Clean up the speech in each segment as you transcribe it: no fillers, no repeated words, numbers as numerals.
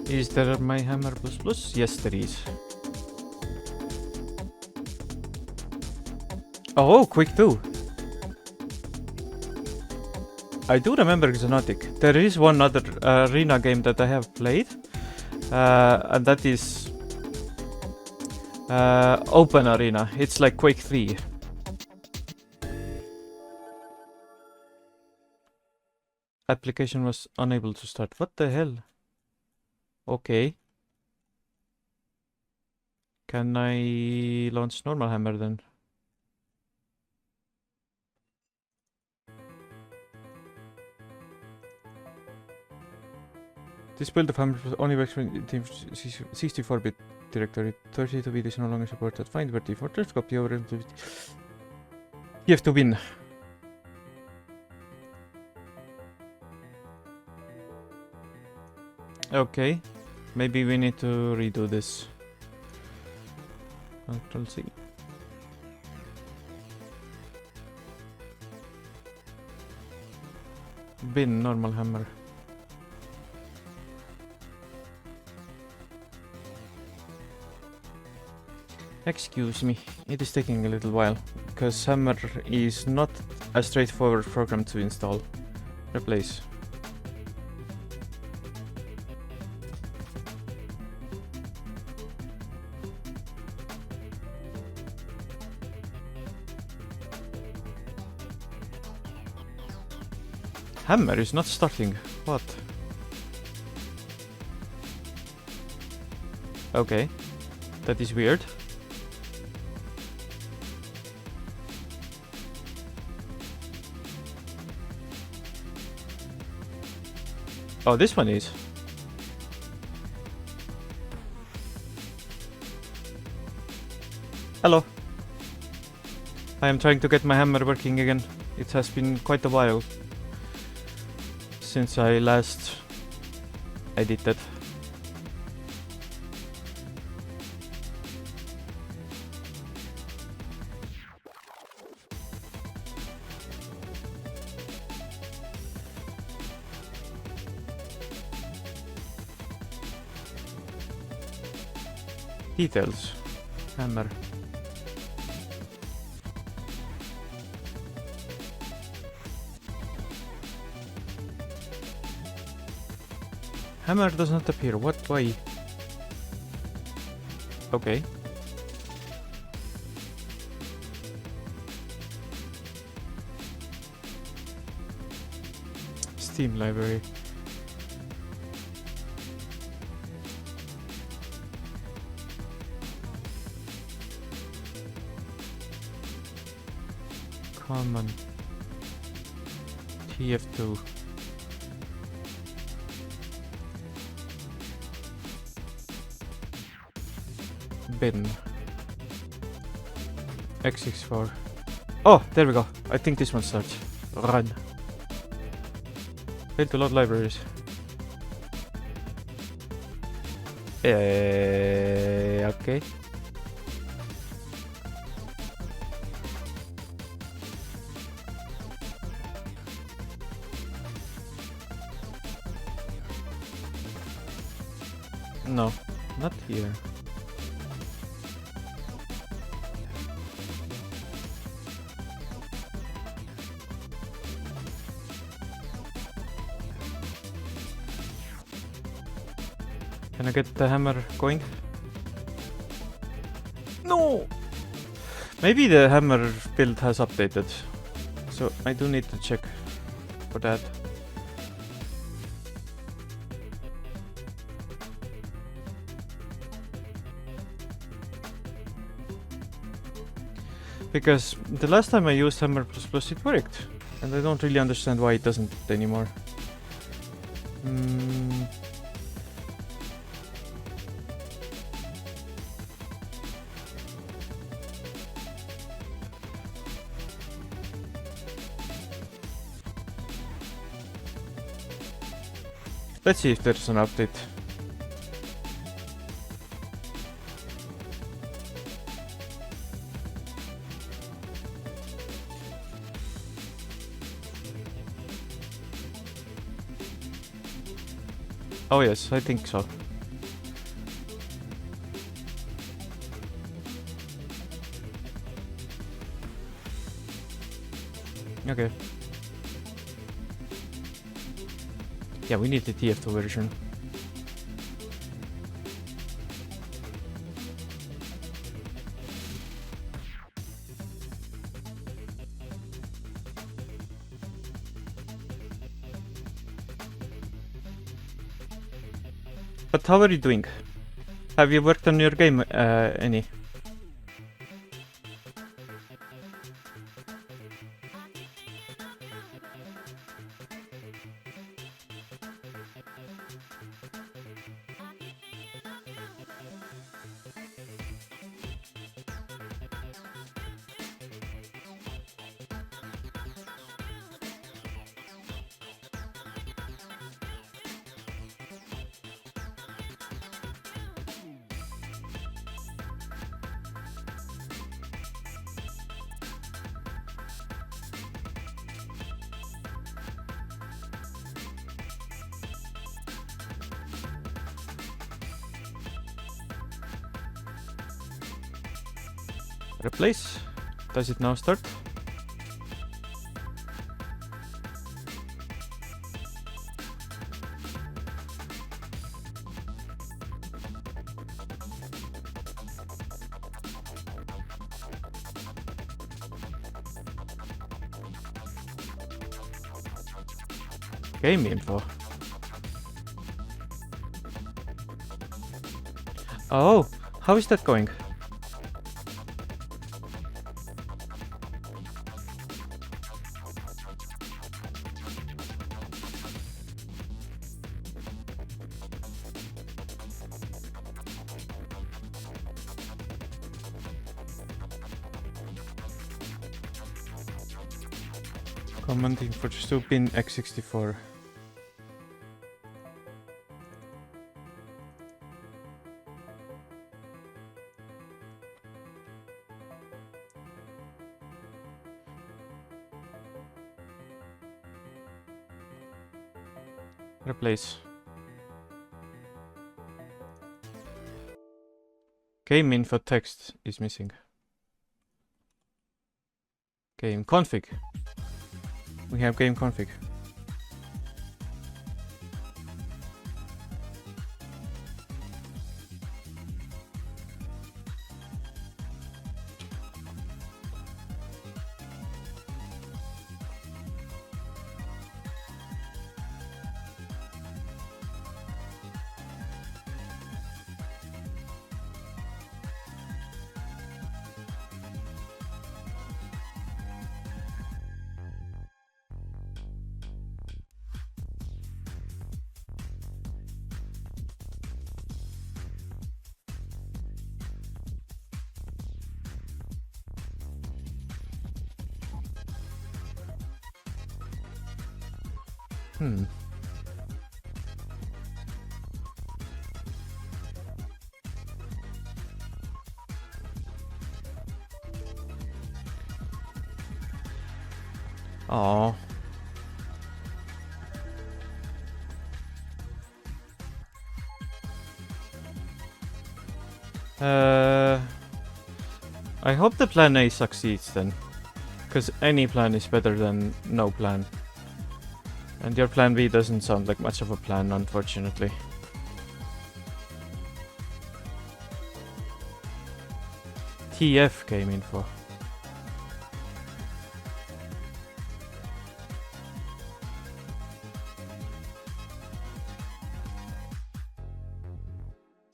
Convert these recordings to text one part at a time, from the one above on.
Is there my hammer plus plus? Yes, there is. Oh, quick 2. I do remember Exotic. There is one other arena game that I have played, and that is Open Arena. It's like Quake 3. Application was unable to start. What the hell? Okay. Can I launch normal hammer then? This build of hammer only works when 64-bit directory. 32-bit is no longer supported. Find where default drift copy over into TF2 win. Okay, maybe we need to redo this. Control C. Bin normal hammer. Excuse me, it is taking a little while, because hammer is not a straightforward program to install. Replace. Hammer is not starting. What? Okay, that is weird. Oh, this one is. Hello. I am trying to get my hammer working again. It has been quite a while since I last edited. Details. Hammer. Hammer does not appear. What? Why? Okay. Steam library. Common. TF2. Bin. X64. Oh, there we go. I think this one starts. Run. Failed to load libraries. Okay. No, not here. Can I get the hammer going? No! Maybe the hammer build has updated, so I do need to check for that. Because the last time I used hammer plus it worked, and I don't really understand why it doesn't anymore. Let's see if there's an update. Oh yes, I think so. Okay. Yeah, we need the TF2 version. But how are you doing? Have you worked on your game any? Replace. Does it now start? Game info. Oh, how is that going? Commenting for Stupin X64. Replace. Game info text is missing. Game config. We have game config. Oh. I hope the plan A succeeds then. Because any plan is better than no plan. And your plan B doesn't sound like much of a plan, unfortunately. TF game info.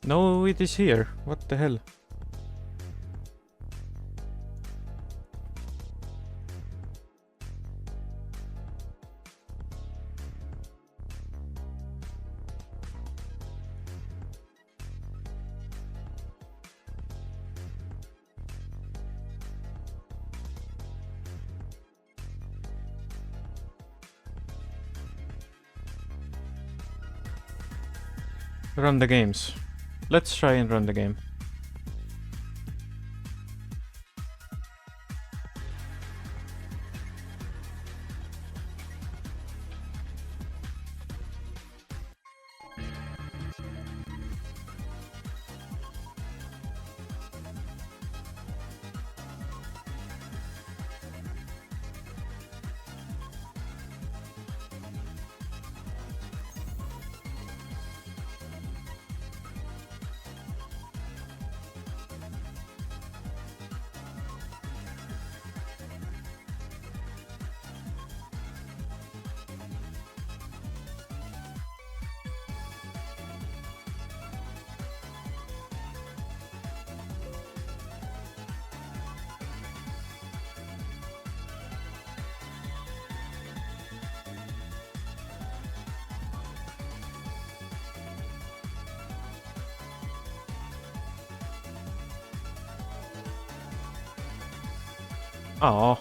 No, it is here. What the hell? Run the games. Let's try and run the game. Oh.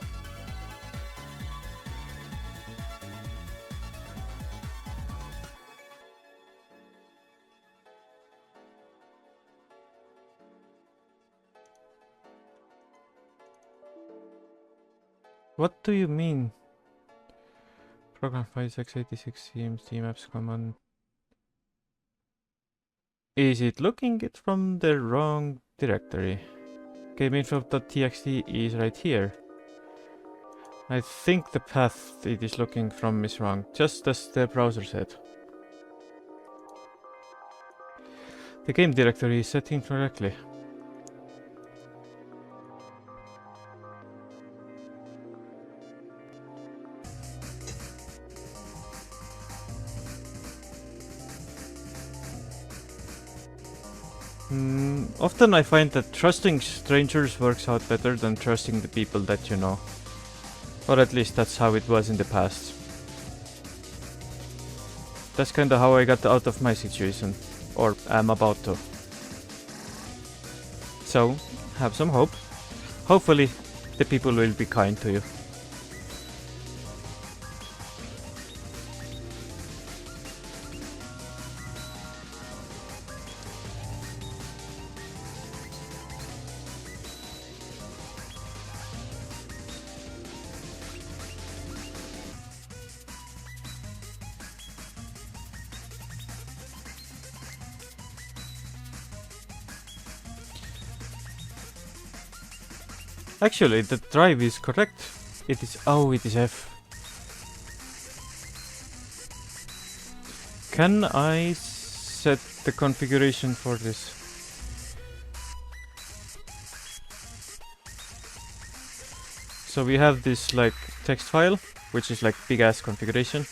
What do you mean? Program files x86 CMC maps command. Is it looking it from the wrong directory? GameInfo.txt is right here. I think the path it is looking from is wrong, just as the browser said. The game directory is set incorrectly. Often I find that trusting strangers works out better than trusting the people that you know. Or at least that's how it was in the past. That's kinda how I got out of my situation. Or am about to. So, have some hope. Hopefully, the people will be kind to you. Actually, the drive is correct. It is... oh, it is F. Can I set the configuration for this? So we have this like text file, which is like big ass configuration.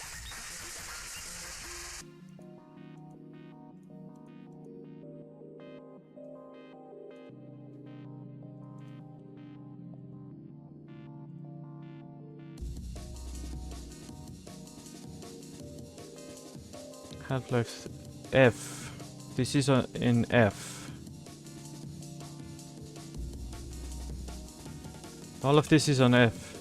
Half-Life F. This is in F. All of this is on F.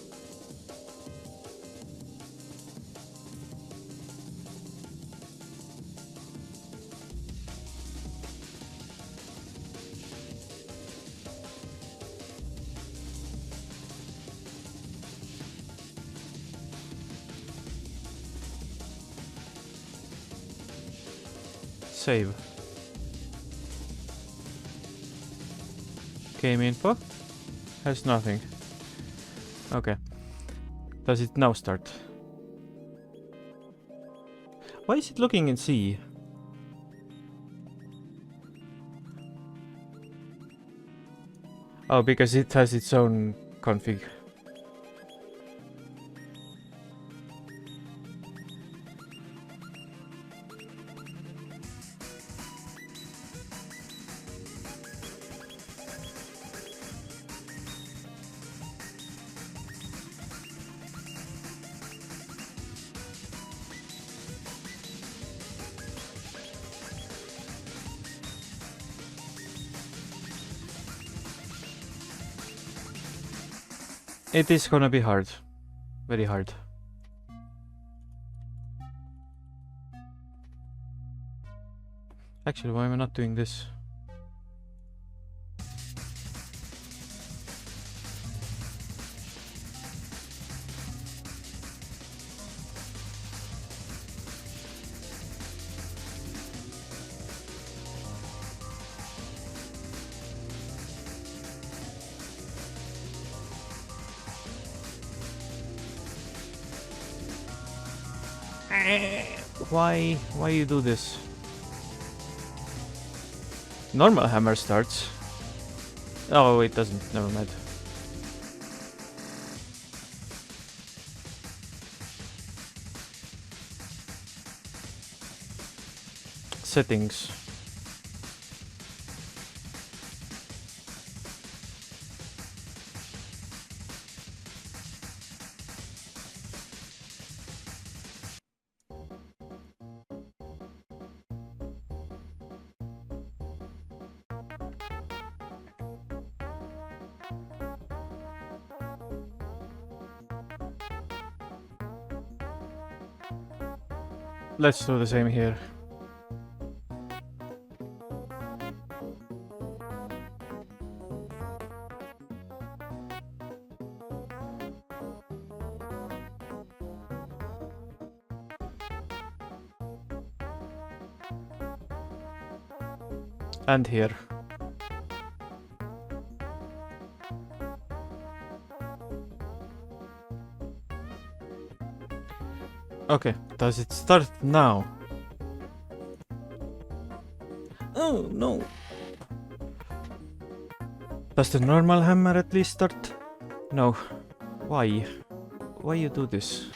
Save. Game info has nothing. Okay. Does it now start? Why is it looking in C? Oh, because it has its own config. It is gonna be hard. Very hard. Actually, why am I not doing this? Why you do this? Normal hammer starts. Oh, it doesn't. Never mind. Settings. Let's do the same here. And here. Okay, does it start now? Oh no! Does the normal hammer at least start? No. Why? Why you do this?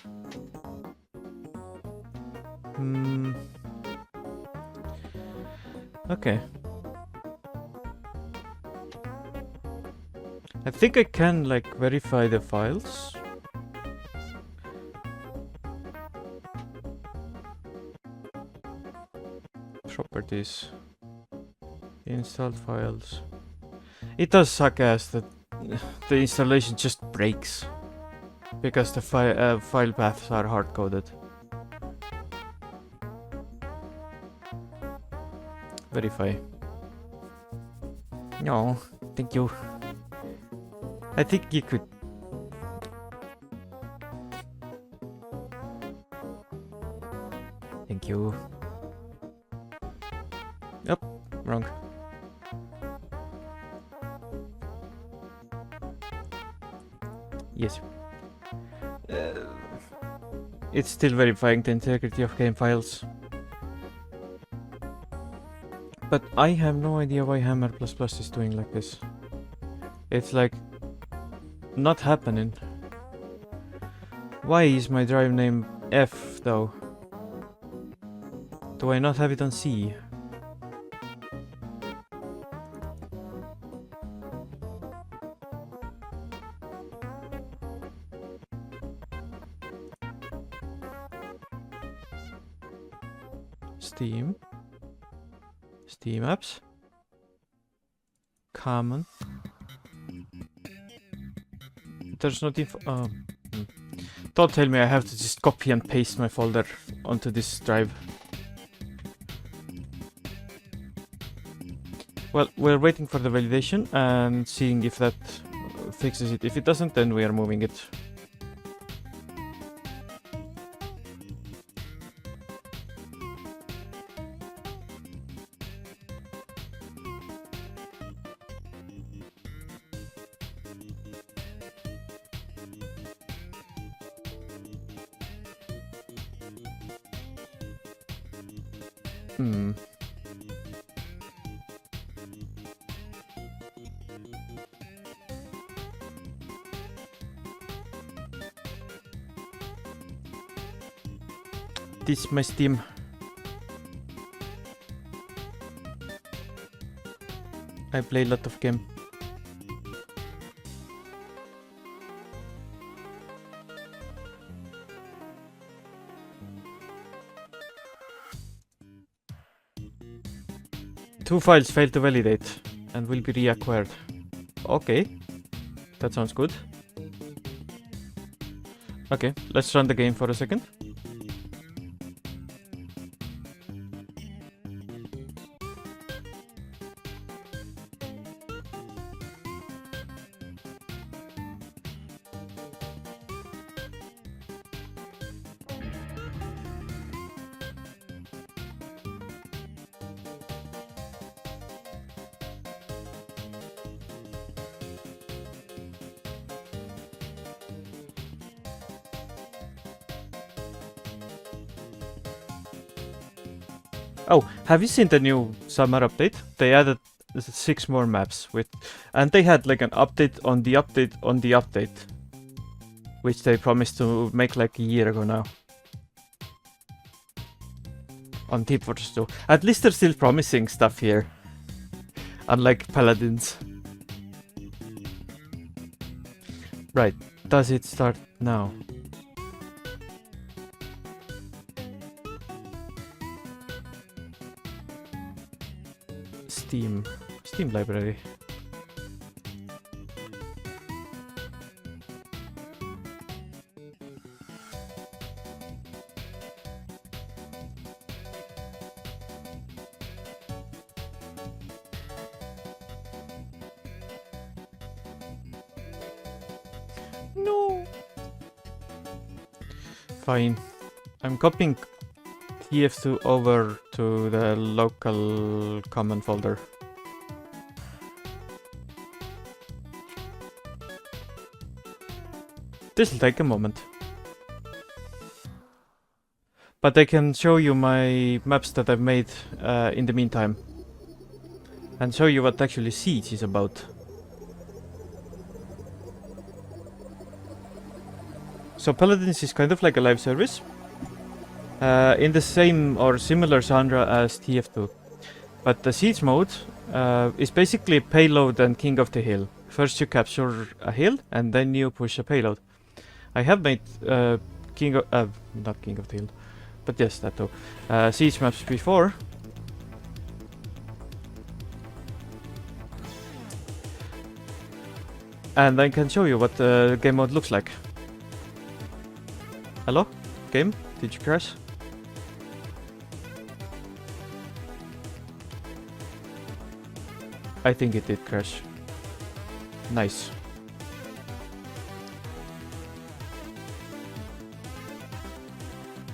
Okay. I think I can like verify the files. Properties. Installed files. It does suck ass that the installation just breaks because the file paths are hard-coded. Verify. No, thank you. I think you could. Thank you. Yep, wrong. Yes. It's still verifying the integrity of game files. But I have no idea why Hammer++ is doing like this. It's like not happening. Why is my drive name F though? Do I not have it on C? Steam. Steam apps. Common. There's not info. Don't tell me I have to just copy and paste my folder onto this drive. Well, we're waiting for the validation and seeing if that fixes it. If it doesn't, then we are moving it. This is my Steam. I play a lot of game. Two files failed to validate and will be reacquired. Okay, that sounds good. Okay, let's run the game for a second. Oh, have you seen the new summer update? They added 6 more maps with, and they had like an update on the update on the update, which they promised to make like a year ago now. On Team Fortress 2. At least they're still promising stuff here. Unlike Paladins. Right, does it start now? Steam library. Fine. I'm copying TF2 over to the local common folder. This will take a moment. But I can show you my maps that I've made in the meantime. And show you what actually Siege is about. So Paladins is kind of like a live service. In the same or similar genre as TF2. But the Siege mode is basically payload and king of the hill. First you capture a hill and then you push a payload. I have made not king of the hill, but yes, that too. Siege maps before. And I can show you what the game mode looks like. Hello? Game? Did you crash? I think it did crash. Nice.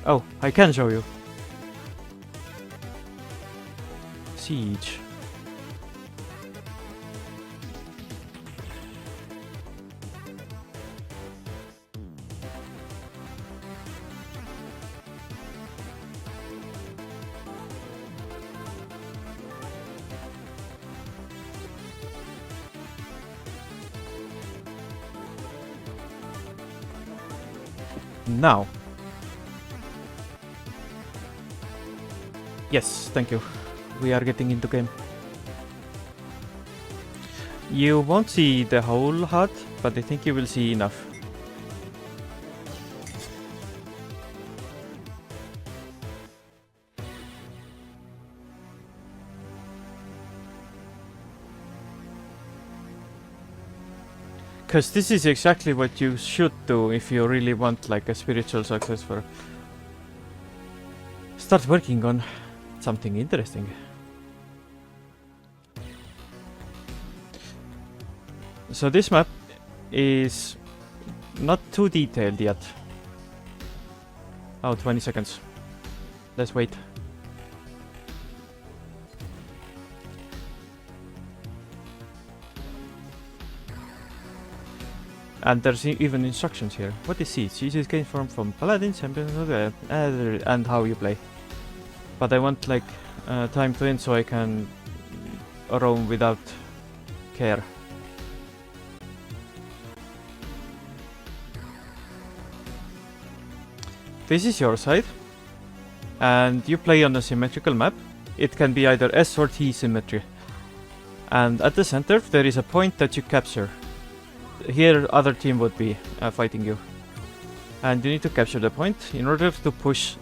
Oh, I can show you. Siege. Now. Yes, thank you. We are getting into game. You won't see the whole HUD, but I think you will see enough. Because this is exactly what you should do if you really want like a spiritual success for... Start working on something interesting. So this map is not too detailed yet. Oh, 20 seconds. Let's wait. And there's even instructions here. What is Siege? Siege is gained from Paladins and how you play. But I want like time to end so I can roam without care. This is your side. And you play on a symmetrical map. It can be either S or T symmetry. And at the center there is a point that you capture. Here other team would be fighting you. And you need to capture the point in order to push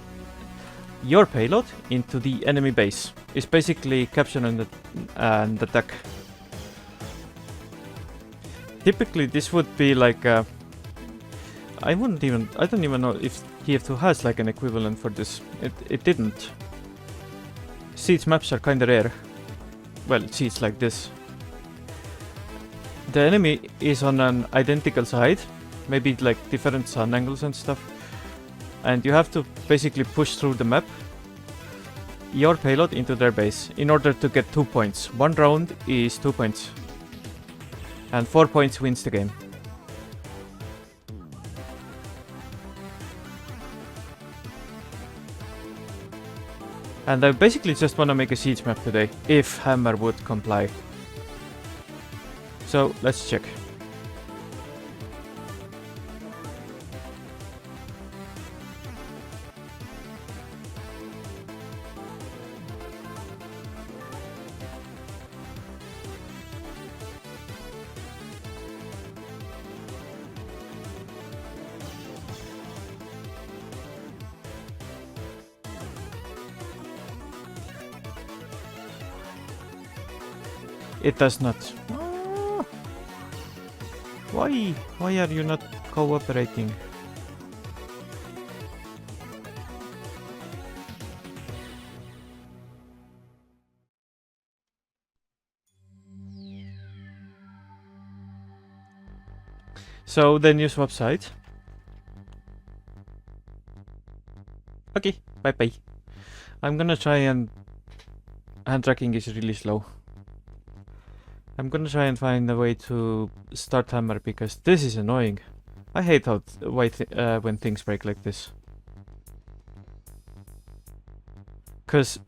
your payload into the enemy base. It's basically capture and attack. Typically this would be like I don't even know if TF2 has like an equivalent for this. It didn't. Siege maps are kinda rare. Well, siege like this. The enemy is on an identical side, maybe like different sun angles and stuff. And you have to basically push through the map your payload into their base in order to get 2 points. 1 round is 2 points. And 4 points wins the game. And I basically just want to make a siege map today, if Hammer would comply. So, let's check. It does not. Why? Why are you not cooperating? So then you swap sides. Okay, bye bye. I'm gonna try and hand tracking is really slow. I'm gonna try and find a way to start hammer because this is annoying. I hate how when things break like this. Cause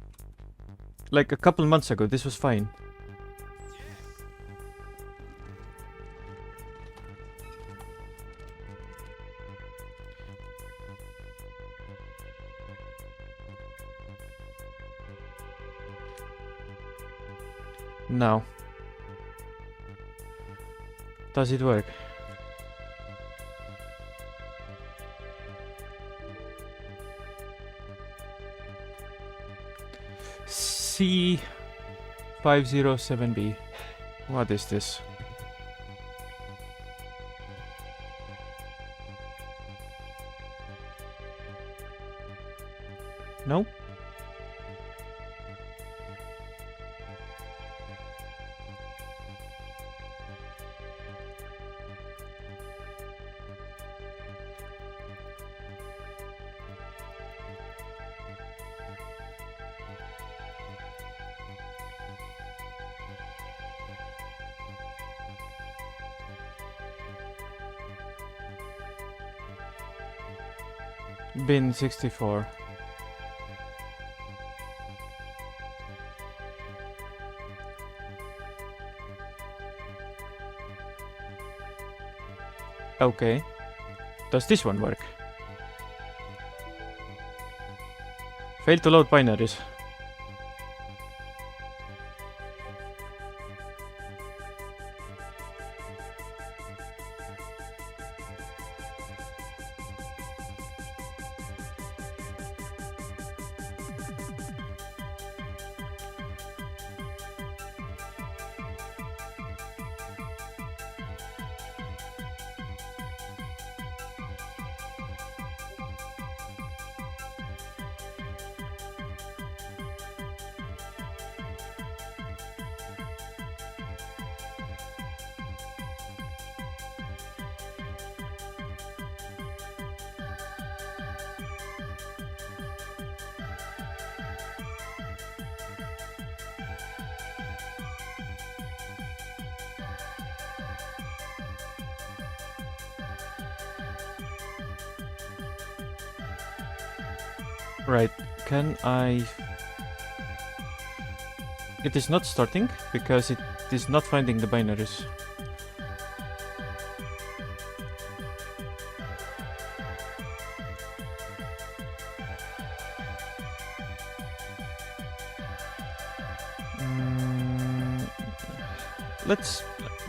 like a couple months ago this was fine. Now, does it work? C507B. What is this? No? Bin 64. Okay. Does this one work? Failed to load binaries. Right, can I... It is not starting because it is not finding the binaries.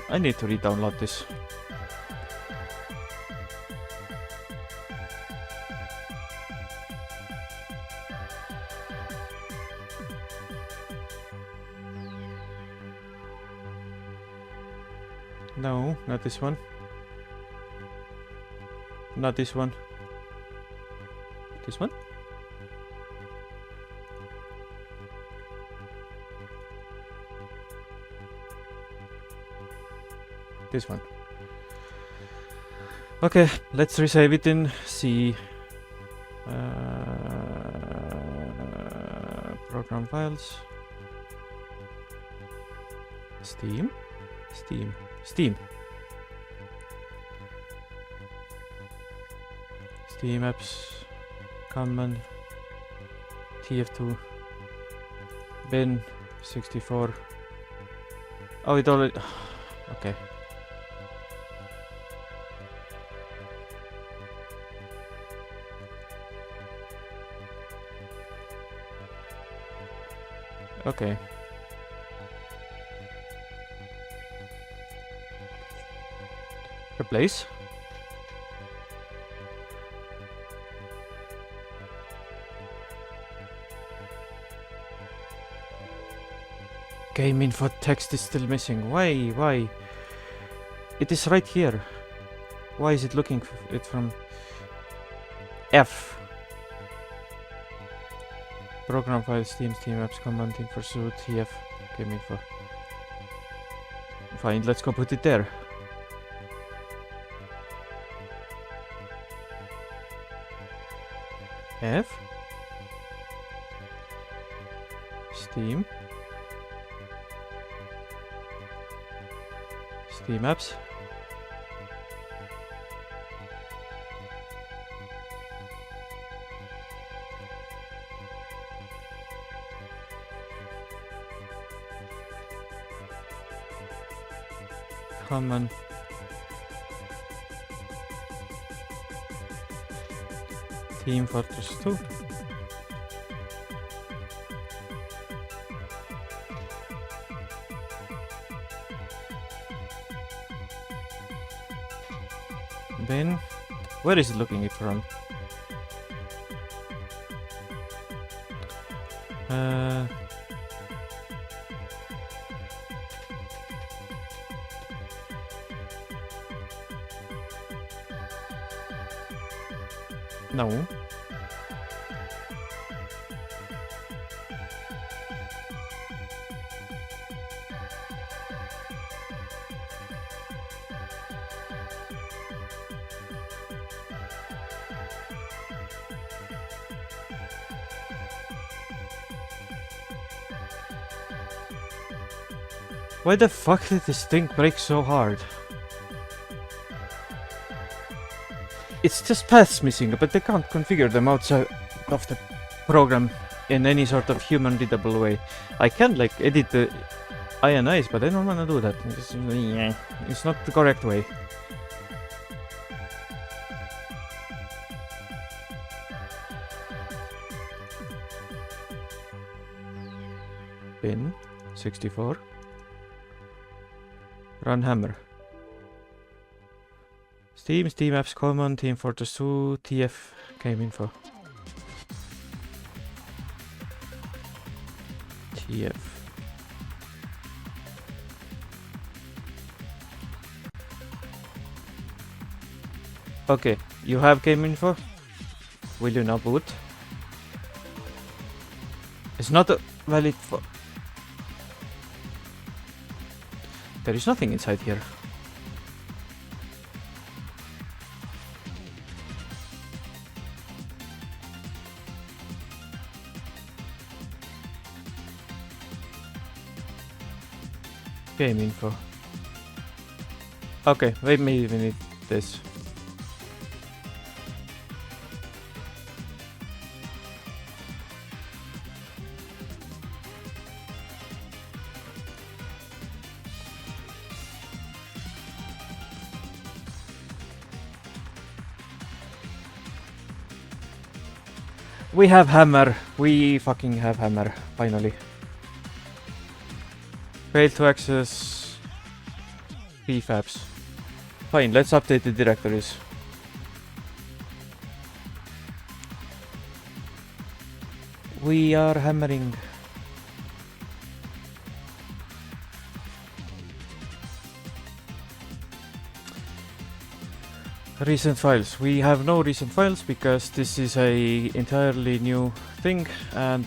I need to re-download this. No, not this one. Not this one. This one? This one. Okay, let's resave it in C. Program files. Steam. Steam apps. Common. TF2. Bin 64. Oh, it already. Okay. Okay. Replace. Game info text is still missing. Why? It is right here. Why is it looking it from F? Program files, Steam apps, commenting for suit, TF, game info. Fine, let's go put it there. F? Steam. Steam apps. Common. Team Fortress 2. Then, where is it looking it from? No. Why the fuck did this thing break so hard? It's just paths missing, but they can't configure them outside of the program in any sort of human readable way. I can like edit the INIs, but I don't wanna do that. It's not the correct way. Pin 64. Run hammer. Steam apps common, Team Fortress 2, TF game info. TF. Okay, you have game info. Will you now boot? It's not a valid for. There is nothing inside here. Game info. Okay, wait, maybe we need this. We have hammer. We fucking have hammer, finally. Failed to access prefabs. Fine, let's update the directories. We are hammering. Recent files. We have no recent files because this is a entirely new thing, and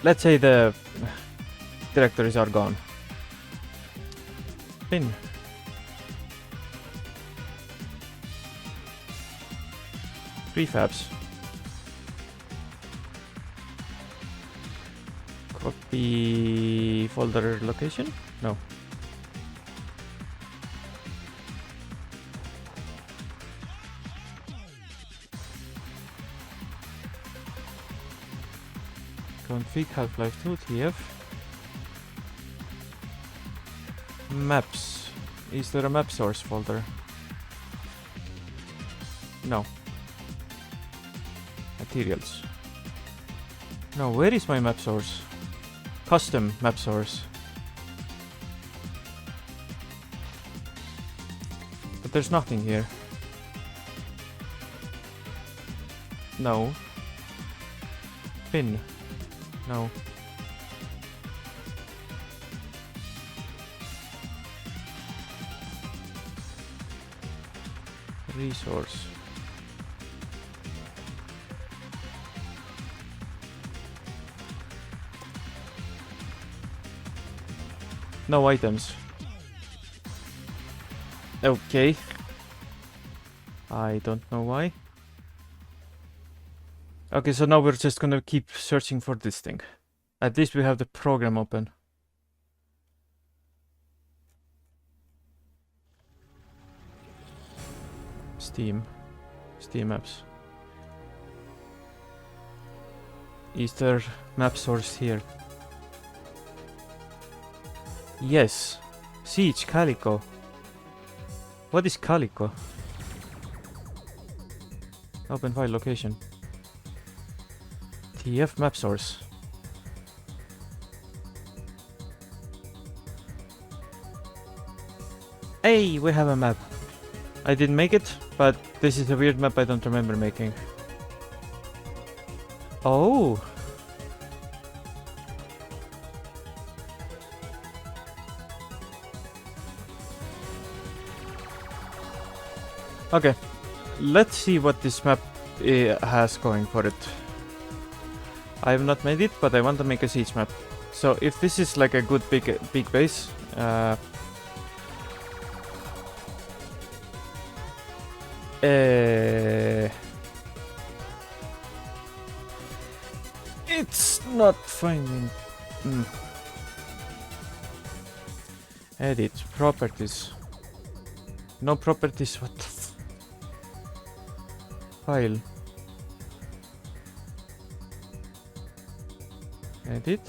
let's say the directories are gone. Bin. Prefabs. Copy folder location? No. Config Half-Life 2 TF. Maps. Is there a map source folder? No. Materials. No, where is my map source? Custom map source. But there's nothing here. No. Pin. No. Resource. No items. Okay. I don't know why. Okay, so now we're just gonna keep searching for this thing. At least we have the program open. Steam maps. Is there map source here? Yes. Siege, Calico. What is Calico? Open file location. TF map source. Hey, we have a map. I didn't make it, but this is a weird map I don't remember making. Oh. Okay, let's see what this map has going for it. I have not made it, but I want to make a siege map. So if this is like a good big base, it's not finding. Edit properties. No properties. What the file? Edit.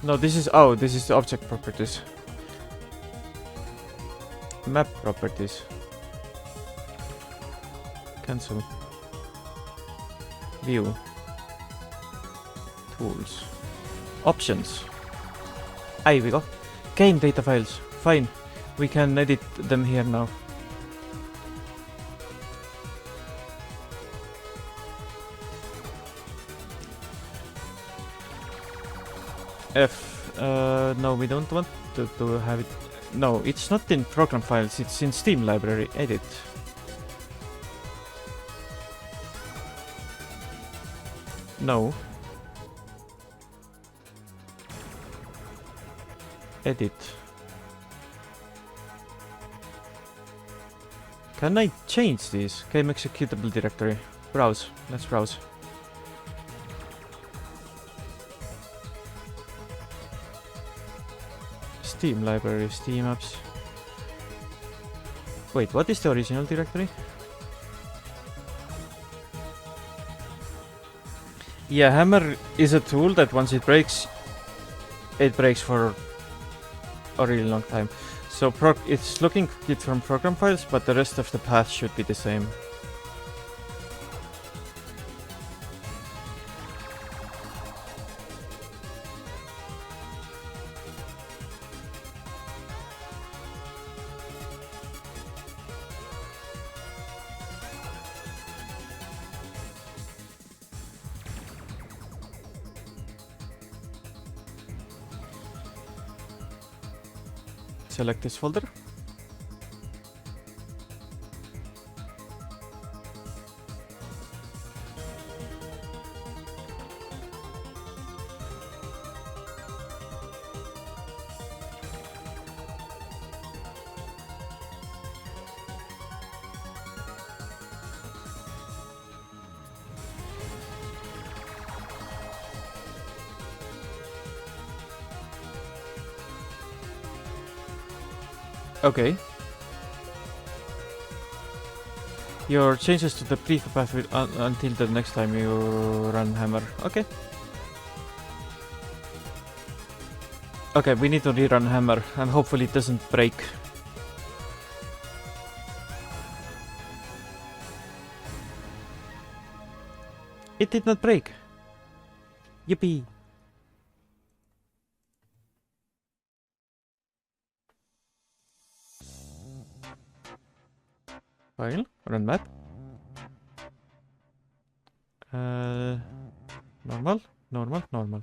No, this is the object properties. Map properties. Cancel. View. Tools. Options. Here we go. Game data files. Fine. We can edit them here now. No, we don't want to have it. No, it's not in program files, it's in Steam library. Edit. No. Edit. Can I change this? Game executable directory. Browse. Let's browse. Steam library, Steam apps. Wait, what is the original directory? Yeah, hammer is a tool that once it breaks for a really long time. So it's looking it from program files, but the rest of the path should be the same. Select this folder. Okay. Your changes to the prefab path will until the next time you run hammer. Okay. Okay, we need to rerun hammer and hopefully it doesn't break. It did not break. Yippee. File, run map. Normal.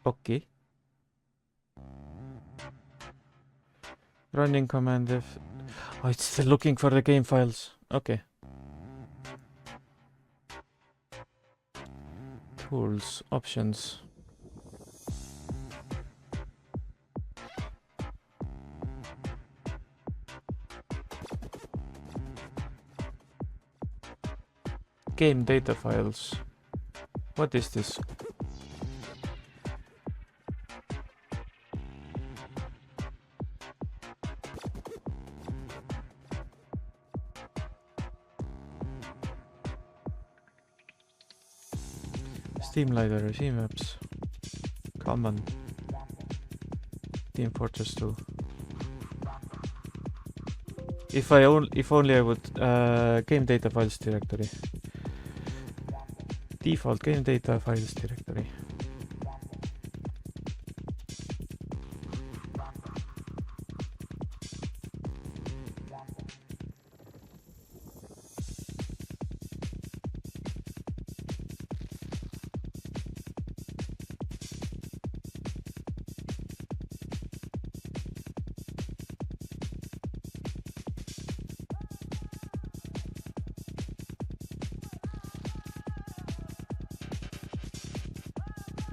Okay. Running command F. Oh, it's still looking for the game files. Okay. Tools, options. game data files. What is this? Steam library, CMaps. Come on. Team Fortress 2. If only I would game data files directory. Default game data files directory.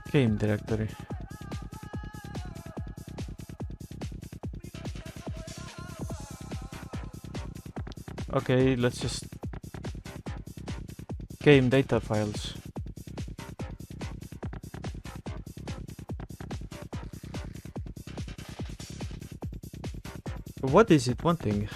Game directory. Okay, let's just game data files. What is it wanting?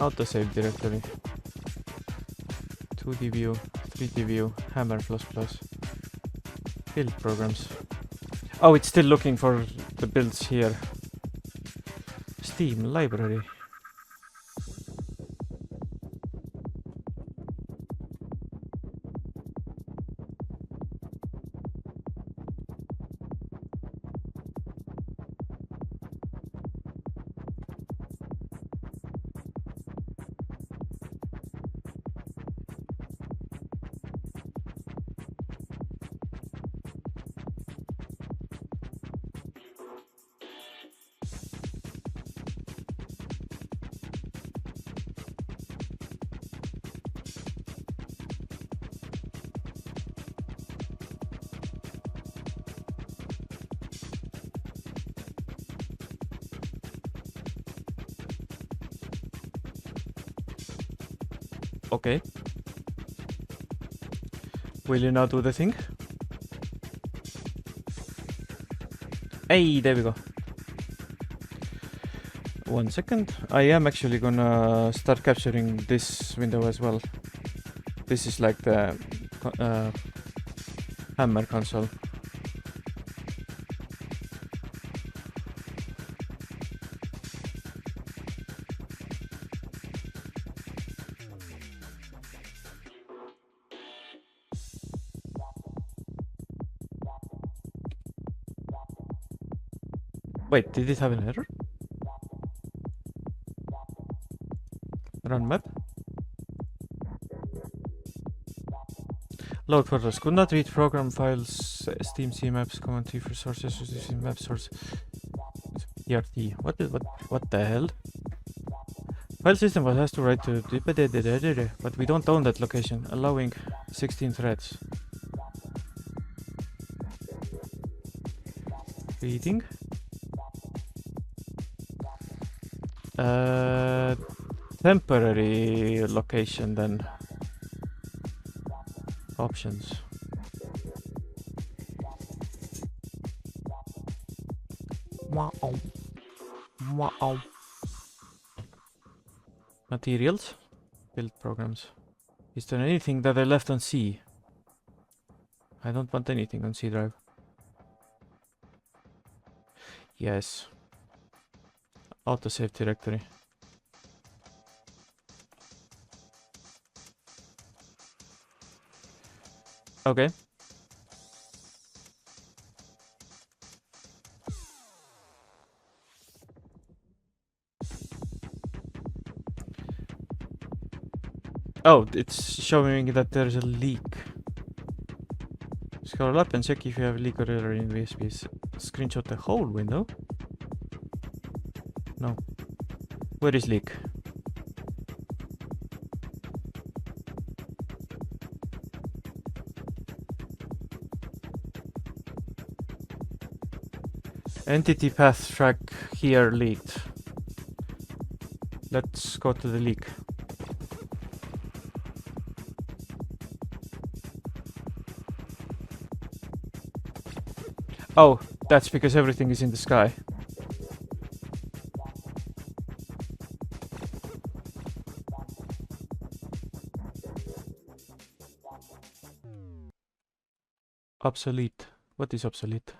Autosave directory. 2D view, 3D view, hammer++. Build programs. Oh, it's still looking for the builds here. Steam library. Okay. Will you now do the thing? Hey, there we go. 1 second. I am actually gonna start capturing this window as well. This is like the hammer console. Wait, did it have an error? Run map. Load photos. Could not read program files. Steam CMaps. Command T for sources. Steam map source. ERT. What the hell? File system was has to write to but we don't own that location. Allowing 16 threads. Reading. Temporary location then. Options. Wow. Wow. Materials. Build programs. Is there anything that I left on C? I don't want anything on C drive. Yes. Autosave directory. Okay. Oh, it's showing that there's a leak. Scroll up and check if you have a leak or error in VSP. Screenshot the whole window. No. Where is leak? Entity path track here leaked. Let's go to the leak. Oh, that's because everything is in the sky. Obsolete. What is obsolete?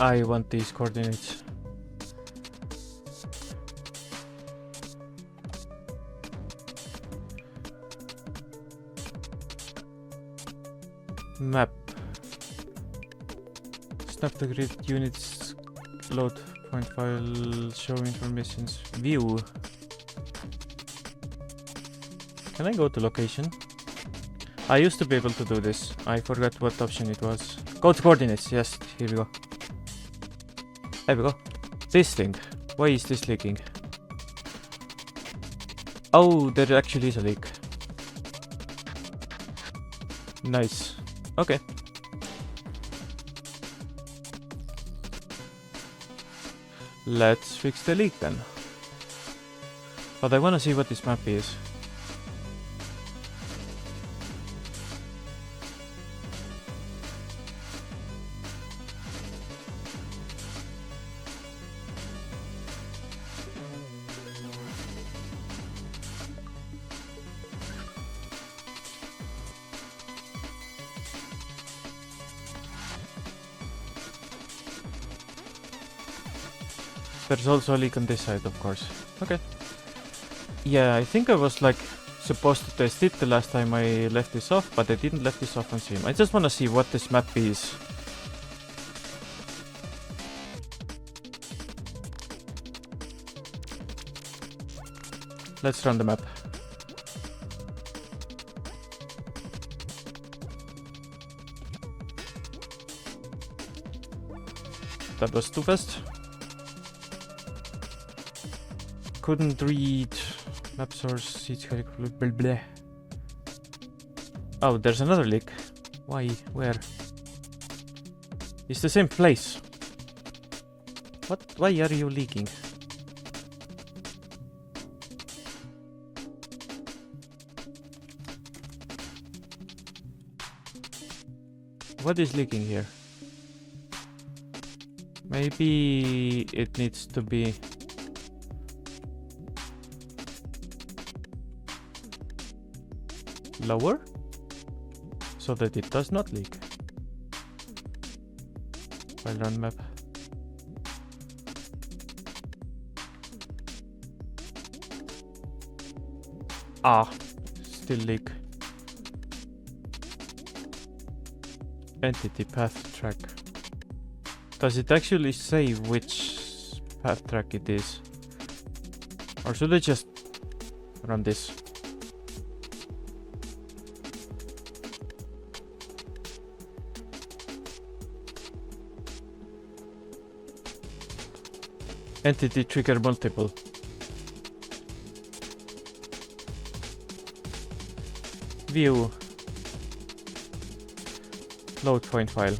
I want these coordinates. Map. Snap the grid units. Load point file. Show informations. View. Can I go to location? I used to be able to do this. I forgot what option it was. Go to coordinates. Yes, here we go. There we go. This thing. Why is this leaking? Oh, there actually is a leak. Nice. Okay. Let's fix the leak then. But I wanna see what this map is. There's also a leak on this side, of course. Okay. Yeah, I think I was like supposed to test it the last time I left this off, but I didn't left this off on Seiun. I just wanna see what this map is. Let's run the map. That was too fast. Couldn't read map source. Blah, blah. Oh, there's another leak. Why? Where? It's the same place. What? Why are you leaking? What is leaking here? Maybe it needs to be lower so that it does not leak. I'll run map. Ah, still leak. Entity path track. Does it actually say which path track it is? Or should I just run this? Entity trigger multiple. View. Load point file.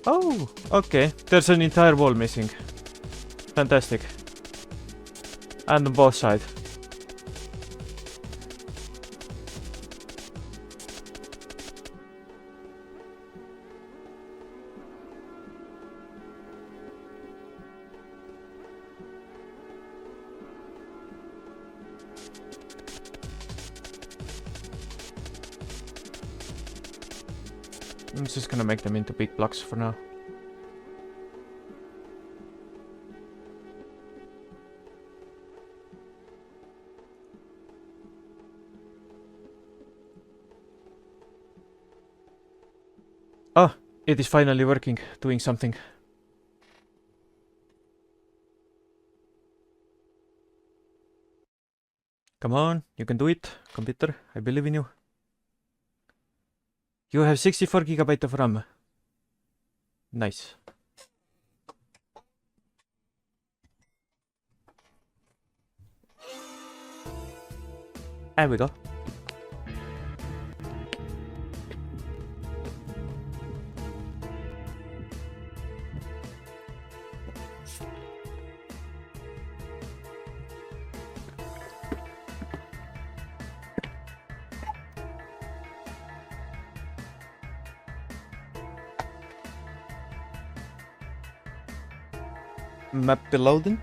Oh, okay. There's an entire wall missing. Fantastic. And on both sides. I'm just gonna make them into big blocks for now. Oh, it is finally working, doing something. Come on, you can do it, computer. I believe in you. You have 64 GB of RAM. Nice. There we go. Map Paladin.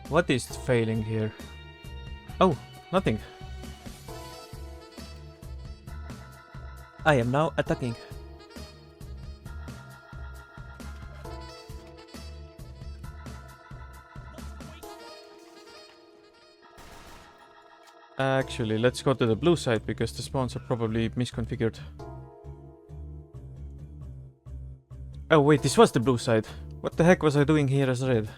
What is failing here? Oh, nothing. I am now attacking. Actually, let's go to the blue side because the spawns are probably misconfigured. Oh wait, this was the blue side. What the heck was I doing here as red?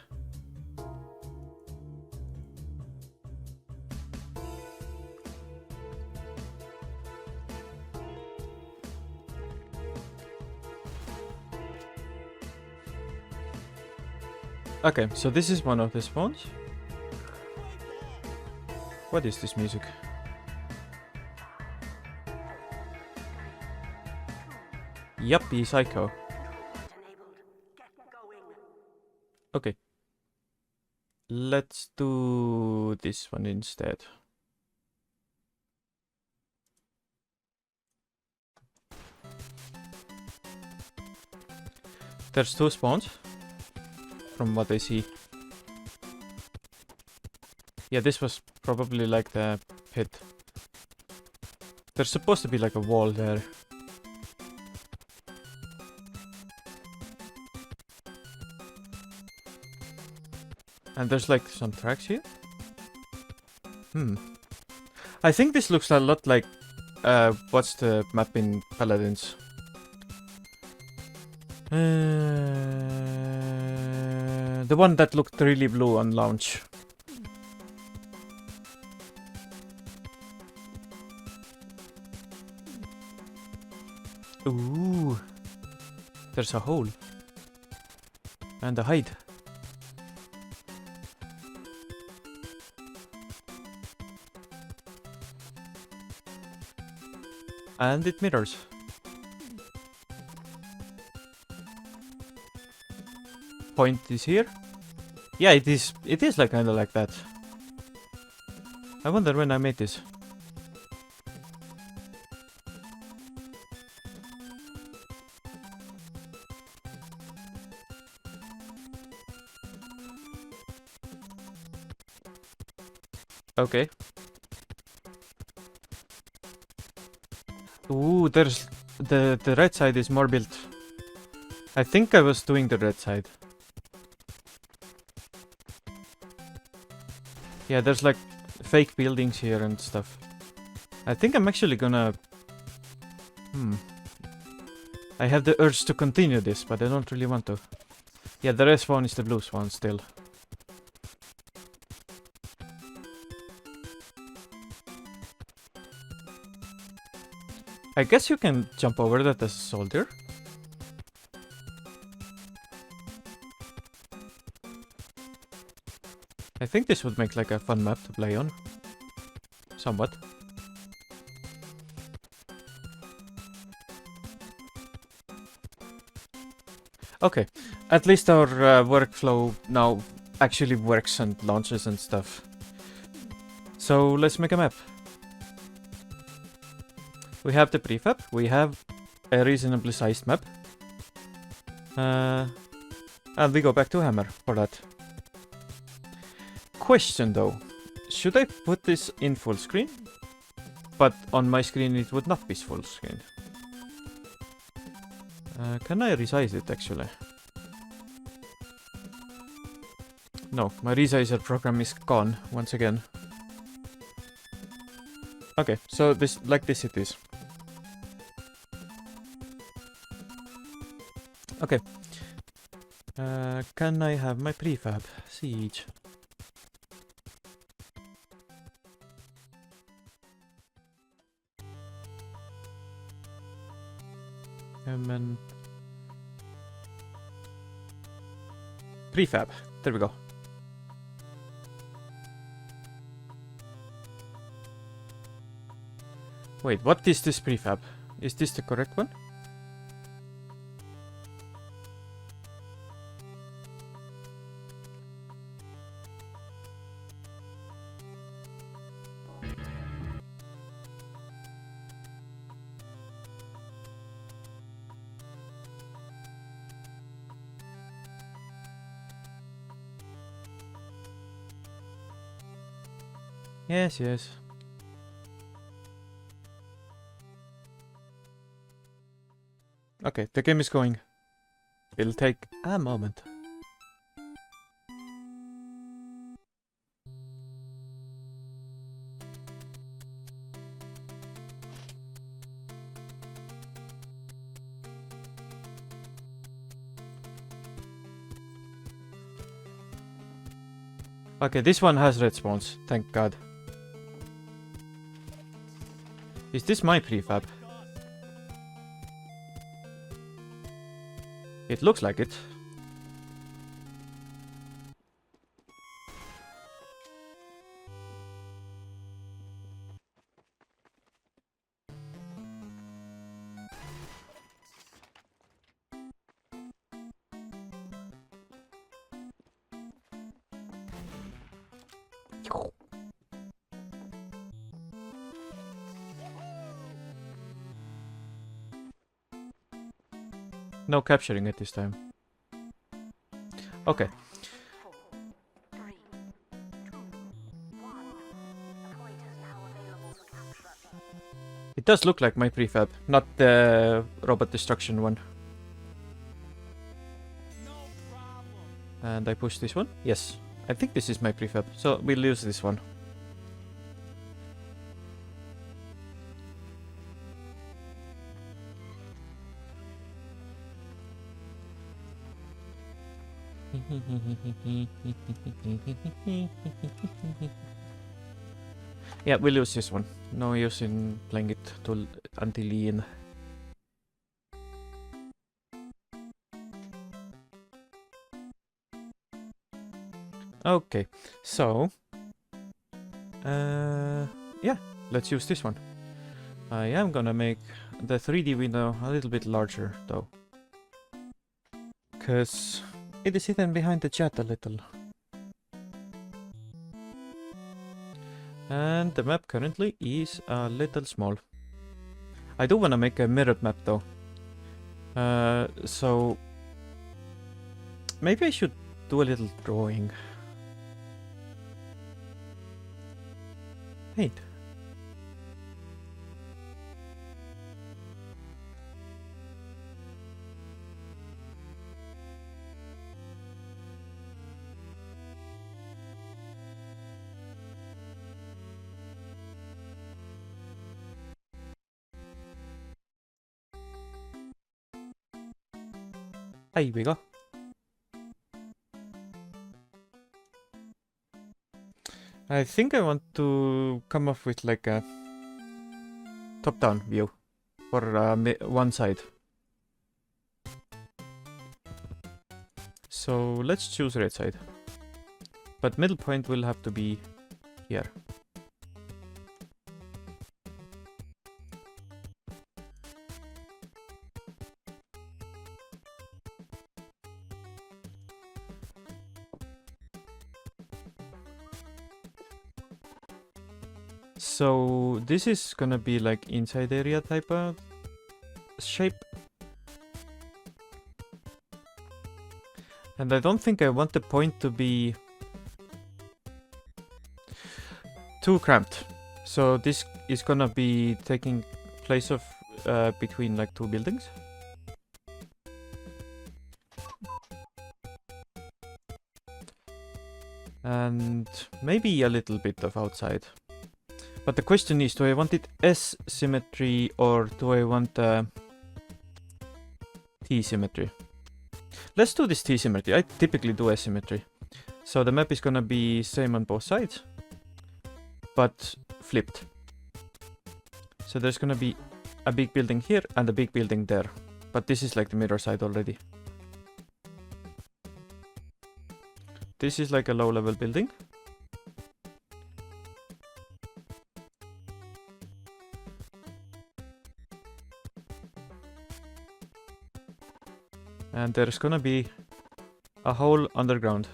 Okay, so this is one of the spawns. What is this music? Yuppie psycho. Okay. Let's do this one instead. There's two spawns, from what I see. Yeah, this was probably like the pit. There's supposed to be like a wall there. And there's like some tracks here. I think this looks a lot like what's the map in Paladins? The one that looked really blue on launch. Ooh, there's a hole and a hide. And it mirrors. Point is here. Yeah, it is like kinda like that. I wonder when I made this. Okay. Ooh, there's the red side is more built. I think I was doing the red side. Yeah, there's like fake buildings here and stuff. I think I'm actually gonna... I have the urge to continue this, but I don't really want to. Yeah, the red one is the blue one still. I guess you can jump over that as a soldier. I think this would make like a fun map to play on. Somewhat. Okay, at least our workflow now actually works and launches and stuff. So let's make a map. We have the prefab, we have a reasonably sized map. Oh, And we go back to hammer for that. Question though, should I put this in full screen? But on my screen it would not be full screen. Can I resize it actually? No, my resizer program is gone once again. Okay, so this like this it is. Okay. Can I have my prefab? Siege. And prefab. There we go. Wait, what is this prefab? Is this the correct one? Yes, yes. Okay, the game is going. It'll take a moment. Okay, this one has red spawns, thank god. Is this my prefab? It looks like it. No capturing it this time. Okay. It does look like my prefab, not the robot destruction one. And I push this one? Yes. I think this is my prefab, so we'll use this one. Yeah, we'll use this one. No use in playing it until the end. Okay, so yeah, let's use this one. I am gonna make the 3D window a little bit larger though, cause it is hidden behind the chat a little. And the map currently is a little small. I do wanna make a mirrored map though. So maybe I should do a little drawing. Wait. Here we go. I think I want to come up with like a top-down view for one side. So let's choose right side. But middle point will have to be here. So this is gonna be like inside area type of shape. And I don't think I want the point to be too cramped. So this is gonna be taking place of between like two buildings. And maybe a little bit of outside. But the question is, do I want it S symmetry or do I want T symmetry? Let's do this T symmetry. I typically do S symmetry. So the map is gonna be same on both sides, but flipped. So there's gonna be a big building here and a big building there. But this is like the mirror side already. This is like a low level building. And there's gonna be a hole underground.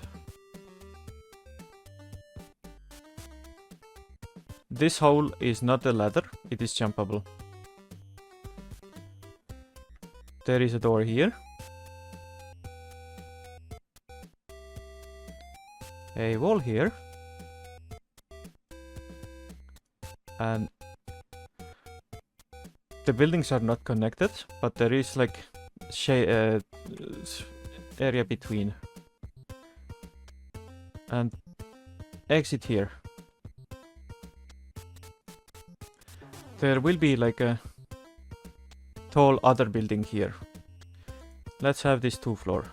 This hole is not a ladder, it is jumpable. There is a door here. A wall here. And the buildings are not connected, but there is like area between. And exit here. There will be like a tall other building here. Let's have this 2-floor.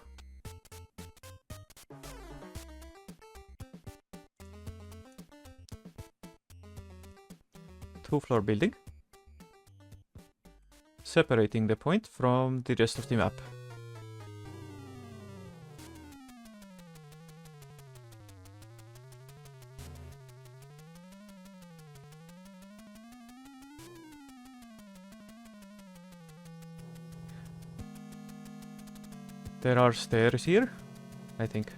Two-floor building. Separating the point from the rest of the map. There are stairs here, I think.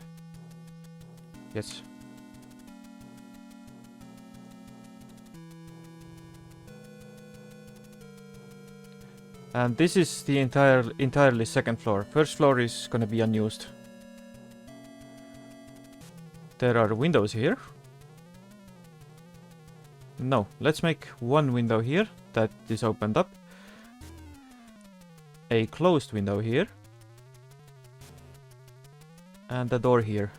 Yes. And this is the entirely second floor. First floor is gonna be unused. There are windows here. No, let's make one window here that is opened up. A closed window here. And a door here.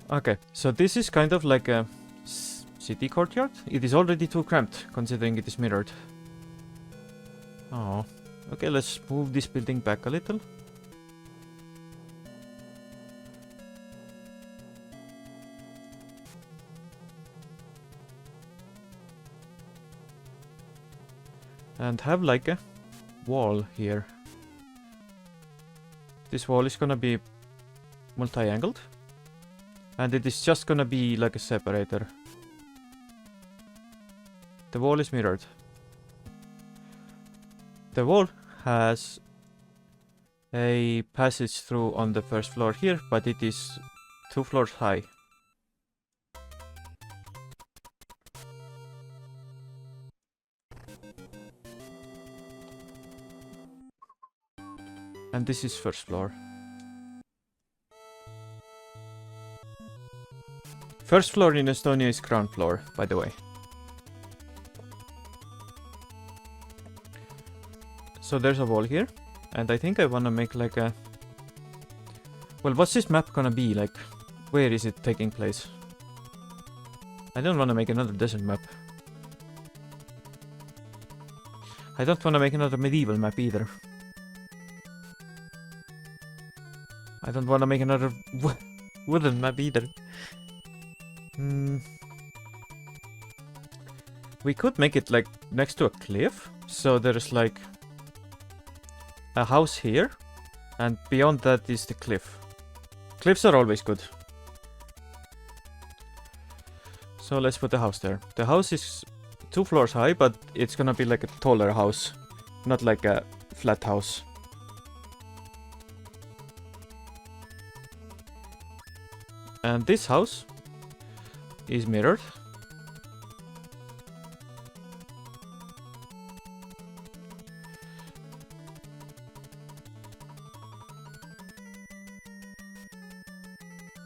Okay, so this is kind of like a city courtyard. It is already too cramped, considering it is mirrored. Oh, okay, let's move this building back a little. And have like a wall here. This wall is gonna be multi-angled. And it is just gonna be like a separator. The wall is mirrored. The wall has a passage through on the first floor here, but it is 2 floors high. And this is first floor. First floor in Estonia is ground floor, by the way. So there's a wall here, and I think I wanna make like a... Well, what's this map gonna be? Like, where is it taking place? I don't wanna make another desert map. I don't wanna make another medieval map either. I don't wanna make another wooden map either. We could make it like next to a cliff, so there's like a house here, and beyond that is the cliff. Cliffs are always good. So let's put the house there. The house is 2 floors high, but it's gonna be like a taller house, not like a flat house. And this house is mirrored.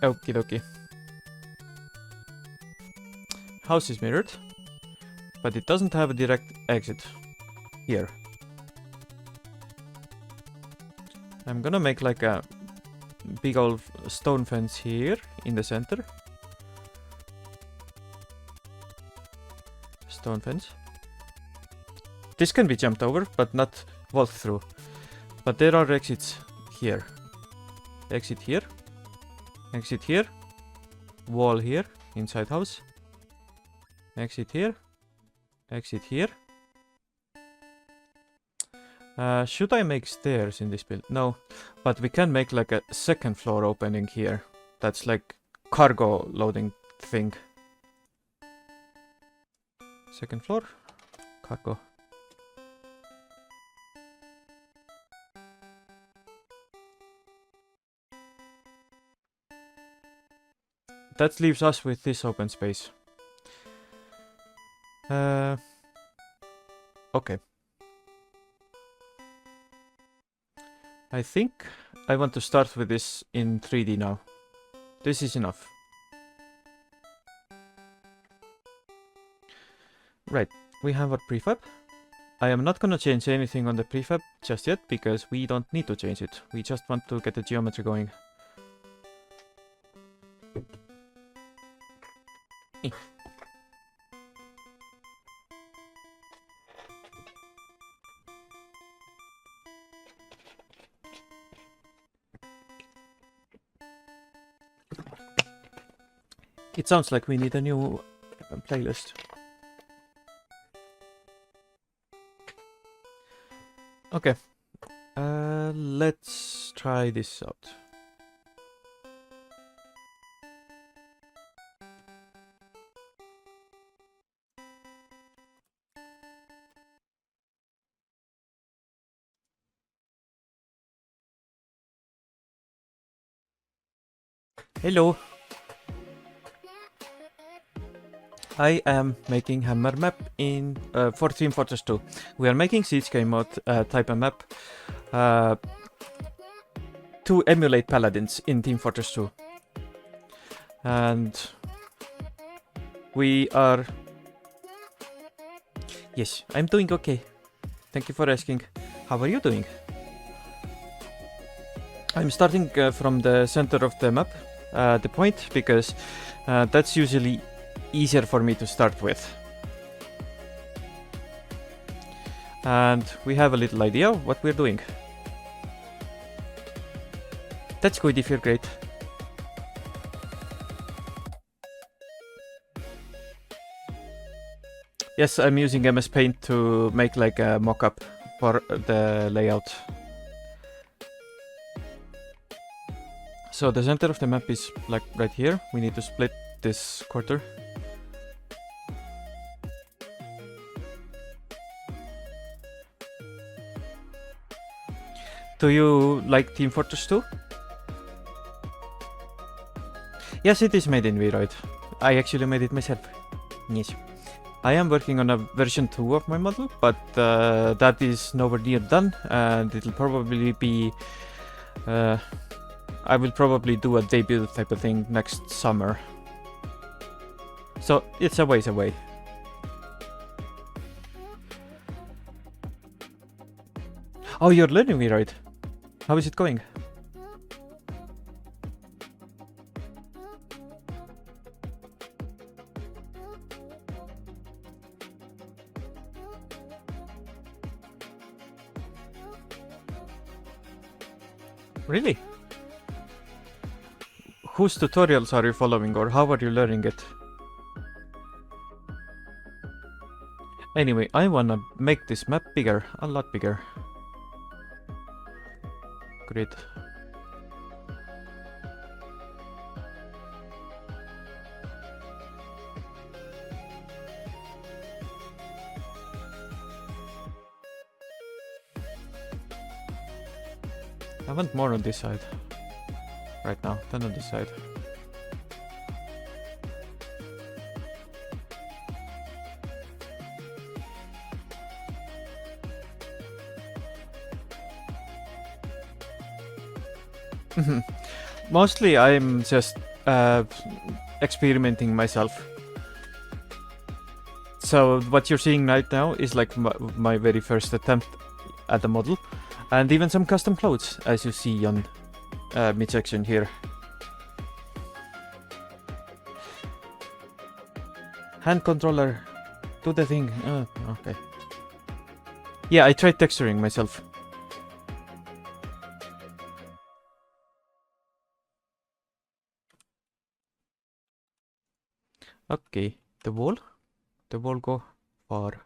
Okie dokie. House is mirrored, but it doesn't have a direct exit here. I'm gonna make like a big old stone fence here in the center. Stone fence. This can be jumped over, but not walked through. But there are exits here. Exit here. Exit here. Wall here, inside house. Exit here. Exit here. Should I make stairs in this build? No, but we can make like a second floor opening here. That's like cargo loading thing. Second floor, cargo. That leaves us with this open space. Okay. I think I want to start with this in 3D now. This is enough. Right, we have our prefab. I am not gonna change anything on the prefab just yet, because we don't need to change it. We just want to get the geometry going. It sounds like we need a new playlist. Okay, let's try this out. Hello. I am making hammer map in for Team Fortress 2. We are making siege game mode type of map to emulate Paladins in Team Fortress 2. And we are... Yes, I'm doing okay. Thank you for asking. How are you doing? I'm starting from the center of the map, the point, because that's usually easier for me to start with. And we have a little idea of what we're doing. That's good if you're great. Yes, I'm using MS Paint to make like a mock-up for the layout. So the center of the map is like right here. We need to split this quarter. Do you like Team Fortress 2? Yes, it is made in Vroid. I actually made it myself. Yes. I am working on a version 2 of my model, but that is nowhere near done, and it'll probably be... I will probably do a debut type of thing next summer. So it's a ways away. Oh, you're learning Vroid. How is it going? Really? Whose tutorials are you following, or how are you learning it? Anyway, I wanna make this map bigger, a lot bigger. Great. I want more on this side right now than on this side. Mostly I'm just experimenting myself. So what you're seeing right now is like my very first attempt at the model, and even some custom clothes, as you see on midsection here. Hand controller, do the thing. Okay. Yeah, I tried texturing myself. Okay, the wall go far.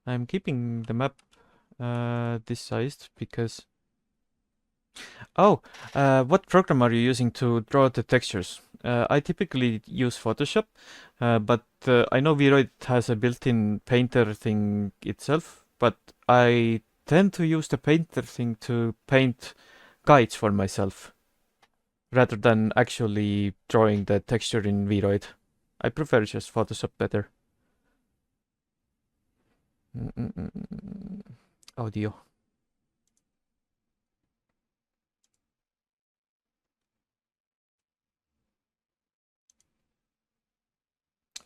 I'm keeping the map this sized because... Oh, what program are you using to draw the textures? I typically use Photoshop, but I know Vroid has a built-in painter thing itself, but I tend to use the painter thing to paint guides for myself, rather than actually drawing the texture in Vroid. I prefer just Photoshop better. Audio.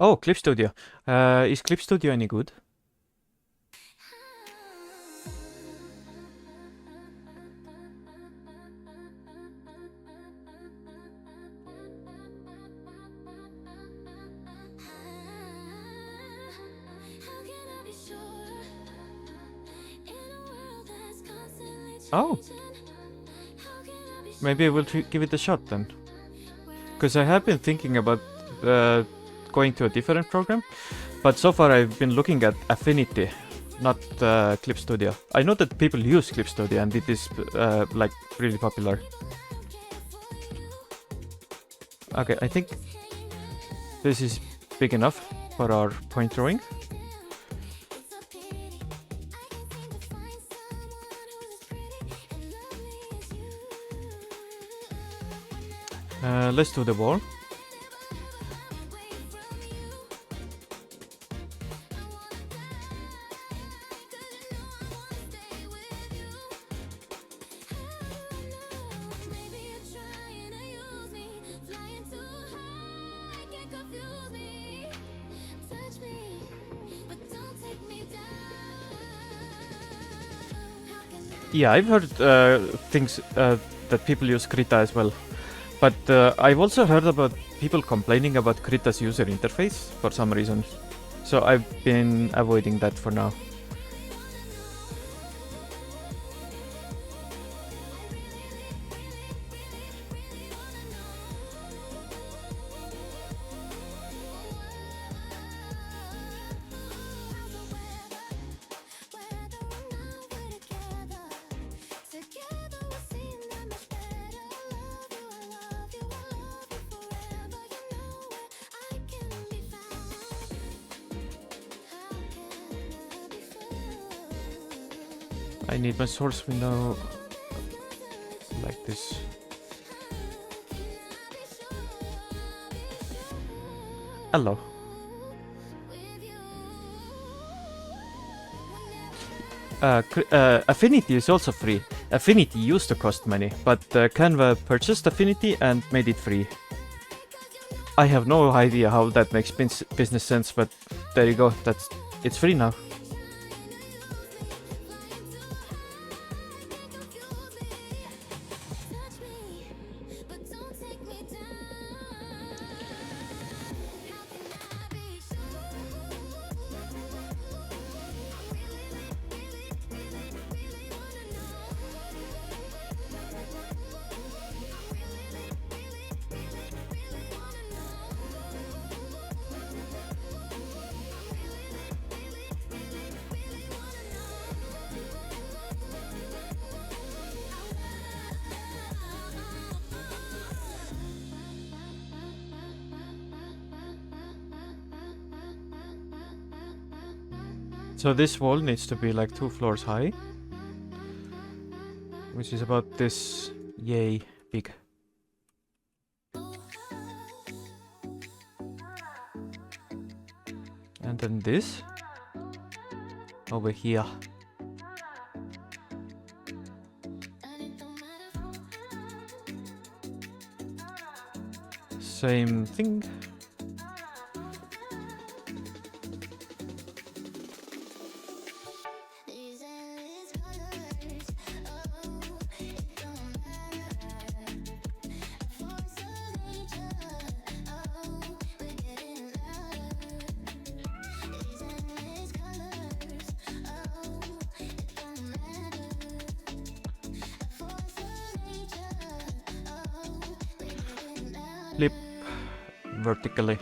Oh, Clip Studio. Is Clip Studio any good? Oh. Maybe I will give it a shot then. Because I have been thinking about going to a different program, but so far I've been looking at Affinity, not Clip Studio. I know that people use Clip Studio and it is like really popular. Okay, I think this is big enough for our point drawing. Let's do the wall. Yeah, I've heard things that people use Krita as well. But I've also heard about people complaining about Krita's user interface for some reason. So I've been avoiding that for now. I need my source window like this. Hello. Affinity is also free. Affinity used to cost money, but Canva purchased Affinity and made it free. I have no idea how that makes business sense, but there you go. It's free now. So this wall needs to be like 2 floors high, which is about this yay big. And then this over here. Same thing. Flip vertically.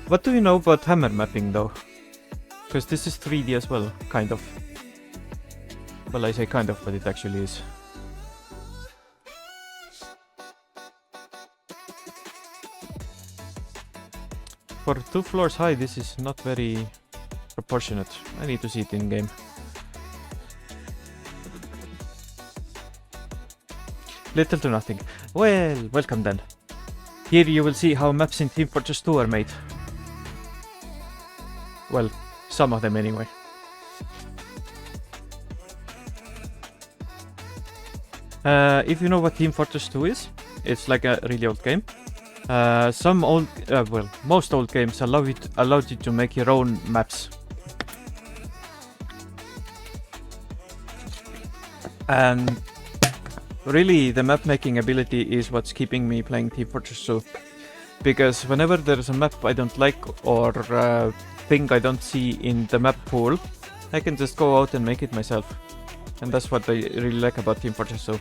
What do you know about hammer mapping though? Because this is 3D as well, kind of. Well, I say kind of, but it actually is. For 2 floors high, this is not very proportionate. I need to see it in game. Little to nothing. Well, welcome then. Here you will see how maps in Team Fortress 2 are made. Well, some of them anyway. If you know what Team Fortress 2 is, it's like a really old game. Some old, well, most old games allowed you to make your own maps. And really, the map making ability is what's keeping me playing Team Fortress 2. Because whenever there's a map I don't like or thing I don't see in the map pool, I can just go out and make it myself. And that's what I really like about Team Fortress 2.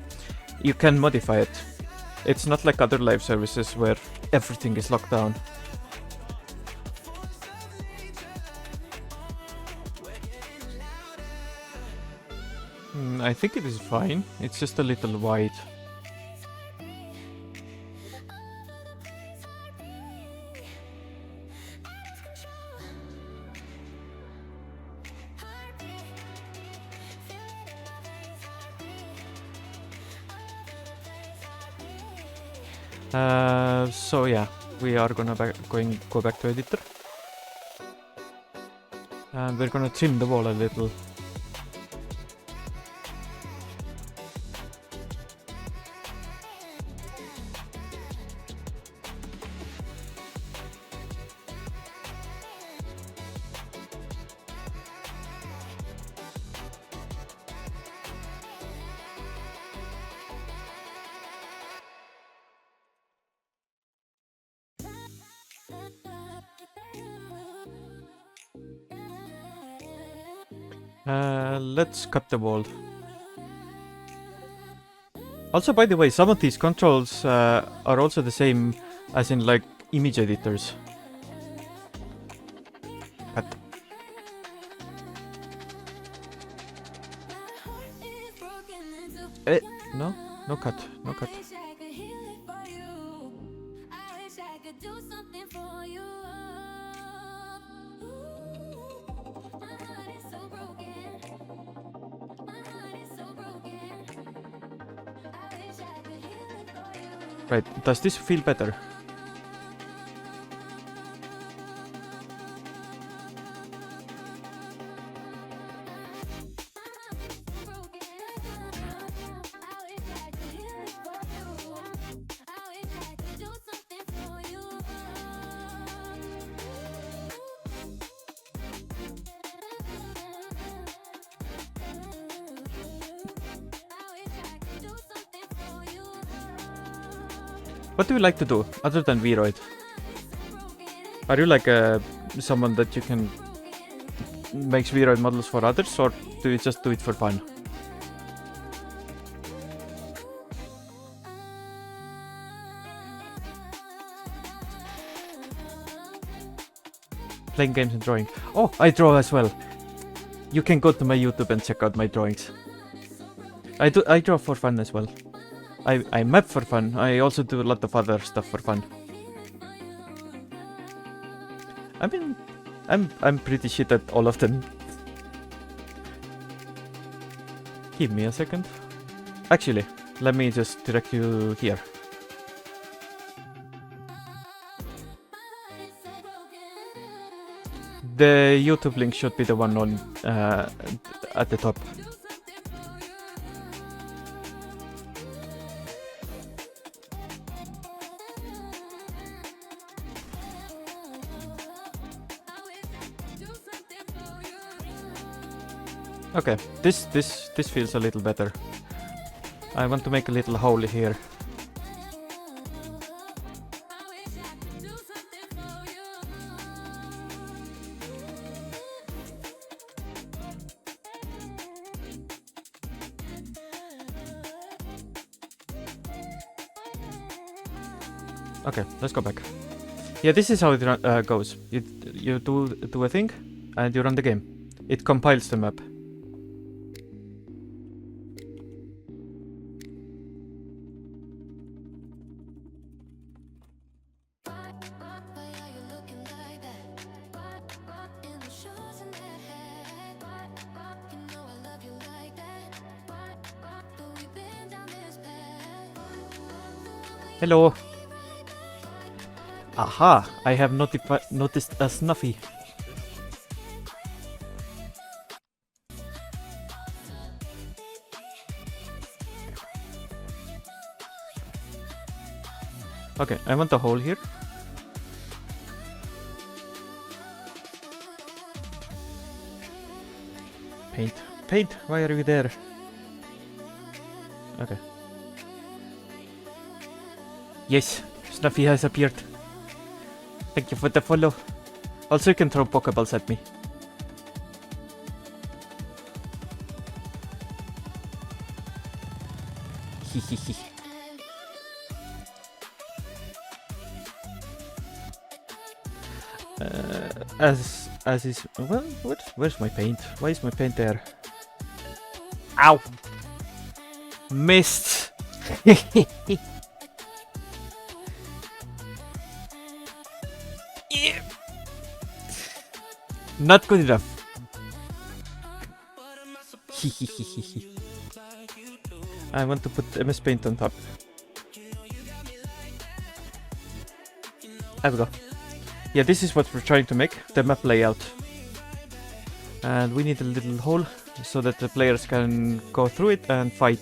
You can modify it. It's not like other live services where everything is locked down. I think it is fine. It's just a little wide. So yeah, we are gonna go back to editor, and we're gonna trim the wall a little. Let's cut the wall. Also, by the way, some of these controls are also the same as in like image editors. Cut. No, no cut, no cut. Right, does this feel better? What do you like to do, other than Vroid? Are you like someone that you can make Vroid models for others, or do you just do it for fun? Playing games and drawing. Oh, I draw as well. You can go to my YouTube and check out my drawings. I draw for fun as well. I map for fun. I also do a lot of other stuff for fun. I mean, I'm pretty shit at all of them. Give me a second. Actually, let me just direct you here. The YouTube link should be the one on at the top. Okay, this feels a little better. I want to make a little hole here. Okay, let's go back. Yeah, this is how it goes. You do a thing, and you run the game. It compiles the map. Hello. Aha! I have noticed a Snuffy. Okay, I want a hole here. Paint. Paint! Why are you there? Okay. Yes, Snuffy has appeared. Thank you for the follow. Also, you can throw Pokeballs at me. Hehehe. As is. Well, what? Where's my paint? Why is my paint there? Ow! Missed! Yeah. Not good enough. I want to put MS Paint on top. There we go. Yeah, this is what we're trying to make, the map layout. And we need a little hole so that the players can go through it and fight.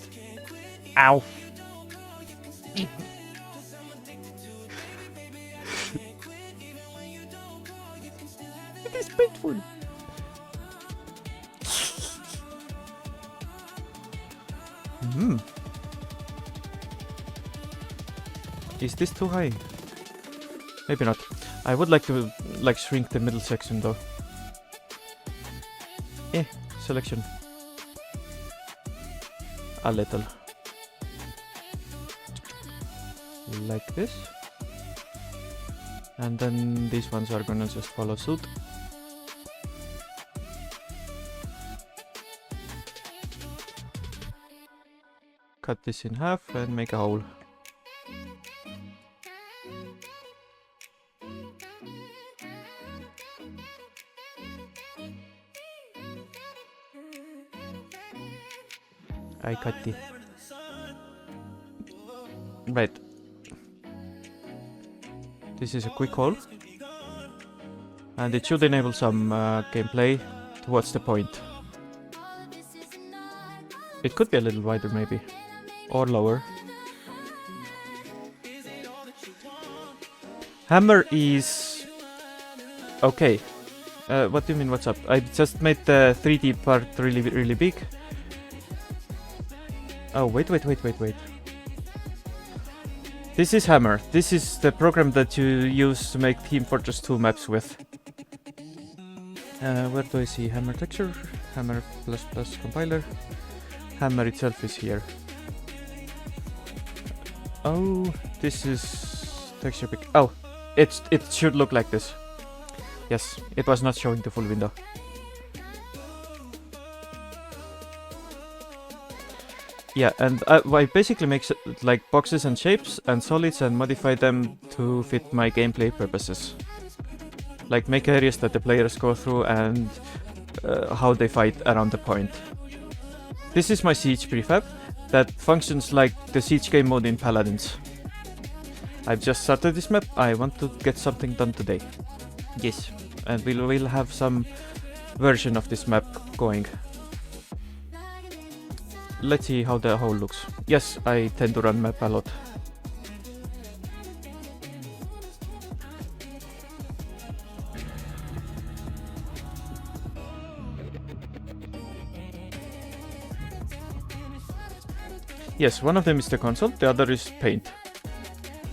Ow! It is painful. Is this too high? Maybe not. I would like to shrink the middle section though. Selection. A little. Like this. And then these ones are gonna just follow suit. Cut this in half and make a hole. I cut it. Right. This is a quick hole. And it should enable some gameplay towards the point. It could be a little wider maybe. Or lower. Hammer is... okay. What do you mean what's up? I just made the 3D part really big. Oh, wait. This is Hammer. This is the program that you use to make Team Fortress 2 maps with. Where do I see Hammer texture? Hammer ++ compiler. Hammer itself is here. Oh, this is texture pick. Oh, it should look like this. Yes, it was not showing the full window. Yeah, and I basically make like boxes and shapes and solids and modify them to fit my gameplay purposes. Like make areas that the players go through and how they fight around the point. This is my Siege prefab that functions like the Siege game mode in Paladins. I've just started this map, I want to get something done today. Yes. and we'll have some version of this map going. Let's see how the whole looks. Yes, I tend to run map a lot. Yes, one of them is the console, the other is Paint.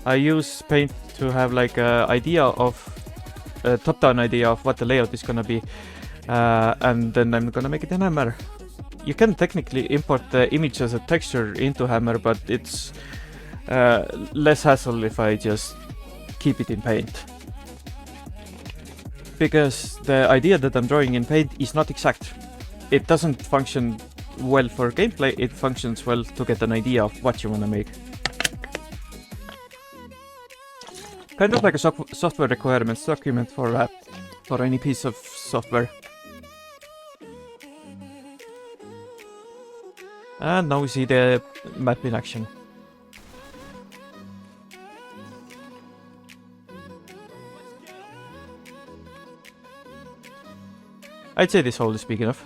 I use Paint to have like a top-down idea of what the layout is gonna be, and then I'm gonna make it in Hammer. You can technically import the image as a texture into Hammer, but it's less hassle if I just keep it in Paint. Because the idea that I'm drawing in Paint is not exact. It doesn't function well for gameplay, it functions well to get an idea of what you want to make. Kind of like a software requirements document for any piece of software. And now we see the map in action. I'd say this hole is big enough.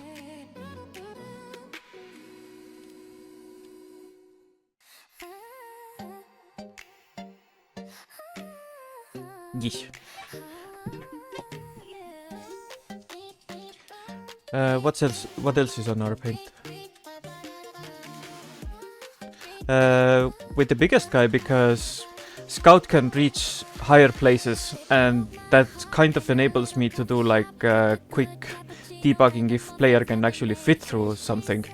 Yes. What else is on our Paint? With the biggest guy, because Scout can reach higher places, and that kind of enables me to do like quick debugging if player can actually fit through something.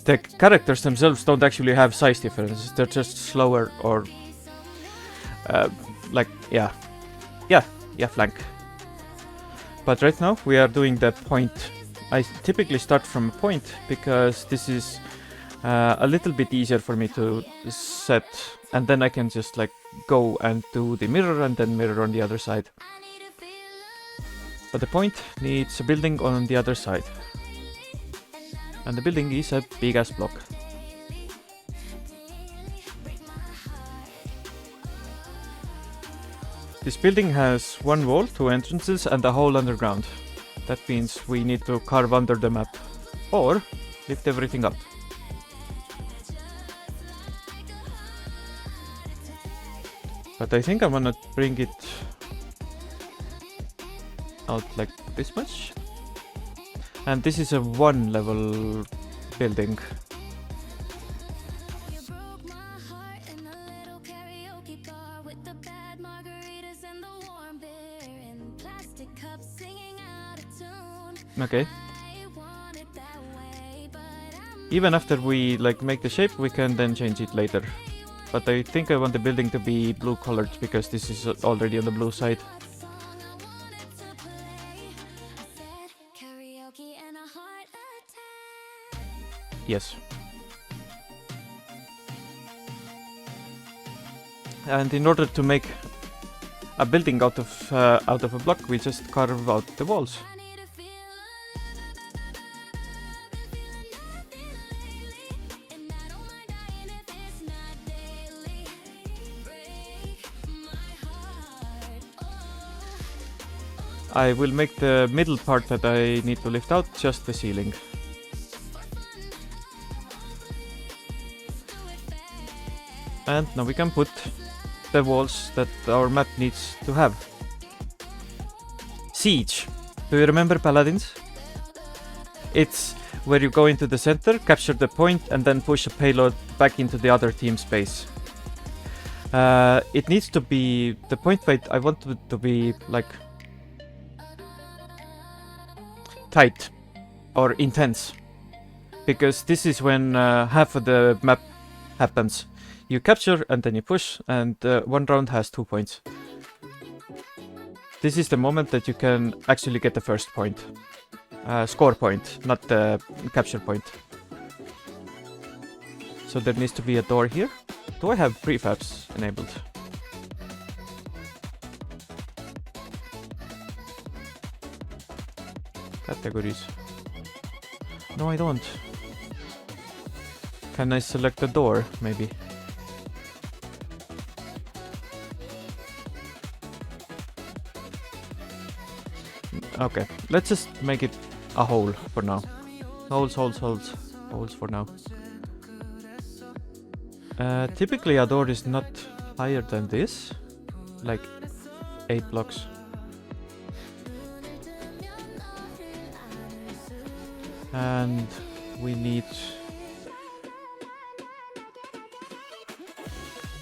The characters themselves don't actually have size differences, they're just slower or flank. But right now we are doing the point. I typically start from a point because this is a little bit easier for me to set, and then I can just like go and do the mirror and then mirror on the other side. But the point needs a building on the other side, and the building is a big ass block. This building has one wall, 2 entrances, and a hole underground. That means we need to carve under the map, or lift everything up. But I think I wanna bring it out like this much. And this is a 1-level building. Okay. Even after we like make the shape, we can then change it later. But I think I want the building to be blue colored because this is already on the blue side. Yes. And in order to make a building out of a block, we just carve out the walls. I will make the middle part that I need to lift out just the ceiling. And now we can put the walls that our map needs to have. Siege. Do you remember Paladins? It's where you go into the center, capture the point, and then push a payload back into the other team's base. It needs to be... the point weight, I want it to be like... tight or intense, because this is when half of the map happens. You capture and then you push, and 1 round has 2 points. This is the moment that you can actually get the first point. Score point, not the capture point. So there needs to be a door here. Do I have prefabs enabled? Categories. No, I don't. Can I select the door, maybe? Okay, let's just make it a hole for now. Holes for now. Typically a door is not higher than this, like 8 blocks. And we need...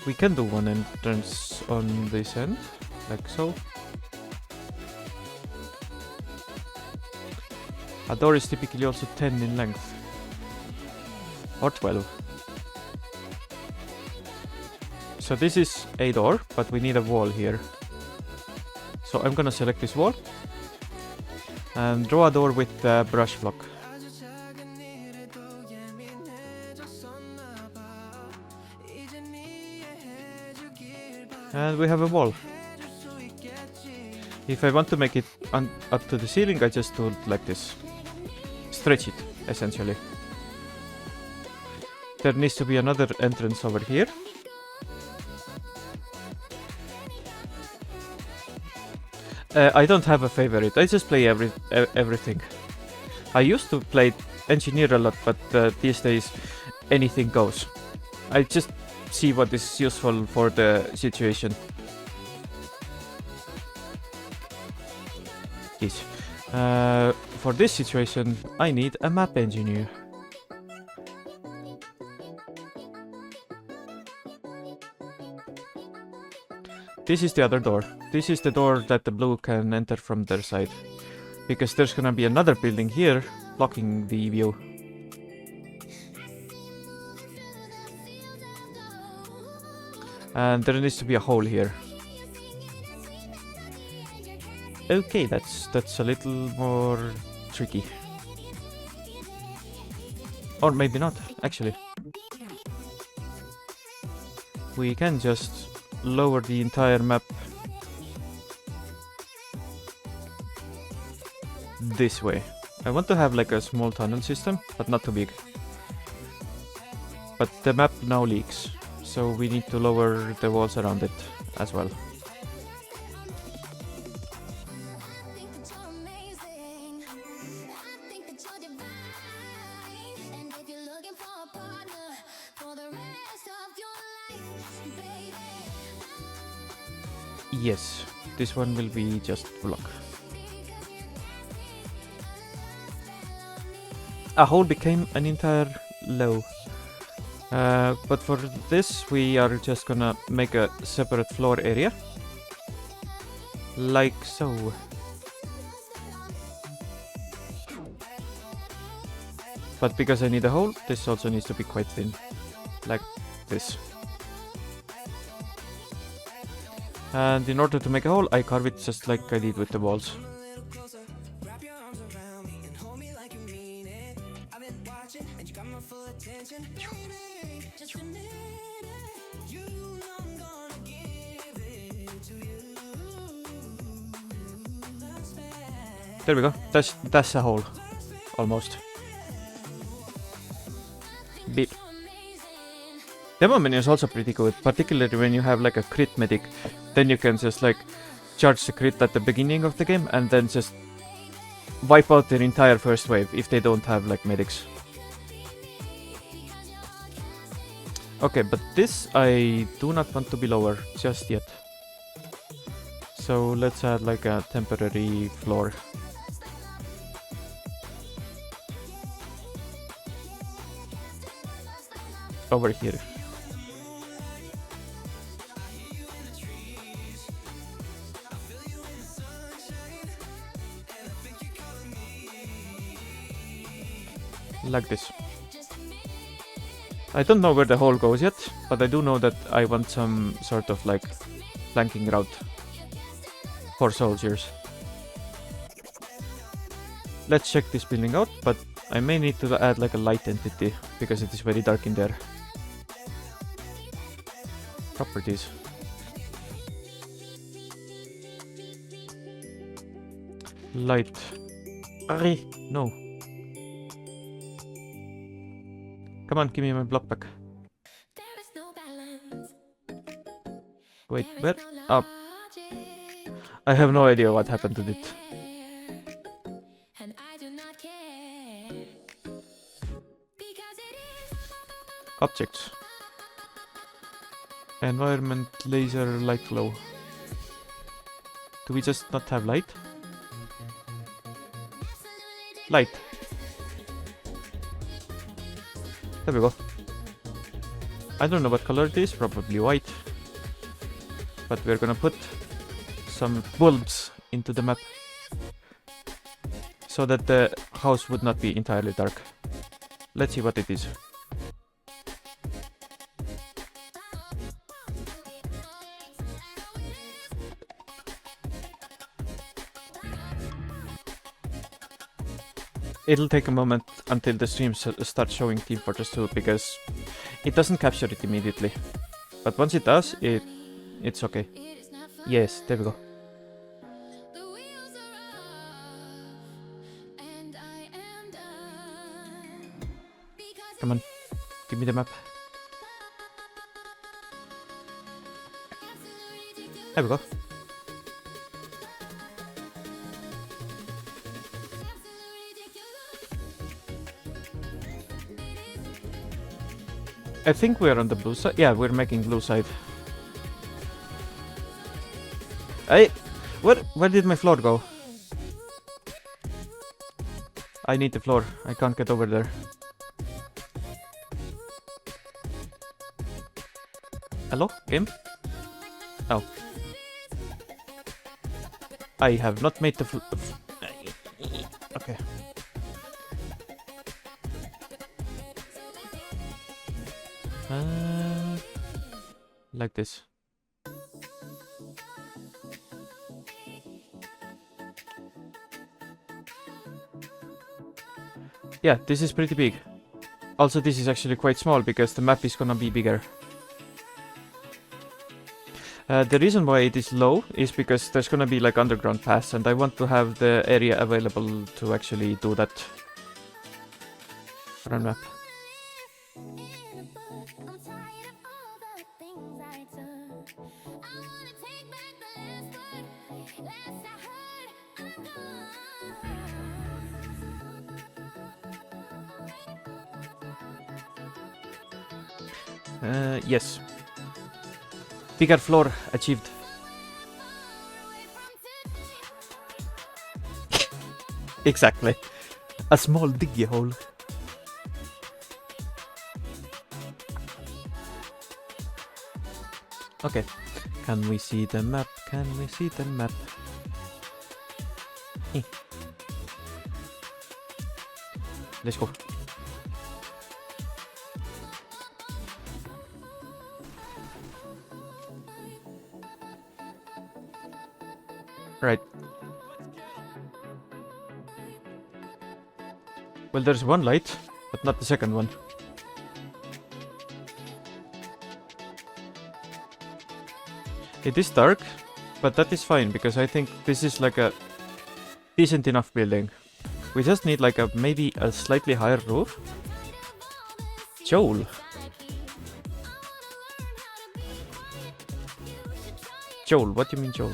We can do one entrance on this end, like so. A door is typically also 10 in length. Or 12. So this is a door, but we need a wall here. So I'm gonna select this wall. And draw a door with the brush block. And we have a wall. If I want to make it up to the ceiling, I just do it like this. Stretch it, essentially. There needs to be another entrance over here. I don't have a favorite, I just play everything. I used to play engineer a lot, but these days anything goes. I just see what is useful for the situation. Yes. For this situation, I need a map engineer. This is the other door. This is the door that the blue can enter from their side. Because there's gonna be another building here blocking the view. And there needs to be a hole here. Okay, that's a little more tricky. Or maybe not, actually. We can just lower the entire map this way. I want to have like a small tunnel system, but not too big. But the map now leaks, so we need to lower the walls around it as well. Yes, this one will be just block. A hole became an entire low. But for this we are just gonna make a separate floor area. Like so. But because I need a hole, this also needs to be quite thin. Like this. And in order to make a hole, I carve it just like I did with the walls. There we go. That's a hole. Almost. Beep. Demo menu is also pretty good, particularly when you have like a crit medic. Then you can just like charge the crit at the beginning of the game and then just wipe out their entire first wave if they don't have like medics. Okay, but this I do not want to be lower just yet. So let's add like a temporary floor. Over here. Like this. I don't know where the hole goes yet, but I do know that I want some sort of like flanking route for soldiers. Let's check this building out, but I may need to add like a light entity because it is very dark in there. Properties. Light. Arre, no. Come on, give me my block back. Wait, where? Up. I have no idea what happened to it. Objects. Environment, laser, light glow. Do we just not have light? Light. There we go. I don't know what color it is, probably white. But we're gonna put some bulbs into the map so that the house would not be entirely dark. Let's see what it is. It'll take a moment until the stream starts showing Team Fortress 2 because it doesn't capture it immediately. But once it does, it's okay. Yes, there we go. Come on, give me the map. There we go. I think we're on the blue side. Yeah, we're making blue side. Where did my floor go? I need the floor. I can't get over there. Hello, game? Oh. I have not made the okay. Like this. Yeah, this is pretty big. Also, this is actually quite small because the map is gonna be bigger. The reason why it is low is because there's gonna be like underground paths and I want to have the area available to actually do that. Run map. Yes. Bigger floor achieved. Exactly. A small diggy hole. Okay. Can we see the map? Can we see the map? Let's go. Right. Well, there's one light, but not the second one. It is dark, but that is fine because I think this is like a decent enough building. We just need like maybe a slightly higher roof. Joel. Joel, what do you mean Joel?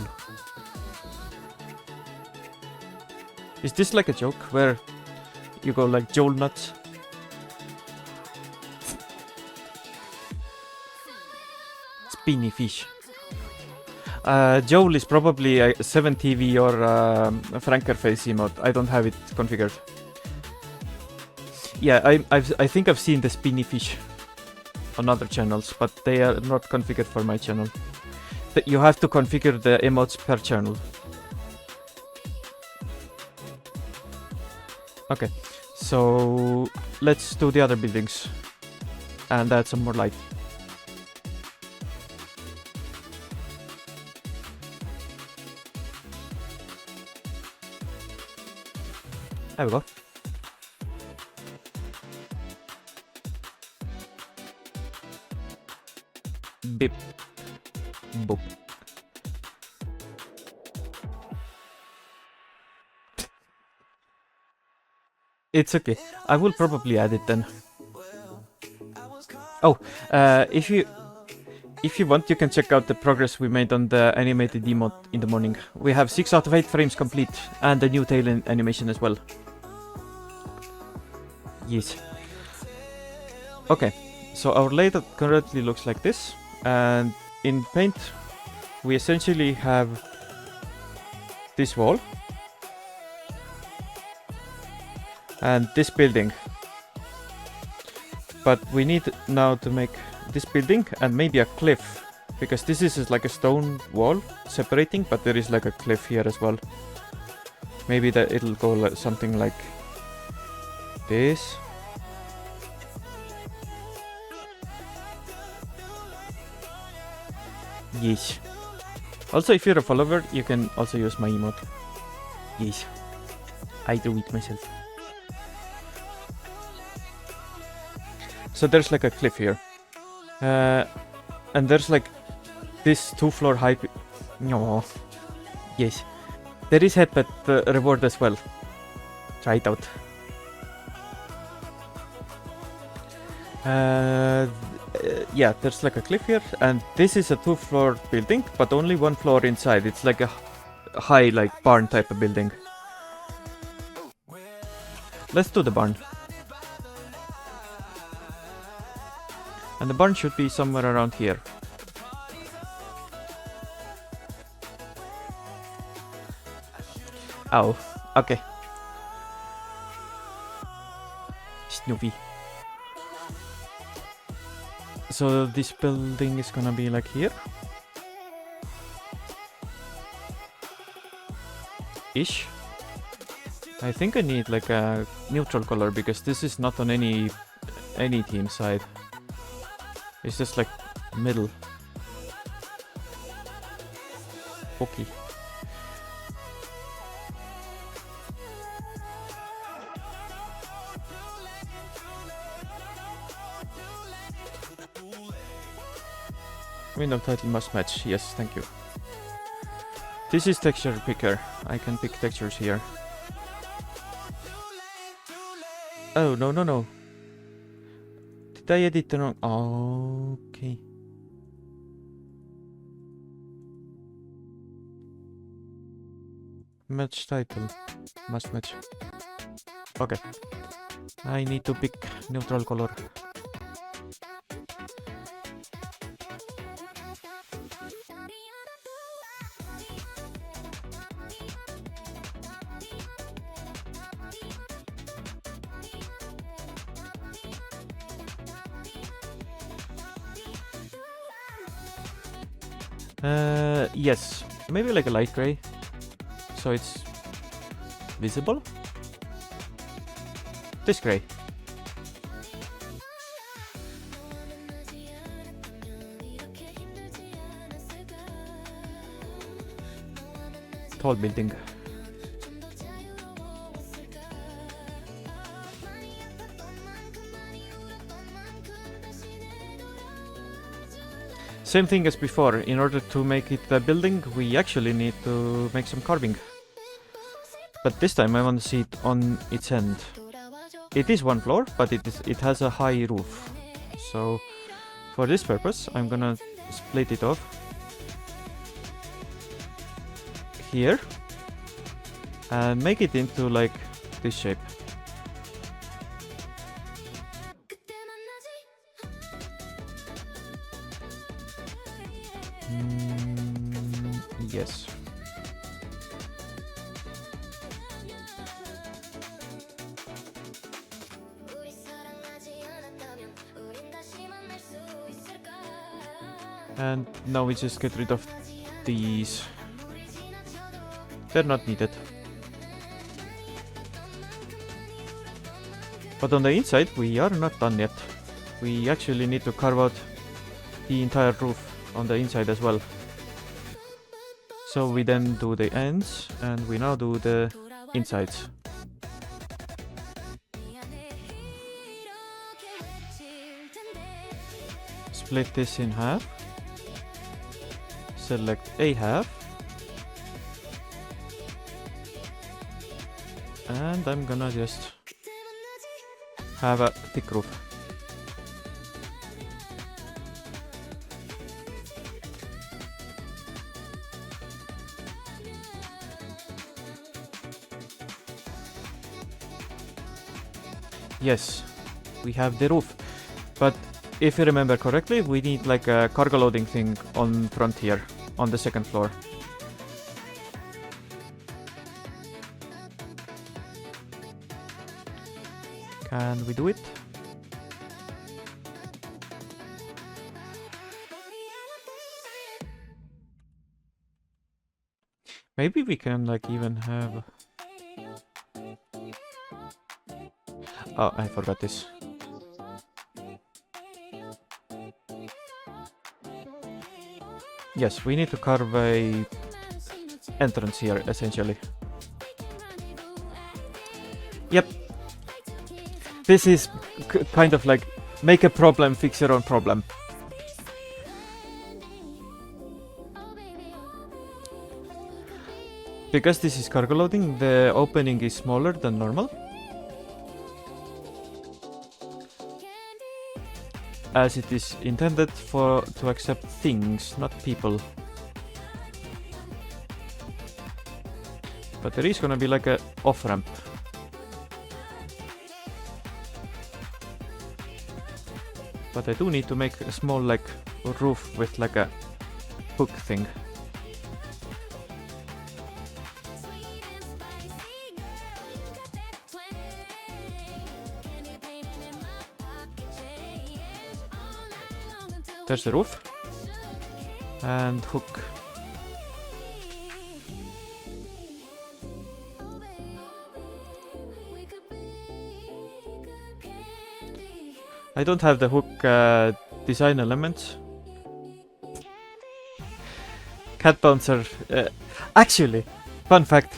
Is this like a joke where you go like Joel nuts? Spinny fish. Joel is probably a 7TV or Frankerface emote. I don't have it configured. Yeah, I think I've seen the spinny fish on other channels, but they are not configured for my channel. You have to configure the emotes per channel. Okay, so let's do the other buildings and add some more light. There we go. Beep. Boop. It's okay. I will probably add it then. Oh, if you want, you can check out the progress we made on the animated emote in the morning. We have 6 out of 8 frames complete and a new tail animation as well. Yes. Okay, So our layout currently looks like this, and in Paint we essentially have this wall and this building, but we need now to make this building and maybe a cliff, because this is like a stone wall separating, but there is like a cliff here as well. Maybe that it'll go like something like this. Yes. Also, if you're a follower, you can also use my emote. Yes. I do it myself. So there's like a cliff here. And there's like this 2-floor high... No. Yes. There is headpad reward as well. Try it out. Yeah, there's like a cliff here, and this is a 2-floor building, but only 1 floor inside. It's like a high, like barn type of building. Let's do the barn. And the barn should be somewhere around here. Oh, okay. Snoopy. So this building is gonna be like here. Ish. I think I need like a neutral color because this is not on any team side. It's just like middle. Okay. Window title must match. Yes, thank you. This is texture picker. I can pick textures here. Oh, no, no, no. Did I edit the wrong? Oh, okay. Match title. Must match. Okay. I need to pick neutral color. Yes, maybe like a light gray, so it's visible. This gray. Tall building. Same thing as before. In order to make it a building, we actually need to make some carving. But this time I want to see it on its end. It is 1 floor, but it has a high roof. So for this purpose, I'm gonna split it off here and make it into like this shape. Yes. And now we just get rid of these. They're not needed. But on the inside, we are not done yet. We actually need to carve out the entire roof on the inside as well. So we then do the ends, and we now do the insides. Split this in half. Select a half. And I'm gonna just have a thick roof. Yes, we have the roof, but if you remember correctly, we need like a cargo loading thing on front here, on the second floor. Can we do it? Maybe we can like even have... Oh, I forgot this. Yes, we need to carve a entrance here, essentially. Yep. This is kind of like make a problem, fix your own problem. Because this is cargo loading, the opening is smaller than normal. As it is intended to accept things, not people. But there is gonna be like a off-ramp. But I do need to make a small like roof with like a hook thing. There's the roof. And hook. I don't have the hook design elements. Cat bouncer. Actually, fun fact.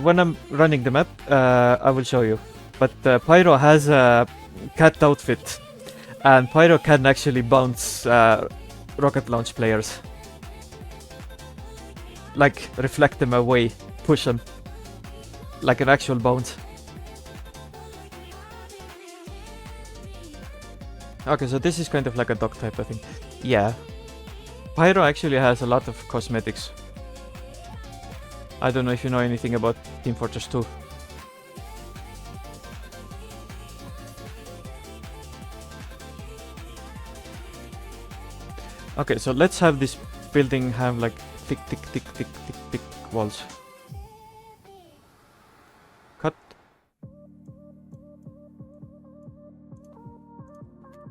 When I'm running the map, I will show you. But Pyro has a cat outfit. And Pyro can actually bounce rocket launch players. Like, reflect them away, push them. Like an actual bounce. Okay, so this is kind of like a dog type of thing. Yeah. Pyro actually has a lot of cosmetics. I don't know if you know anything about Team Fortress 2. Okay, so let's have this building have like thick walls. Cut.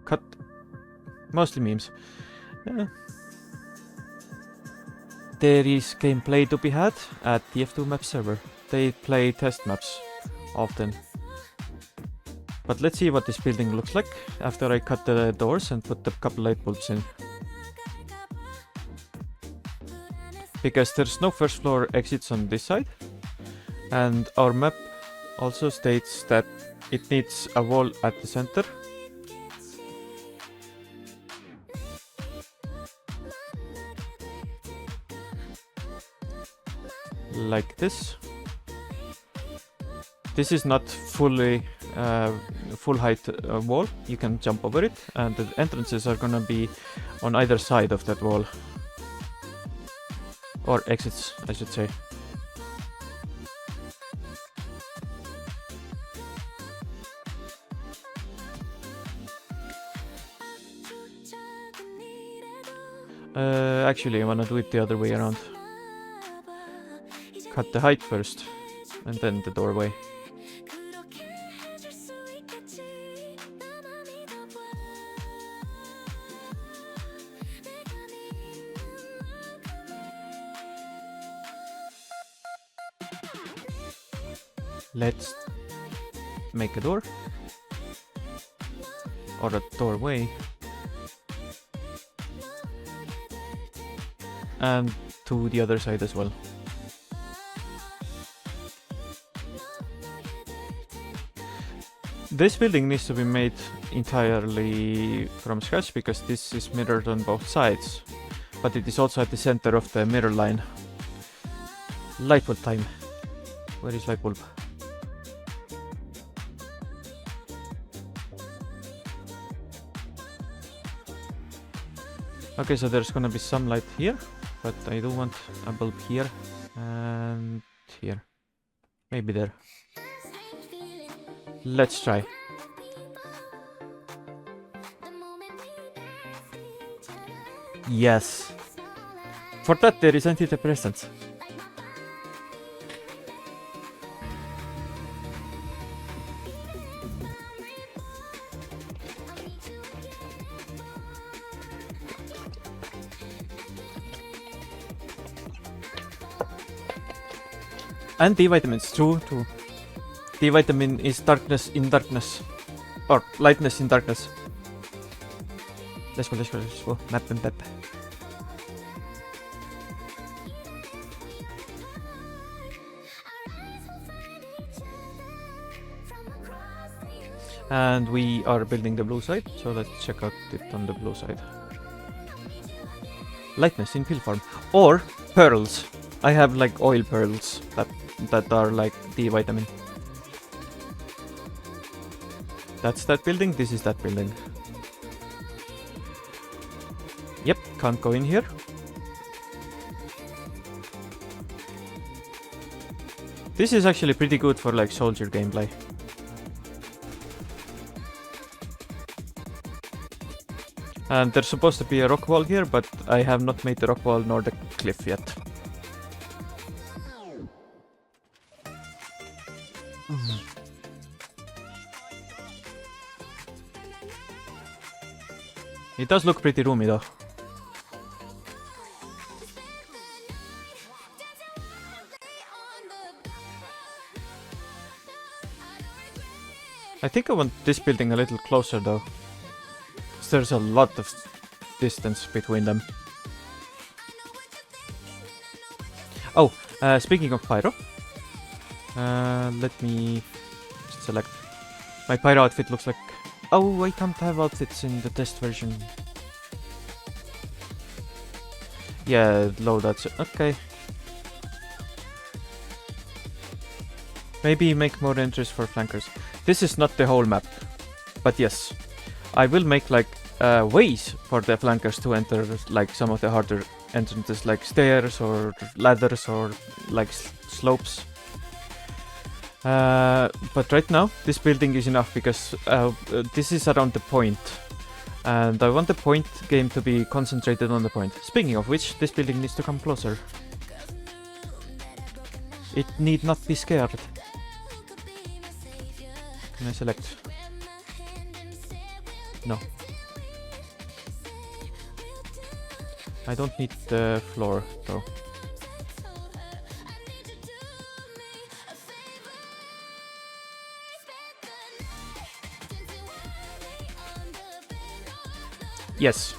Cut. Mostly memes. There is gameplay to be had at TF2 MAP server. They play test maps often. But let's see what this building looks like after I cut the doors and put a couple light bulbs in. Because there's no first floor exits on this side, and our map also states that it needs a wall at the center. Like this. This is not fully full height wall, you can jump over it, and the entrances are gonna be on either side of that wall. Or exits, I should say. Actually, I wanna do it the other way around. Cut the height first, and then the doorway. Let's make a door. Or a doorway. And to the other side as well. This building needs to be made entirely from scratch because this is mirrored on both sides. But it is also at the center of the mirror line. Light bulb time. Where is light bulb? Okay, so there's gonna be some light here, but I do want a bulb here and here. Maybe there. Yes. For that there is antidepressants. And D vitamins, true. D vitamin is darkness in darkness. Or lightness in darkness. Let's go. Map and map. And we are building the blue side, so let's check out it on the blue side. Lightness in field form. Or pearls. I have like oil pearls that are like D vitamin. That's that building, this is that building. Yep, can't go in here. This is actually pretty good for like soldier gameplay. And there's supposed to be a rock wall here, but I have not made the rock wall nor the cliff yet. It does look pretty roomy though. I think I want this building a little closer though. There's a lot of distance between them. Oh, speaking of pyro. Let me select. My pyro outfit looks like... Oh, I can't have outfits in the test version. Yeah, load that. Okay. Maybe make more entries for flankers. This is not the whole map. But yes. I will make like ways for the flankers to enter like some of the harder entrances like stairs or ladders or like slopes. But right now this building is enough because this is around the point and I want the point game to be concentrated on the point. Speaking of which, this building needs to come closer. It need not be scared. Can I select? No. I don't need the floor though. Yes.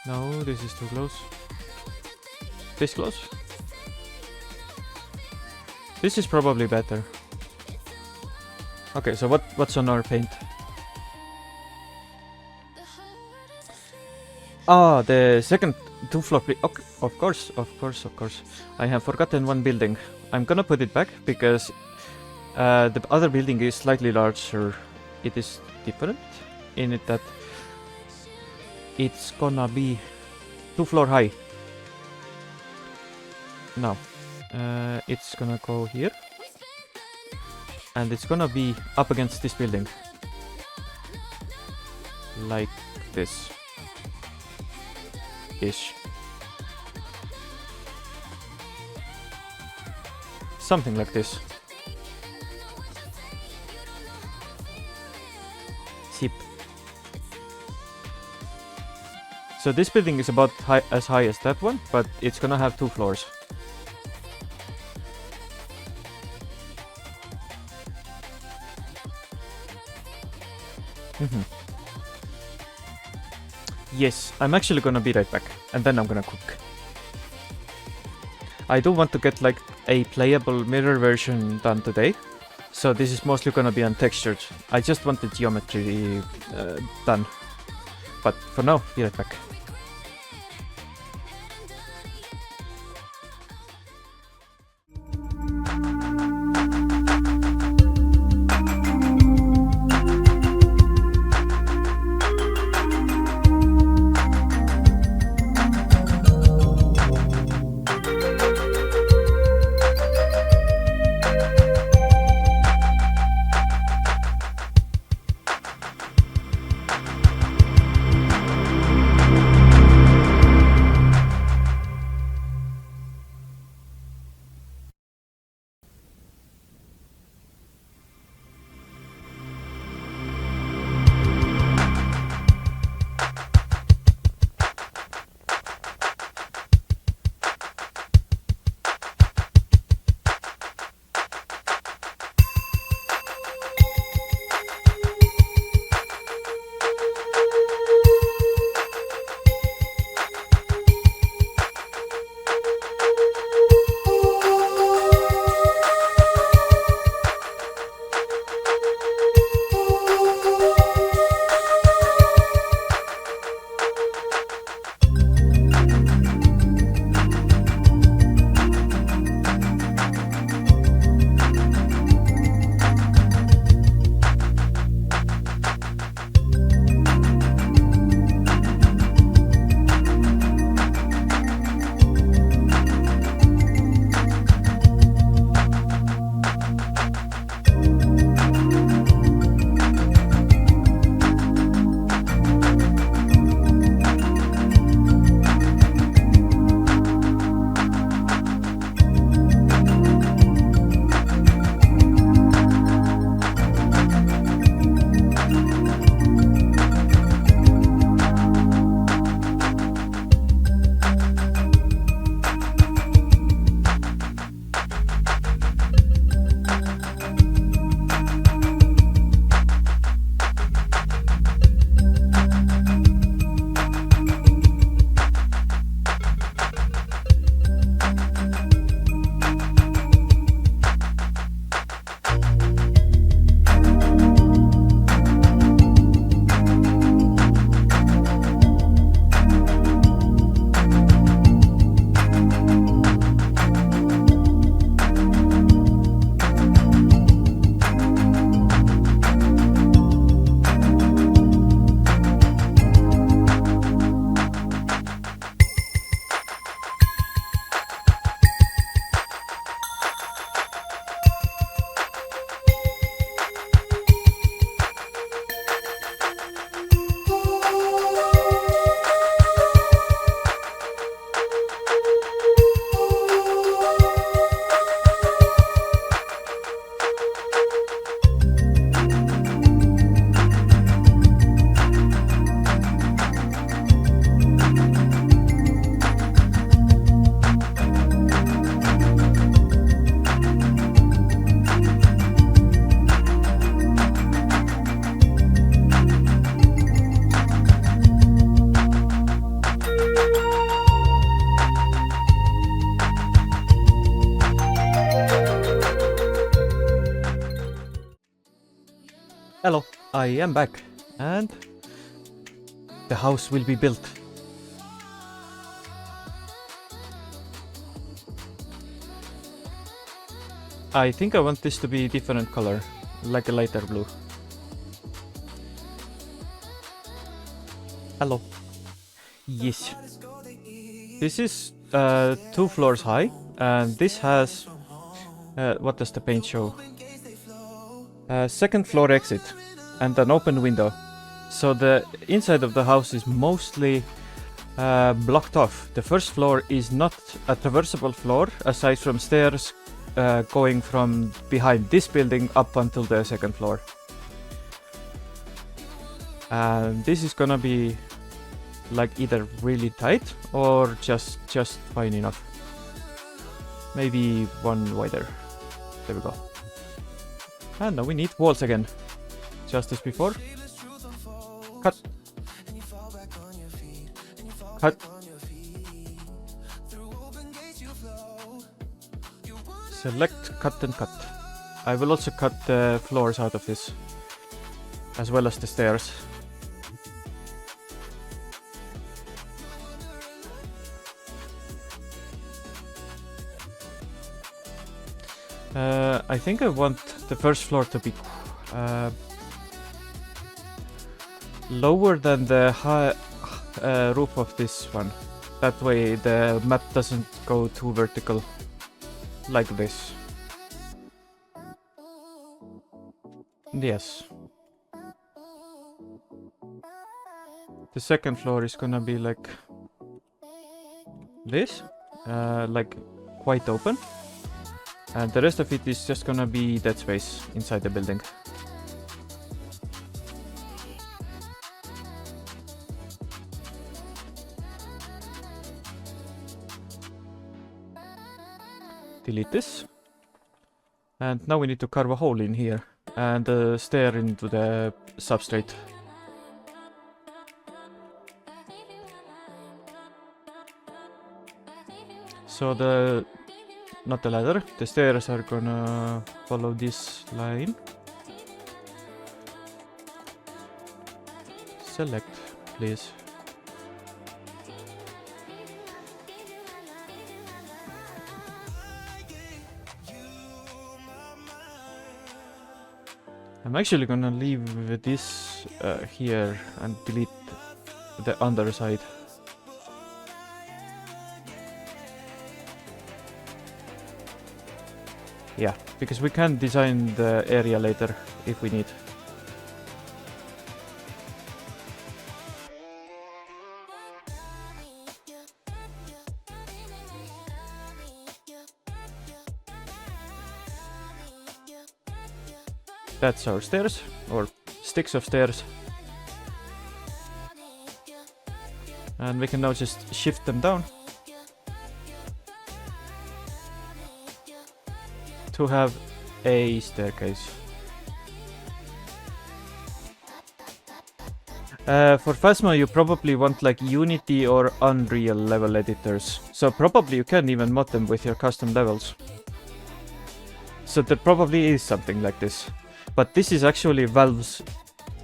No, this is too close. This close? This is probably better. Okay, so what's on our paint? Ah, the second two-floor. Okay, of course. I have forgotten one building. I'm gonna put it back because the other building is slightly larger. It is different in it that it's gonna be 2-floor high. Now, it's gonna go here. And it's gonna be up against this building. Like this. Ish. Something like this. Zip. So this building is about as high as that one, but it's gonna have 2 floors. Yes, I'm actually gonna be right back, and then I'm gonna cook. I do want to get like a playable mirror version done today, so this is mostly gonna be untextured. I just want the geometry done. But for now, be right back. I am back, and the house will be built. I think I want this to be different color, like a lighter blue. Hello. Yes. This is 2 floors high, and this has... what does the paint show? Second floor exit, and an open window. So the inside of the house is mostly blocked off. The first floor is not a traversable floor, aside from stairs going from behind this building up until the second floor. And this is gonna be like either really tight or just fine enough. Maybe one wider. There we go. And now we need walls again. Just as before. Cut. Cut. Select, cut and cut. I will also cut the floors out of this, as well as the stairs. I think I want the first floor to be lower than the high roof of this one. That way the map doesn't go too vertical, like this. Yes. The second floor is gonna be like this, like quite open. And the rest of it is just gonna be dead space inside the building. Delete this. And now we need to carve a hole in here and stare into the substrate. So not the ladder, the stairs are gonna follow this line. Select, please. I'm actually gonna leave this here and delete the underside. Yeah, because we can design the area later if we need. That's our stairs, or sticks of stairs. And we can now just shift them down to have a staircase. For Phasma you probably want like Unity or Unreal level editors, so probably you can even mod them with your custom levels. So there probably is something like this, but this is actually Valve's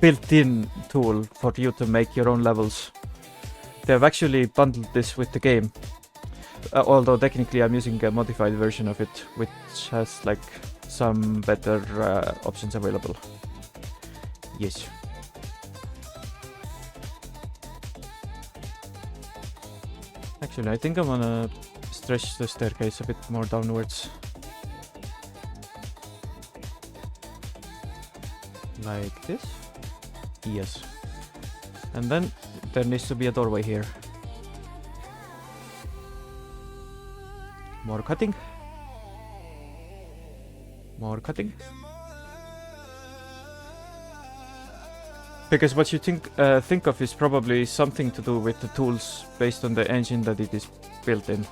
built-in tool for you to make your own levels. They have actually bundled this with the game. Although technically I'm using a modified version of it, which has like some better options available. Yes. Actually, I think I'm gonna stretch the staircase a bit more downwards. Like this? Yes. And then there needs to be a doorway here. More cutting. More cutting. Because what you think of is probably something to do with the tools based on the engine that it is built in.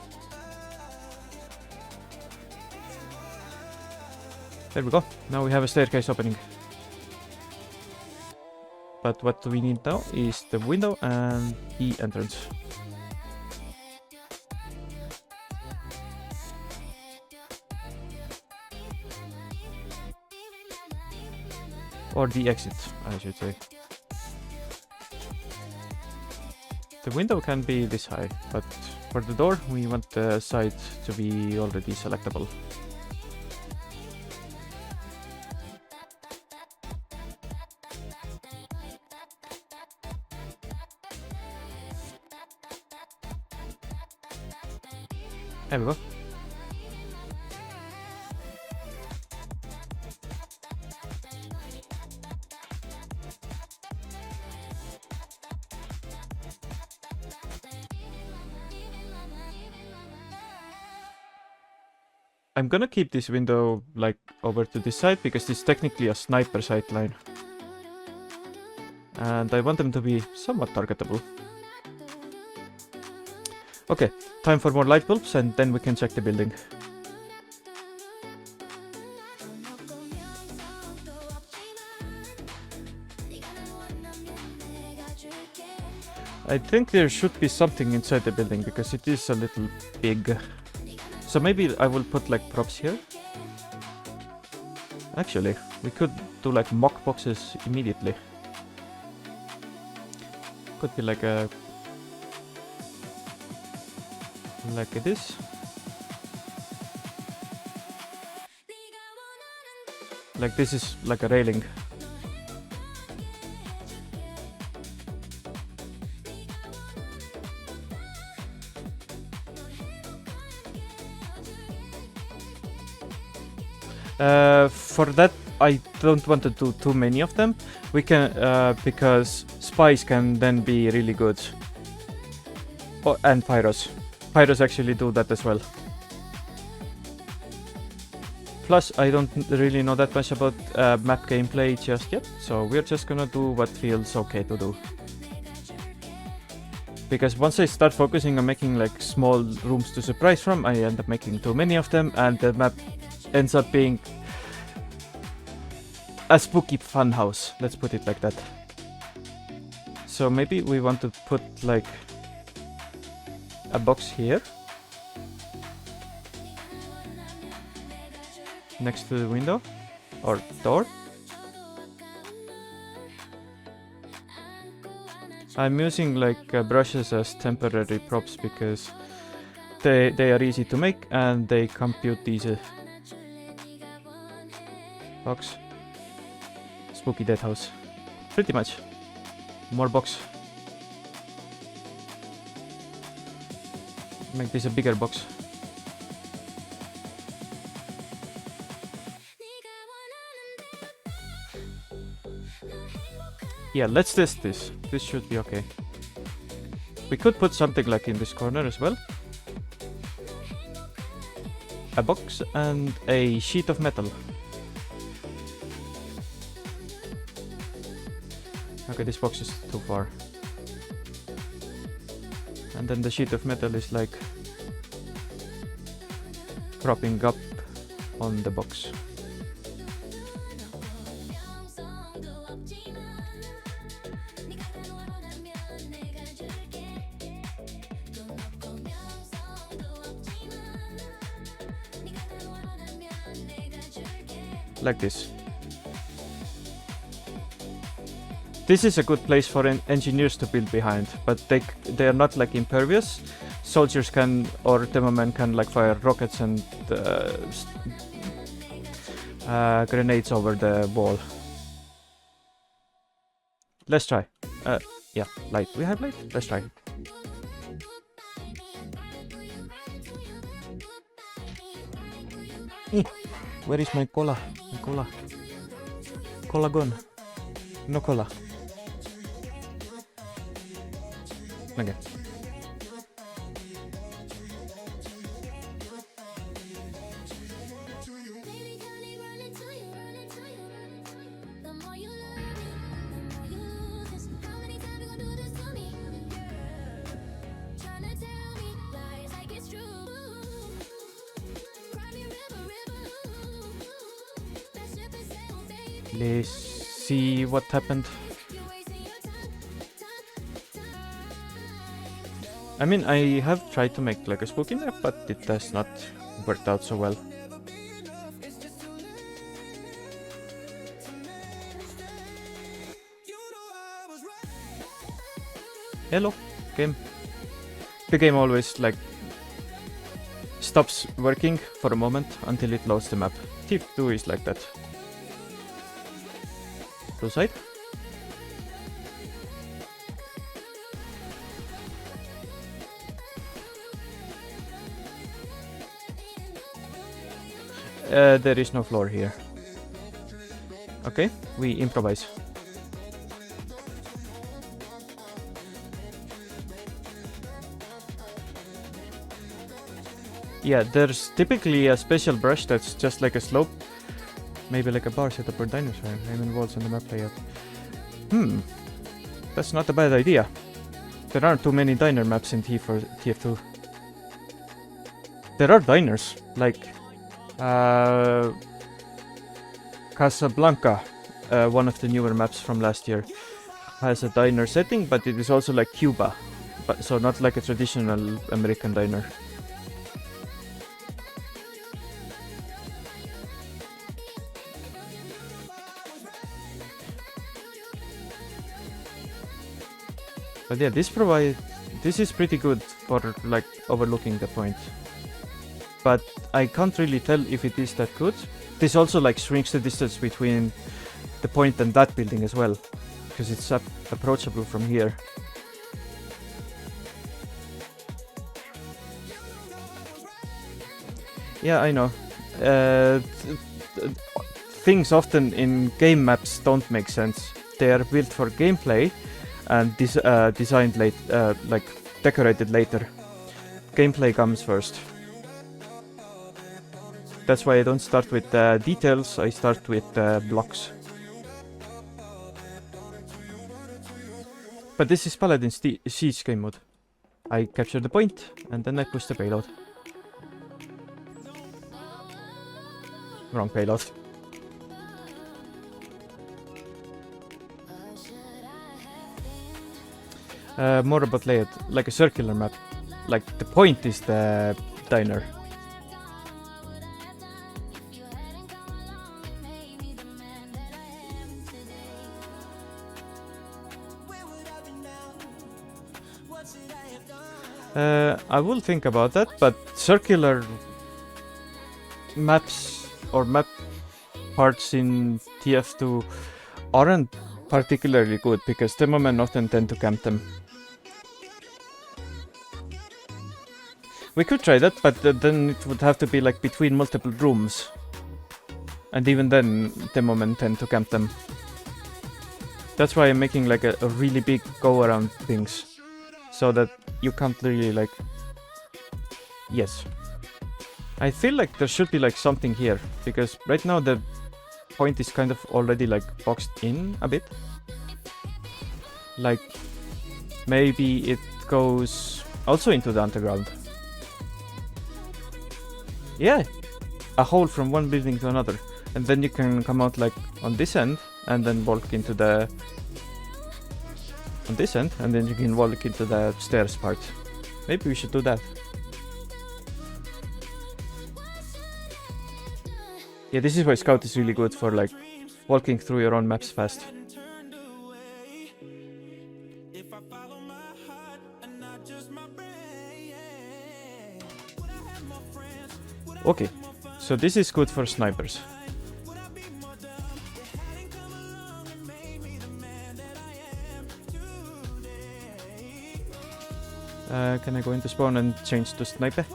There we go. Now we have a staircase opening. But what we need now is the window and the entrance. Or the exit, I should say. The window can be this high, but for the door we want the side to be already selectable. There we go. I'm gonna keep this window like over to this side because it's technically a sniper sight line. And I want them to be somewhat targetable. Okay, time for more light bulbs and then we can check the building. I think there should be something inside the building because it is a little big. So maybe I will put like props here. Actually, we could do like mock boxes immediately. Could be like this. Like this is like a railing. For that, I don't want to do too many of them. We can, because spies can then be really good. Oh, and pyros. Pyros actually do that as well. Plus, I don't really know that much about map gameplay just yet, so we're just gonna do what feels okay to do. Because once I start focusing on making like small rooms to surprise from, I end up making too many of them, and the map ends up being a spooky fun house, let's put it like that. So maybe we want to put like a box here next to the window or door. I'm using like brushes as temporary props because they are easy to make and they compute easy. Box. Spooky dead house. Pretty much. More box. Make this a bigger box. Yeah, let's test this. This should be okay. We could put something like in this corner as well. A box and a sheet of metal. Okay, this box is too far. And then the sheet of metal is like propping up on the box. Like this. This is a good place for engineers to build behind, but they are not like impervious. Soldiers can, or demomen can like fire rockets and grenades over the wall. Let's try. Yeah, light. We have light? Let's try. Where is my cola? My cola. Cola gone. No cola. Okay. Let's see what happened. I mean, I have tried to make like a spooky map, but it has not worked out so well. Hello, game. The game always like stops working for a moment until it loads the map. TF2 is like that. Blue side. There is no floor here. Okay, we improvise. Yeah, there's typically a special brush that's just like a slope. Maybe like a bar setup or dinosaur. Aiming walls on the map layout. That's not a bad idea. There aren't too many diner maps in TF2. There are diners, like Casablanca, one of the newer maps from last year, has a diner setting, but it is also like Cuba, so not like a traditional American diner. But yeah, this is pretty good for like overlooking the point. But I can't really tell if it is that good. This also like shrinks the distance between the point and that building as well, because it's approachable from here. Yeah, I know. Things often in game maps don't make sense. They are built for gameplay and designed late, like decorated later. Gameplay comes first. That's why I don't start with details, I start with blocks. But this is Paladins Siege game mode. I capture the point, and then I push the payload. Wrong payload. More about layout, like a circular map. Like the point is the diner. I will think about that, but circular maps or map parts in TF2 aren't particularly good because demomen often tend to camp them. We could try that, but then it would have to be like between multiple rooms. And even then, demomen tend to camp them. That's why I'm making like a really big go around things. So that you can't really like... Yes. I feel like there should be like something here, because right now the point is kind of already like boxed in a bit. Like maybe it goes also into the underground. Yeah, a hole from one building to another, and then you can come out like on this end and then walk into the on this end, and then you can walk into the stairs part. Maybe we should do that. Yeah, this is why Scout is really good for like walking through your own maps fast. Okay, so this is good for snipers. Can I go into spawn and change to sniper?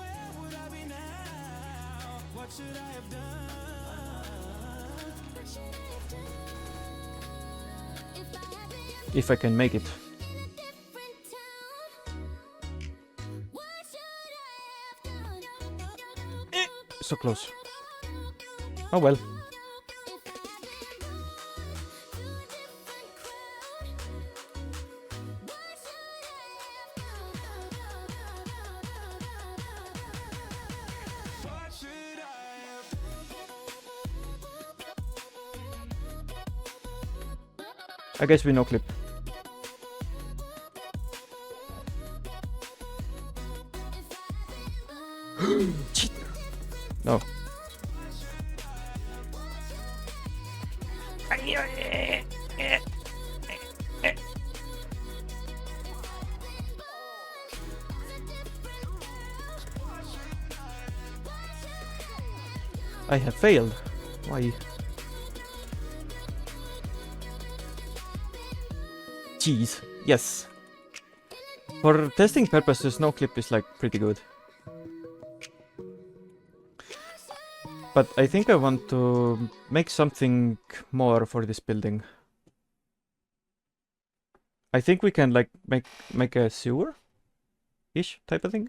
If I can make it. So close. Oh well. I guess we no clip. No. I have failed. Why? Jeez. Yes. For testing purposes, no clip is like pretty good. But I think I want to make something more for this building. I think we can like make a sewer-ish type of thing.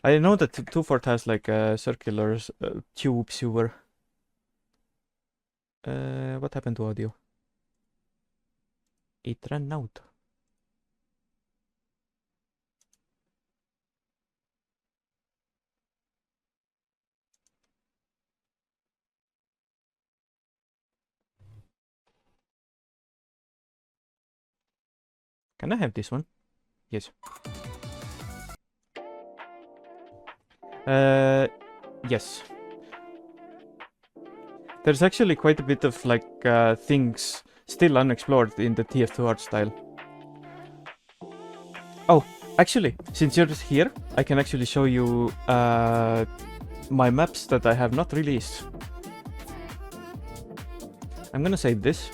I know that 2-Fort has like a circular tube sewer. What happened to audio? It ran out. Can I have this one? Yes. Yes. There's actually quite a bit of like things still unexplored in the TF2 art style. Oh, actually, since you're here, I can actually show you my maps that I have not released. I'm gonna save this.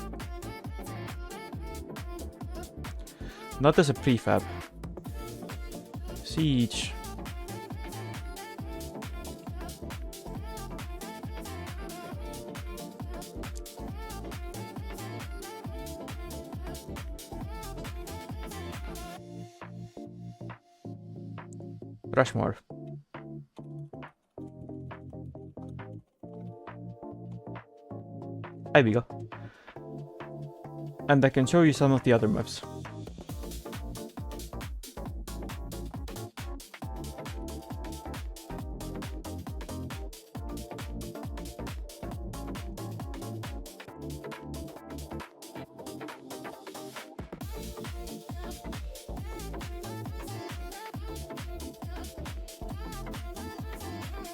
Not as a prefab. Siege. Rushmore. There we go. And I can show you some of the other maps.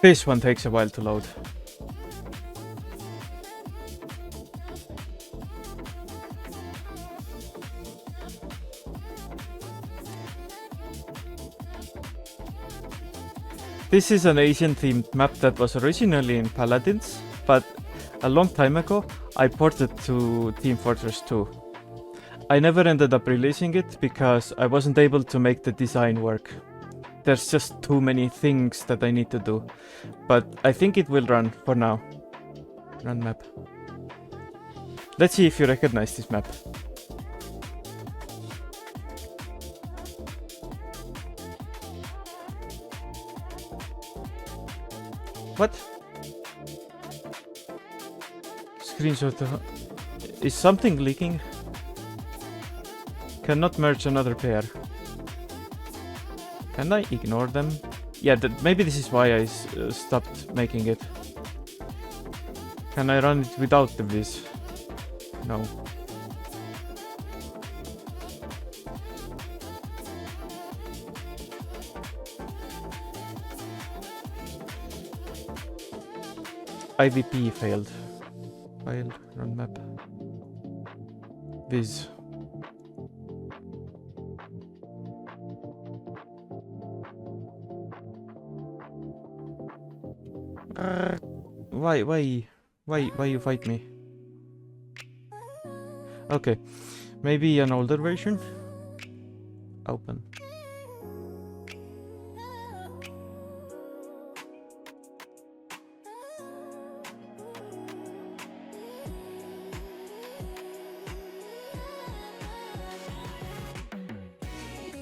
This one takes a while to load. This is an Asian themed map that was originally in Paladins, but a long time ago I ported to Team Fortress 2. I never ended up releasing it because I wasn't able to make the design work. There's just too many things that I need to do, but I think it will run for now. Run map. Let's see if you recognize this map. What? Screenshot. Is something leaking? Cannot merge another pair. Can I ignore them? Yeah, maybe this is why I stopped making it. Can I run it without the viz? No. IVP failed. File, run map. Viz. Why you fight me? Okay, maybe an older version? Open.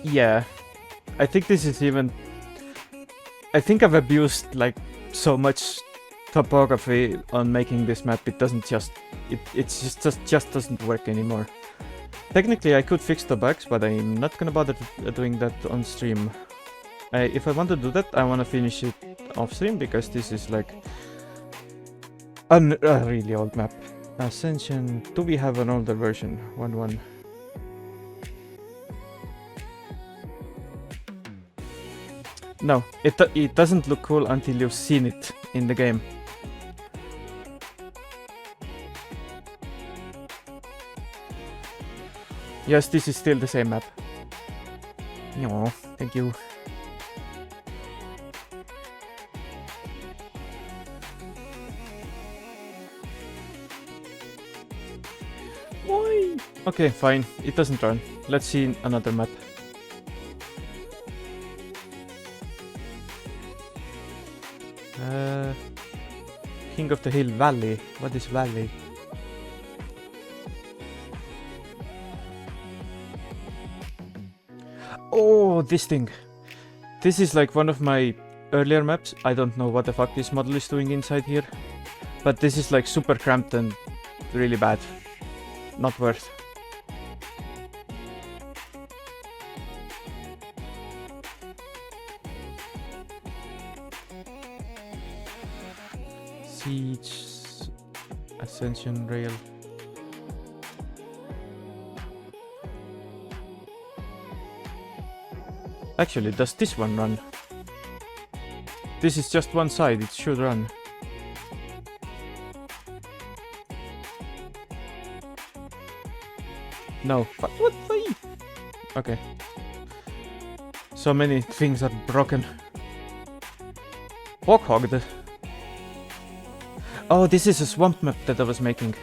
Yeah, I think this is even... I think I've abused like so much topography on making this map. It doesn't just... It just doesn't work anymore. Technically I could fix the bugs, but I'm not gonna bother doing that on stream. If I want to do that, I want to finish it off stream, because this is like a really old map. Ascension, do we have an older version? 1.1. No, it doesn't look cool until you've seen it in the game. Yes, this is still the same map. No, thank you. Okay, fine. It doesn't run. Let's see another map. King of the Hill Valley. What is Valley? Oh, this thing. This is like one of my earlier maps. I don't know what the fuck this model is doing inside here. But this is like super cramped and really bad. Not worth. Siege, Ascension Rail. Actually, does this one run? This is just one side, it should run. No. What? Why? Okay. So many things are broken. Walk-hogged. Oh, this is a swamp map that I was making.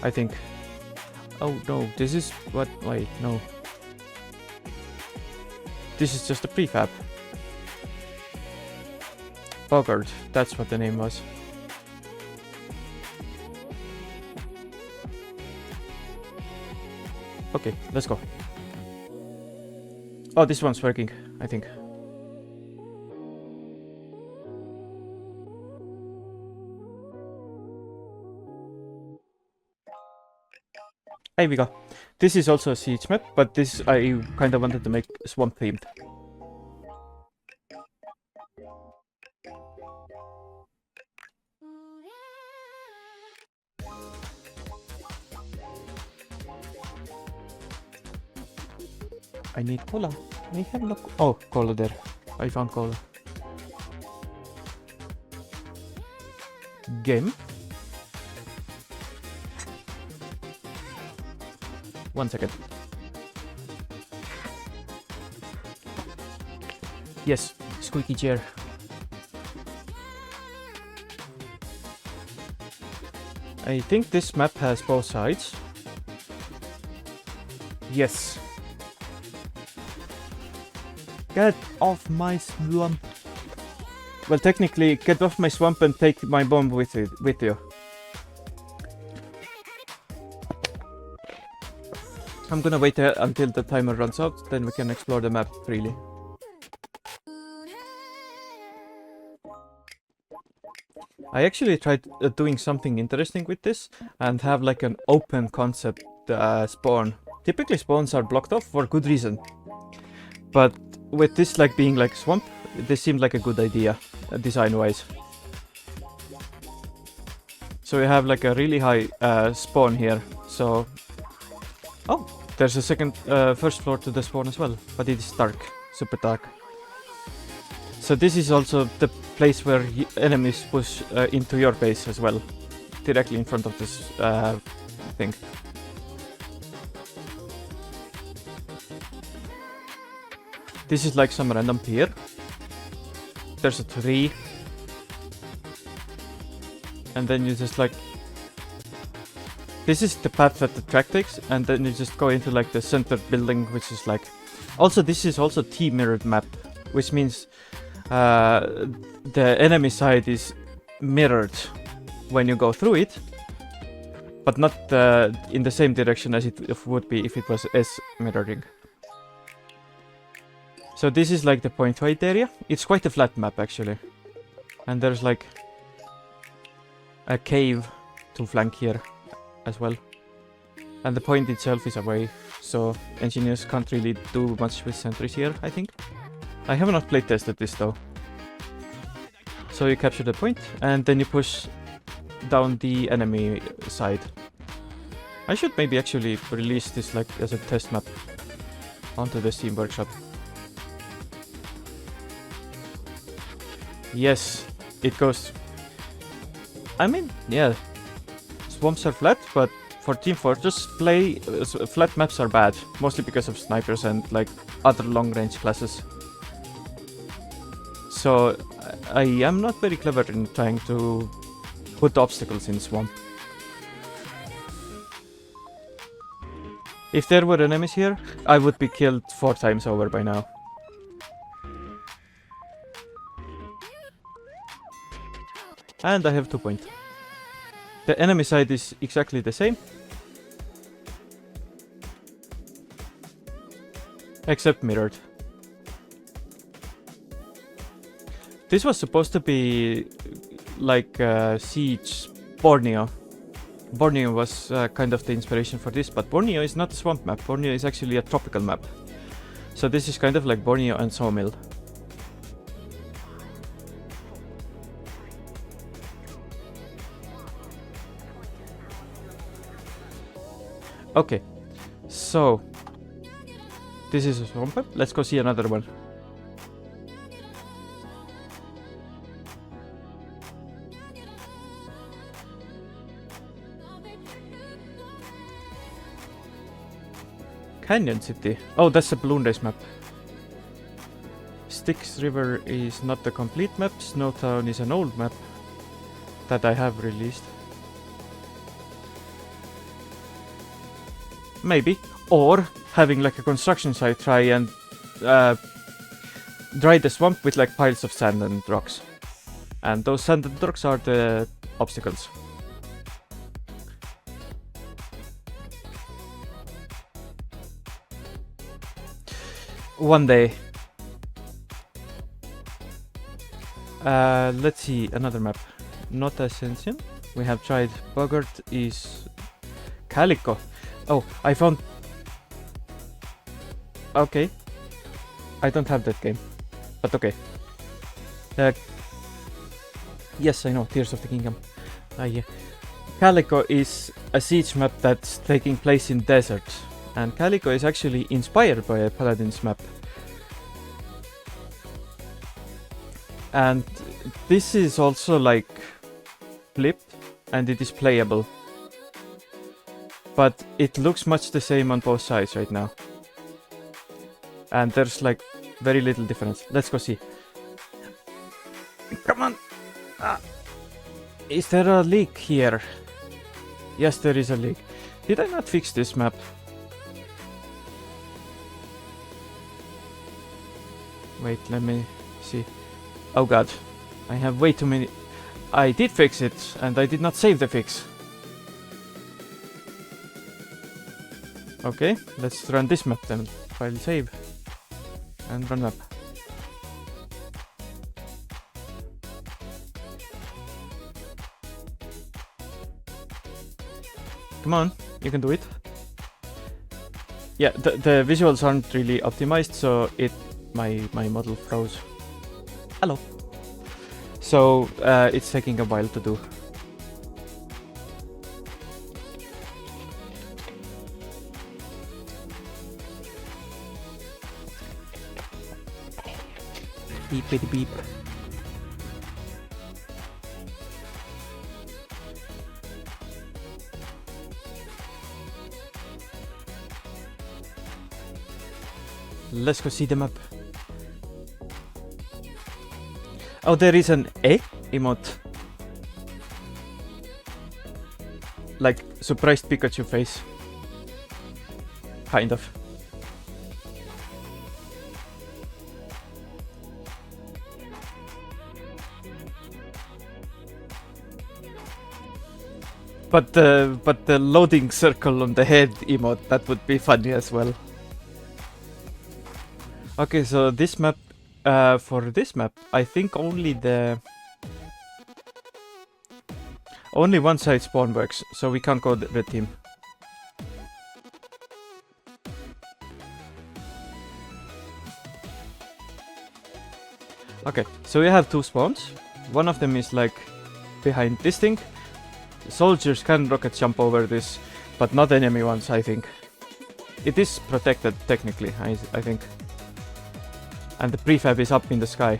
I think. Oh no, this is what? Wait, no. This is just a prefab. Bogard, that's what the name was. Okay, let's go. Oh, this one's working, I think. Here we go. This is also a siege map, but this I kind of wanted to make swamp themed. I need cola. I have no. Oh, cola there. I found cola. Game. 1 second. Yes, squeaky chair. I think this map has both sides. Yes. Get off my swamp. Well, technically, get off my swamp and take my bomb with you. I'm gonna wait until the timer runs out, then we can explore the map freely. I actually tried doing something interesting with this and have like an open concept spawn. Typically spawns are blocked off for good reason. But with this like being like swamp, this seemed like a good idea, design-wise. So we have like a really high spawn here, so... Oh, there's a first floor to the spawn as well, but it is dark, super dark. So this is also the place where enemies push into your base as well, directly in front of this thing. This is like some random pier. There's a tree. And then you just like... This is the path that the track takes, and then you just go into like the center building, which is like... Also, this is also T-mirrored map, which means the enemy side is mirrored when you go through it, but not in the same direction as it would be if it was S-mirroring. So this is like the point white area. It's quite a flat map actually. And there's like a cave to flank here as well. And the point itself is away, so engineers can't really do much with sentries here, I think. I have not playtested this though. So you capture the point, and then you push down the enemy side. I should maybe actually release this like as a test map onto the Steam Workshop. Yes, it goes... I mean, yeah, swamps are flat, but for Team Fortress play, flat maps are bad, mostly because of snipers and like other long-range classes. So I am not very clever in trying to put obstacles in swamp. If there were enemies here, I would be killed 4 times over by now. And I have 2 points. The enemy side is exactly the same. Except mirrored. This was supposed to be like Siege Borneo. Borneo was kind of the inspiration for this, but Borneo is not a swamp map. Borneo is actually a tropical map. So this is kind of like Borneo and Sawmill. Okay, so this is a swamp map. Let's go see another one. Canyon City. Oh, that's a Balloon Race map. Styx River is not the complete map. Snowtown is an old map that I have released. Maybe. Or having like a construction site try and dry the swamp with like piles of sand and rocks. And those sand and rocks are the obstacles. One day. Let's see, another map. Not Ascension. We have tried. Bogart is Calico. Oh, I found... Okay. I don't have that game. But okay. Yes, I know. Tears of the Kingdom. Yeah. Calico is a siege map that's taking place in desert. And Calico is actually inspired by a Paladins map. And this is also like flipped and it is playable. But it looks much the same on both sides right now. And there's like very little difference. Let's go see. Come on! Is there a leak here? Yes, there is a leak. Did I not fix this map? Wait, let me see. Oh god, I have way too many... I did fix it, and I did not save the fix. Okay, let's run this map then. File save. And run map. Come on, you can do it. Yeah, the visuals aren't really optimized, so my model froze. Hello. So it's taking a while to do. Beep beep beep. Let's go see the map. Oh, there is an E emote. Like surprised Pikachu face. Kind of. But the loading circle on the head emote, that would be funny as well. Okay, so this map, for this map, I think only one side spawn works, so we can't go the red team. Okay, so we have 2 spawns. One of them is like behind this thing. Soldiers can rocket jump over this, but not enemy ones, I think. It is protected technically, I think. And the prefab is up in the sky.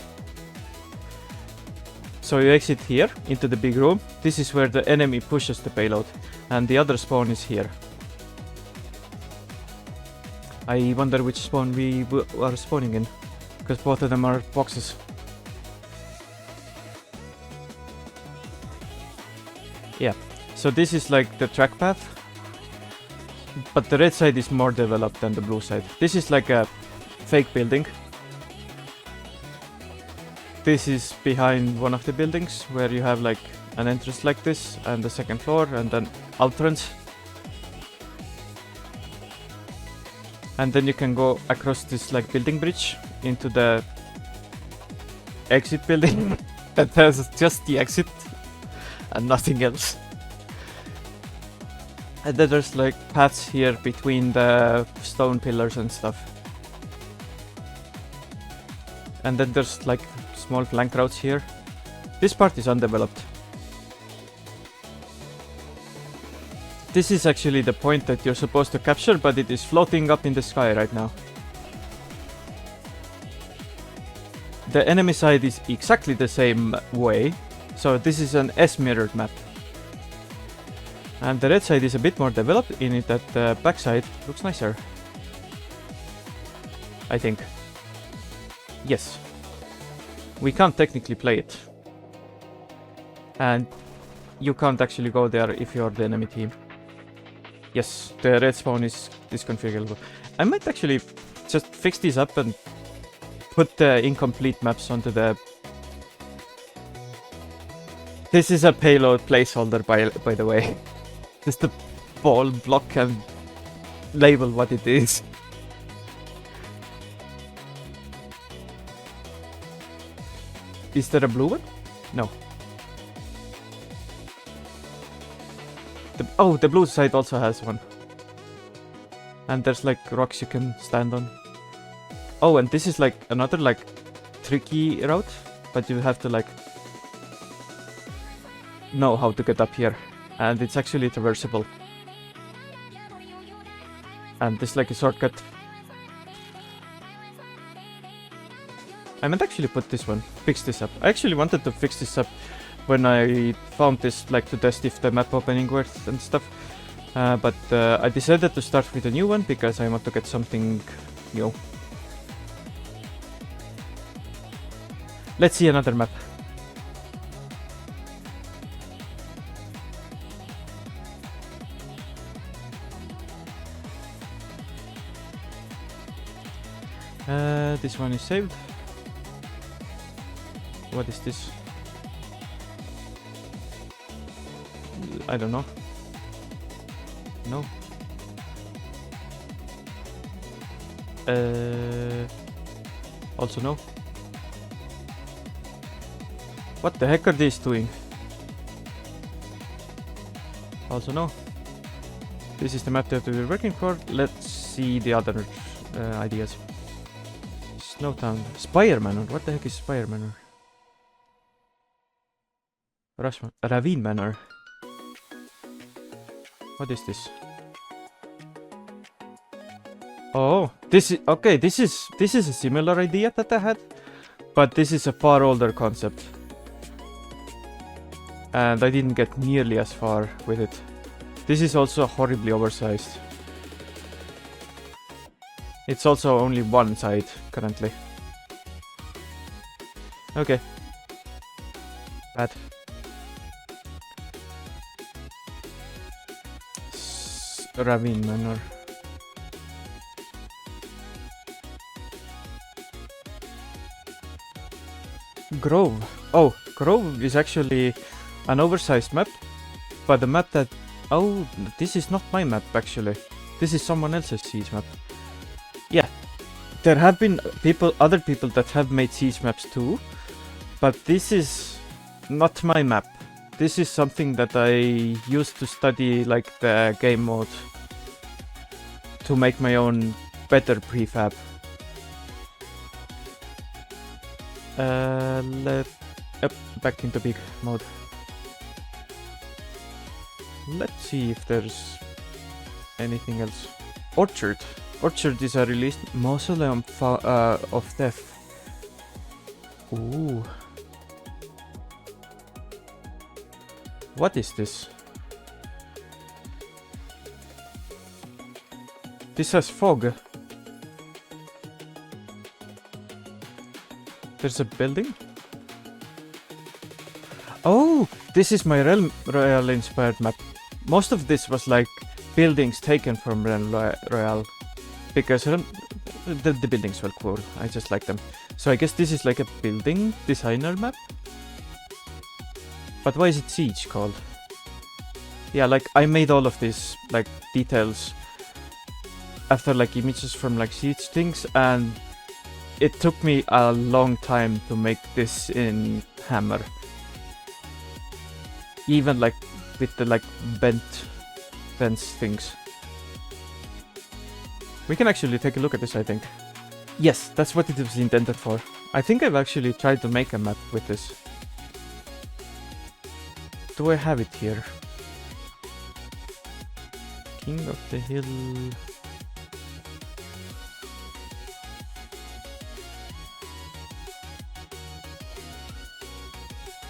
So you exit here into the big room. This is where the enemy pushes the payload, and the other spawn is here. I wonder which spawn we are spawning in, because both of them are boxes. Yeah, so this is like the track path. But the red side is more developed than the blue side. This is like a fake building. This is behind one of the buildings where you have like an entrance like this and the second floor and then entrance. And then you can go across this like building bridge into the exit building that has just the exit and nothing else. And then there's like paths here between the stone pillars and stuff. And then there's like small flank routes here. This part is undeveloped. This is actually the point that you're supposed to capture, but it is floating up in the sky right now. The enemy side is exactly the same way, so this is an S-mirrored map. And the red side is a bit more developed in it that the back side looks nicer. I think. Yes. We can't technically play it. And you can't actually go there if you're the enemy team. Yes, the red spawn is disconfigurable. I might actually just fix these up and put the incomplete maps onto the... This is a payload placeholder by the way. Just the ball block and label what it is. Is there a blue one? No. The blue side also has one. And there's like rocks you can stand on. Oh, and this is like another like tricky route, but you have to like know how to get up here. And it's actually traversable. And there's like a shortcut. I might actually put this one, fix this up. I actually wanted to fix this up when I found this, like to test if the map opening works and stuff. But I decided to start with a new one because I want to get something new. Let's see another map. This one is saved. What is this? I don't know. No. Also no. What the heck are these doing? Also no. This is the map that we're working for. Let's see the other ideas. Snowtown. Spire Manor. What the heck is Spire Manor? Ravine Manor. What is this? Oh, this is okay. This is a similar idea that I had, but this is a far older concept, and I didn't get nearly as far with it. This is also horribly oversized. It's also only one side currently. Okay. Bad. Ravine Manor. Grove. Oh, Grove is actually an oversized map, but the map that... Oh, this is not my map actually. This is someone else's siege map. Yeah, there have been other people that have made siege maps too, but this is not my map. This is something that I used to study, like the game mode, to make my own better prefab. Back into big mode. Let's see if there's anything else. Orchard. Orchard is a released Mausoleum of Death. Ooh. What is this? This has fog. There's a building? Oh! This is my Royal inspired map. Most of this was like buildings taken from Realm Royale because the buildings were cool. I just like them. So I guess this is like a building designer map. But why is it Siege called? Yeah, like I made all of these like details after like images from like Siege things, and it took me a long time to make this in Hammer. Even like with the like bent fence things. We can actually take a look at this, I think. Yes, that's what it was intended for. I think I've actually tried to make a map with this. Do I have it here? King of the Hill.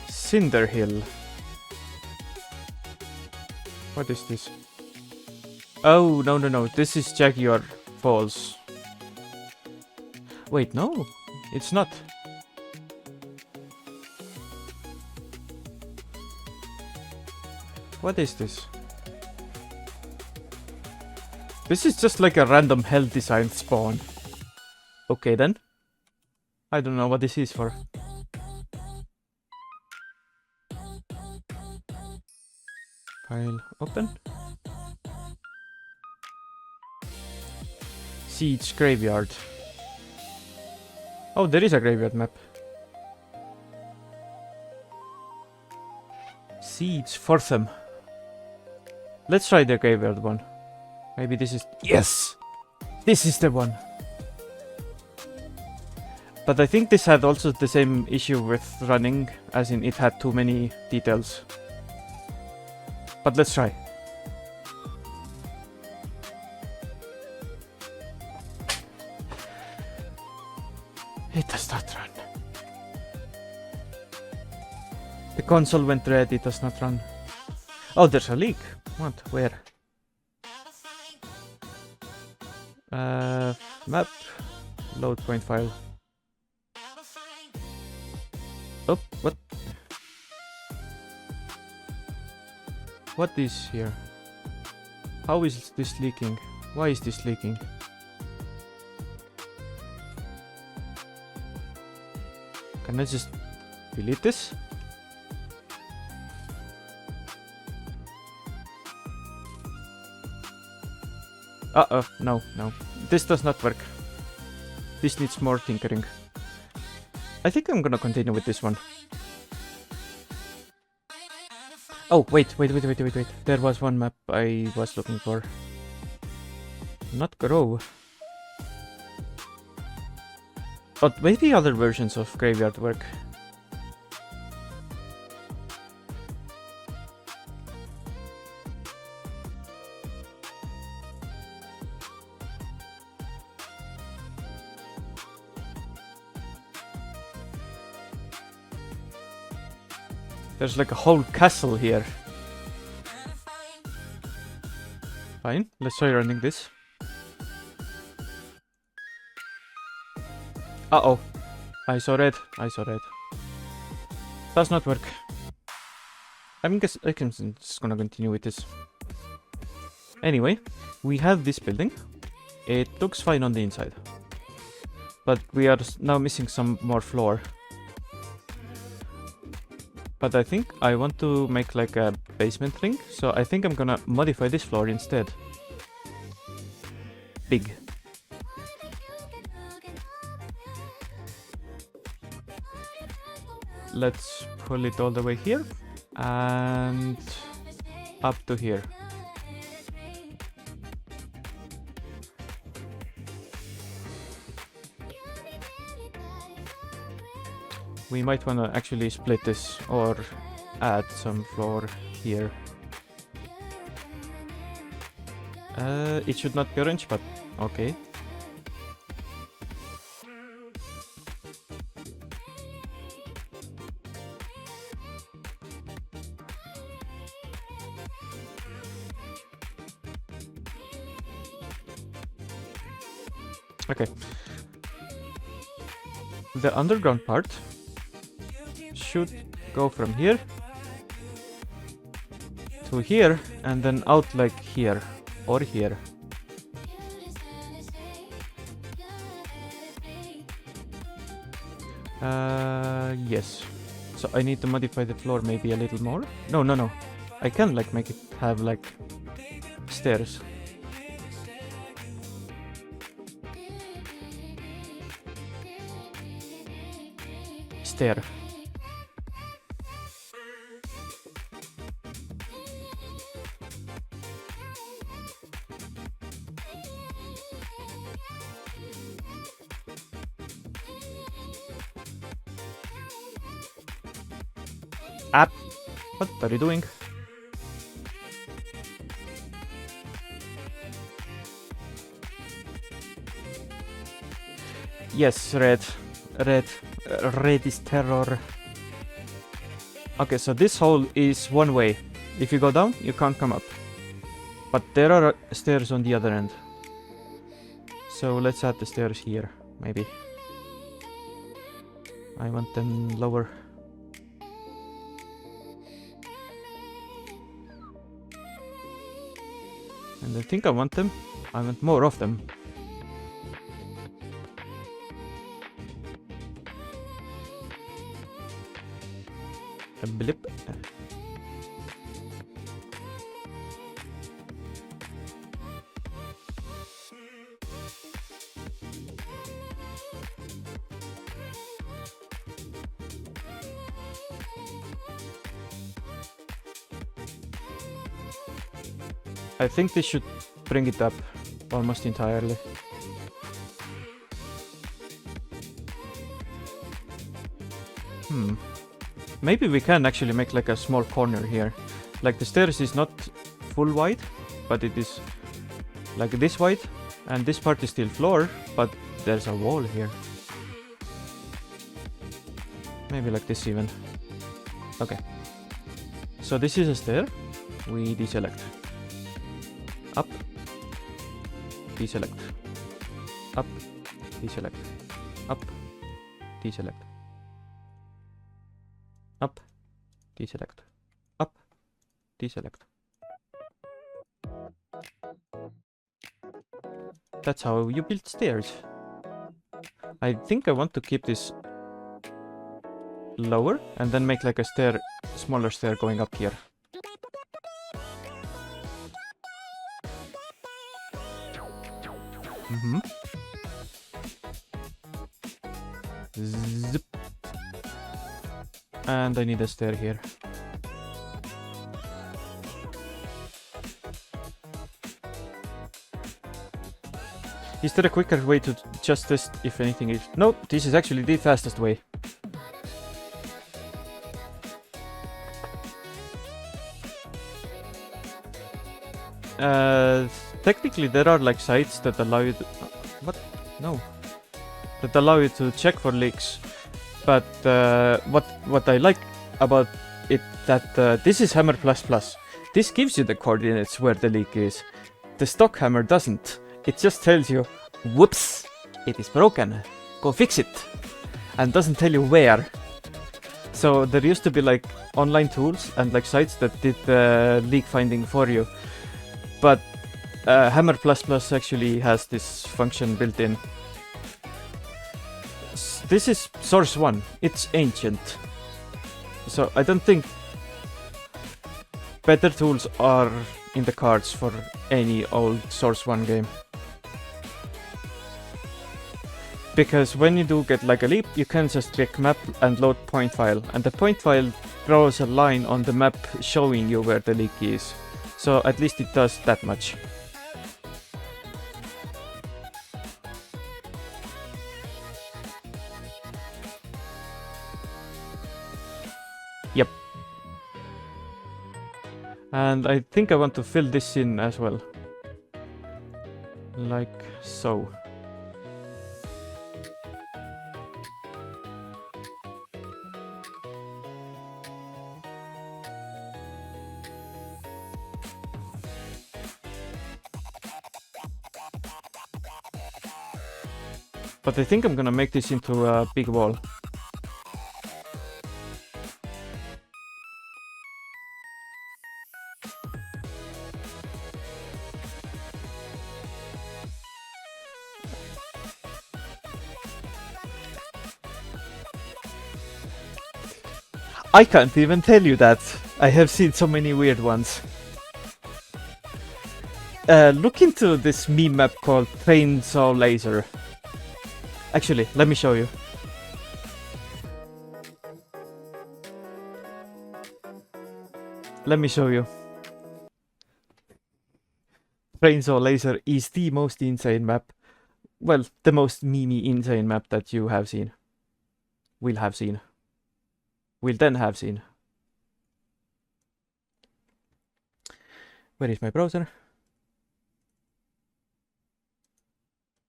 Cinder Hill. What is this? Oh, no, no, no. This is Jaguar Falls. Wait, no. It's not. What is this? This is just like a random hell design spawn. Okay then. I don't know what this is for. File open. Siege Graveyard. Oh, there is a graveyard map. Siege Fortham. Let's try the graveyard one. Maybe this is... Yes! This is the one! But I think this had also the same issue with running, as in it had too many details. But let's try. It does not run. The console went red, it does not run. Oh, there's a leak. What? Where? Map. Load point file. Oh, what? What is here? How is this leaking? Why is this leaking? Can I just delete this? Uh-oh, no, no. This does not work. This needs more tinkering. I think I'm gonna continue with this one. Oh, wait. There was one map I was looking for. Not Grow. But maybe other versions of Graveyard work. There's like a whole castle here. Fine, let's try running this. Uh-oh. I saw red. Does not work. I'm just gonna continue with this. Anyway, we have this building. It looks fine on the inside. But we are now missing some more floor. But I think I want to make like a basement ring, so I think I'm gonna modify this floor instead. Big. Let's pull it all the way here and up to here. We might want to actually split this or add some floor here. It should not be orange, but okay. Okay. The underground part should go from here to here and then out like here. or here. Yes. So I need to modify the floor maybe a little more. No. I can like make it have like stairs. Stair. Up. What are you doing? Yes, red is terror. Okay, so this hole is one way. If you go down, you can't come up. But there are stairs on the other end. So let's add the stairs here, maybe. I want them lower. And I think I want more of them. A blip. I think this should bring it up almost entirely. Maybe we can actually make like a small corner here. Like the stairs is not full wide, but it is like this wide, and this part is still floor, but there's a wall here. Maybe like this even. Okay. So this is a stair. We deselect. Up. Deselect. Up. Deselect. Up. Deselect. Up. Deselect. Up. Deselect. That's how you build stairs. I think I want to keep this lower and then make like a stair, smaller stair going up here. Zip. And I need a stair here. Is there a quicker way to just test if anything is... No, this is actually the fastest way. Technically there are like sites that allow you to... What? No. That allow you to check for leaks. But what I like about it that this is hammer++. This gives you the coordinates where the leak is. The stock hammer doesn't. It just tells you, whoops, it is broken. Go fix it. And doesn't tell you where. So there used to be like online tools and like sites that did leak finding for you. But hammer++ actually has this function built in. This is source 1. It's ancient. So I don't think better tools are in the cards for any old source 1 game. Because when you do get like a leap, you can just click map and load point file. And the point file draws a line on the map showing you where the leak is. So at least it does that much. Yep. And I think I want to fill this in as well. Like so. But I think I'm gonna make this into a big wall. I can't even tell you that. I have seen so many weird ones. Look into this meme map called Chainsaw Laser. Actually, let me show you. Let me show you. Chainsaw Laser is the most insane map. Well, the most memey insane map that you have seen. Will have seen. Will then have seen. Where is my browser?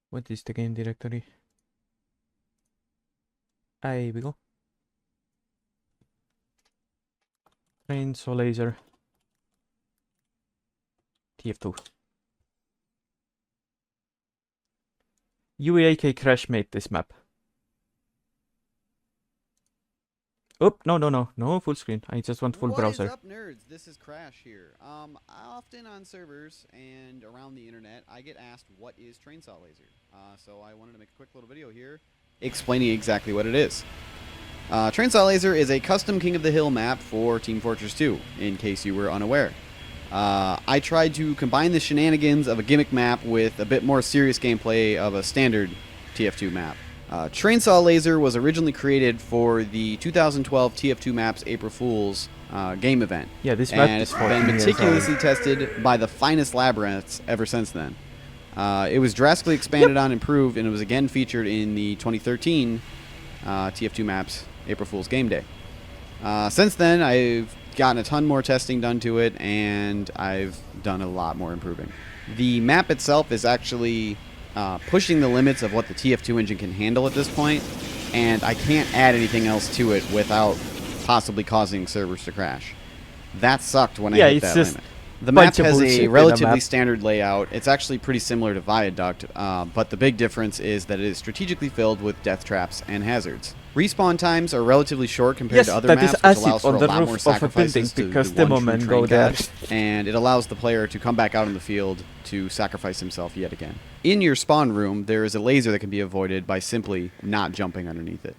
What is the game directory? Here we go. Chainsaw Laser. TF2. UAK Crash made this map. Oh, no, full screen. I just want full browser. What is up, nerds? This is Crash here. Often on servers and around the internet, I get asked, what is Chainsaw Laser? So I wanted to make a quick little video here explaining exactly what it is. Chainsaw Laser is a custom King of the Hill map for Team Fortress 2, in case you were unaware. I tried to combine the shenanigans of a gimmick map with a bit more serious gameplay of a standard TF2 map. Chainsaw Laser was originally created for the 2012 TF2 Maps April Fool's game event. Yeah, this map is been meticulously tested by the finest lab rats ever since then. It was drastically expanded on, improved, and it was again featured in the 2013 TF2 Maps April Fool's Game Day. Since then, I've gotten a ton more testing done to it, and I've done a lot more improving. The map itself is actually pushing the limits of what the TF2 engine can handle at this point, and I can't add anything else to it without possibly causing servers to crash. That sucked when I hit that limit. The map has a relatively standard layout. It's actually pretty similar to Viaduct, but the big difference is that it is strategically filled with death traps and hazards. Respawn times are relatively short compared to other maps, which allows for a lot more sacrifices to the one true train god, and it allows the player to come back out in the field to sacrifice himself yet again. In your spawn room, there is a laser that can be avoided by simply not jumping underneath it.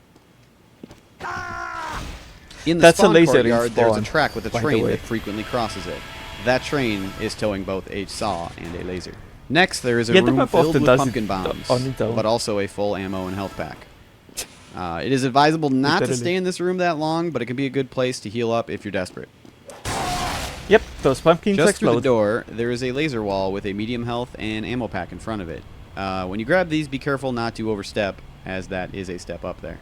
In the spawn courtyard, there's a track with a train that frequently crosses it. That train is towing both a saw and a laser. Next, there is a room filled with pumpkin bombs, but also a full ammo and health pack. It is advisable not to stay in this room that long, but it can be a good place to heal up if you're desperate. Yep, those pumpkins Just explode. through the door, there is a laser wall with a medium health and ammo pack in front of it. When you grab these, be careful not to overstep, as that is a step up there.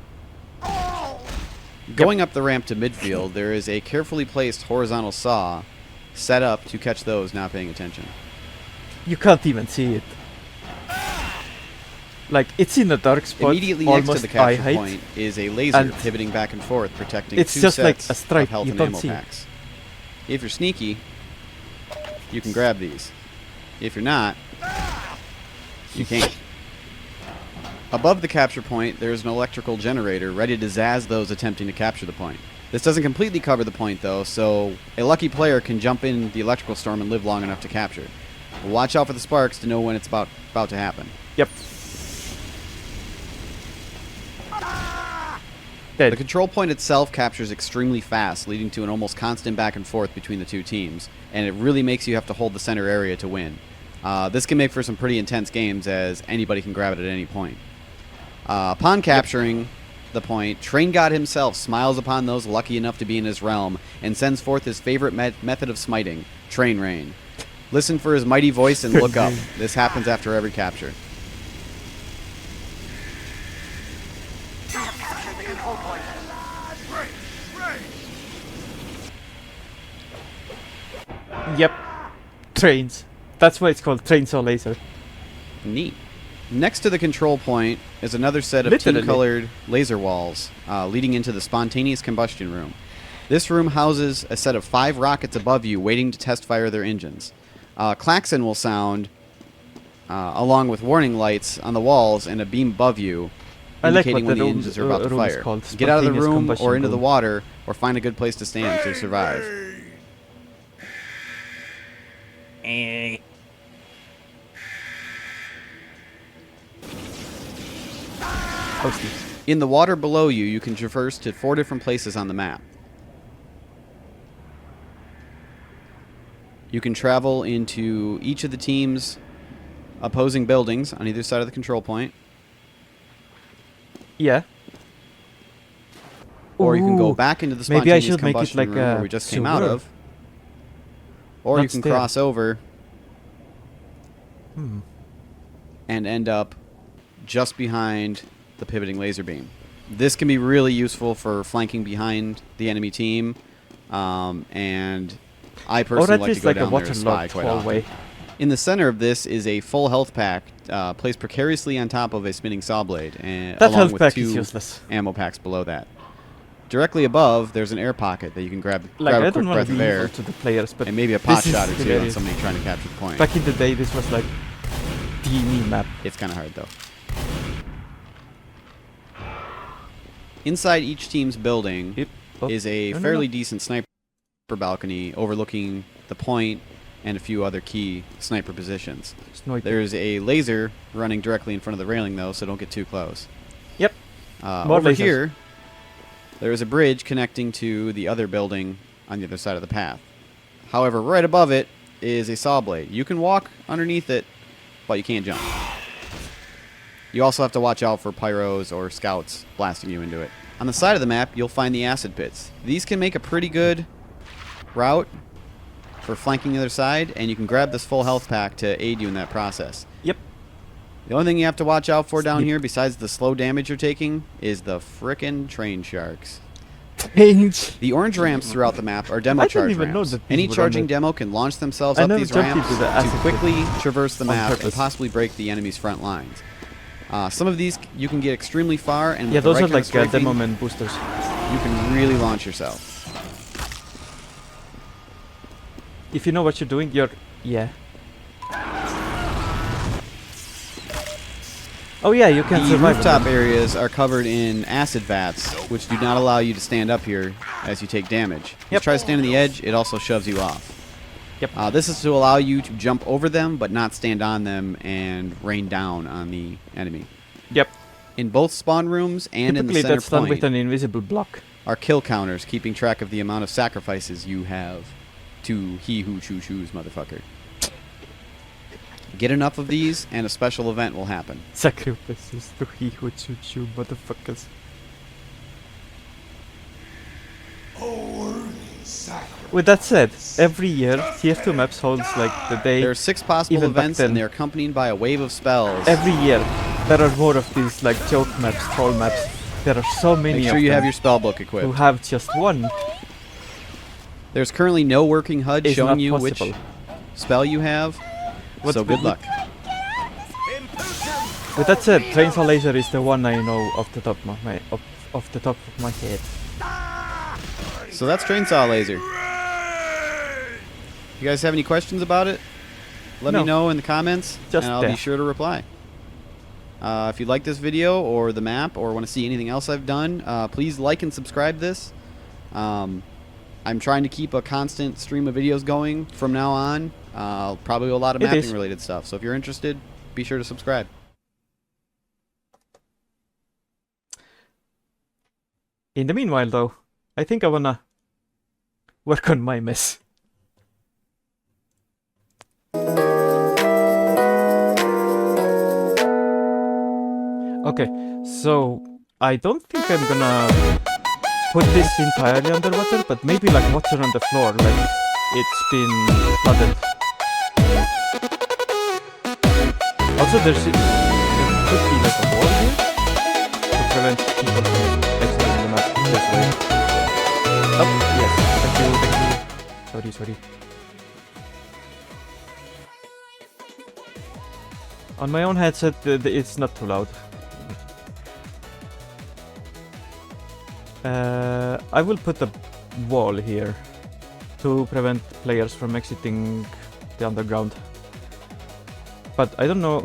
Going up the ramp to midfield, there is a carefully placed horizontal saw set up to catch those not paying attention. You can't even see it. Like, it's in a dark spot. Immediately next to the capture point is a laser pivoting back and forth, protecting two sets of health and ammo packs. If you're sneaky, you can grab these. If you're not, you can't. Above the capture point, there is an electrical generator ready to zazz those attempting to capture the point. This doesn't completely cover the point, though, so a lucky player can jump in the electrical storm and live long enough to capture. Watch out for the sparks to know when it's about to happen. Yep. Dead. The control point itself captures extremely fast, leading to an almost constant back and forth between the two teams, and it really makes you have to hold the center area to win. This can make for some pretty intense games, as anybody can grab it at any point. Upon capturing the point, Train God himself smiles upon those lucky enough to be in his realm and sends forth his favorite method of smiting, Train Rain. Listen for his mighty voice and look up. This happens after every capture. Yep. Trains. That's why it's called Chainsaw Laser. Neat. Next to the control point is another set of team-colored laser walls leading into the spontaneous combustion room. This room houses a set of 5 rockets above you waiting to test fire their engines. Klaxon will sound along with warning lights on the walls and a beam above you indicating when the engines are about to fire. Get out of the room or into the water or find a good place to stand to survive. In the water below you, you can traverse to 4 different places on the map. You can travel into each of the team's opposing buildings on either side of the control point. Yeah. Or you can go Ooh, back into the maybe I spontaneous should make it combustion like room a where we just came out sewer. of. Or Not you can stair. cross over Hmm. and end up just behind the pivoting laser beam. This can be really useful for flanking behind the enemy team, and I Or personally at like to least go like a down there and spy waterlogged quite often. hallway. In the center of this is a full health pack placed precariously on top of a spinning saw blade, and That along health with pack 2 is useless. ammo packs below that. Directly above, there's an air pocket that you can grab Like, a I quick don't want breath to of be air, evil to the players, but and maybe a pot this is shot or two on hilarious. somebody trying to capture the point. Back in the day, this was like teeny map. It's kind of hard, though. Inside each team's building Yep. Oh, is a no, no, fairly no. decent sniper balcony overlooking the point and a few other key sniper positions. Sniper. There's a laser running directly in front of the railing, though, so don't get too close. Yep. More Over lasers. here, there is a bridge connecting to the other building on the other side of the path. However, right above it is a saw blade. You can walk underneath it, but you can't jump. You also have to watch out for pyros or scouts blasting you into it. On the side of the map, you'll find the acid pits. These can make a pretty good route for flanking the other side, and you can grab this full health pack to aid you in that process. Yep. The only thing you have to watch out for down Snip. here, besides the slow damage you're taking, is the frickin' train sharks. Change. The orange ramps throughout the map are demo I didn't charge even know ramps. that these Any were on charging there. demo can launch themselves I up never these jumped ramps into the to acid quickly traverse the on map and purpose. possibly break the enemy's front lines. Some of these you can get extremely far, and Yeah, with the those right are kind of like strafing, demo man boosters. you can really launch yourself. If you know what you're doing, you're... Yeah. Oh yeah, you can The survive. rooftop on them. areas are covered in acid vats, which do not allow you to stand up here as you take damage. If you Yep. try to stand on the edge, it also shoves you off. Yep. This is to allow you to jump over them, but not stand on them and rain down on the enemy. Yep. In both spawn rooms and in the Typically center that's done point with an invisible block. are kill counters, keeping track of the amount of sacrifices you have to he who choose motherfucker. Get enough of these, and a special event will happen. Sacrifices to he who shoots you, motherfuckers. With that said, every year TF2 Maps holds like the day. There are 6 possible Even back events, then. and they're accompanied by a wave of spells. Every year there are more of these like joke maps, troll maps. There are so many Make sure of you them have your spell book who equipped. have just one. There's currently no working HUD Is showing not you possible. which spell you have, What's so good with- luck. With that said, Chainsaw Laser is the one I know off the top of my head. So that's Trainsaw Laser. You guys have any questions about it? Let me No. know in the comments, Just and I'll there. be sure to reply. If you like this video or the map or want to see anything else I've done, please like and subscribe this. I'm trying to keep a constant stream of videos going from now on. Probably a lot of It mapping is. related stuff. So if you're interested, be sure to subscribe. In the meanwhile though, I think I wanna work on my mess. Okay, so I don't think I'm gonna put this entirely underwater, but maybe like water on the floor, like it's been flooded. Also, there could be like a wall here to prevent people from exiting the map this way. Oh, yes, thank you. Sorry. On my own headset, it's not too loud. I will put a wall here to prevent players from exiting the underground. But I don't know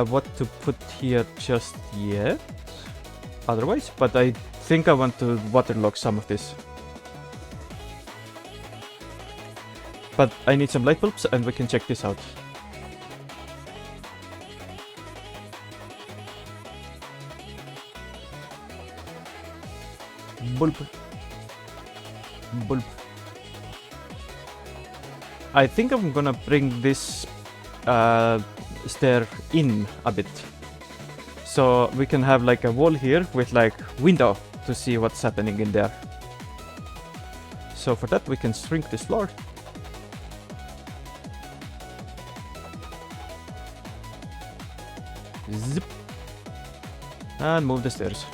what to put here just yet. Otherwise, but I think I want to waterlog some of this. But I need some light bulbs and we can check this out. Bulb. Bulb. I think I'm gonna bring this stair in a bit. So we can have like a wall here with like window to see what's happening in there. So for that we can shrink this floor. Zip. And move the stairs.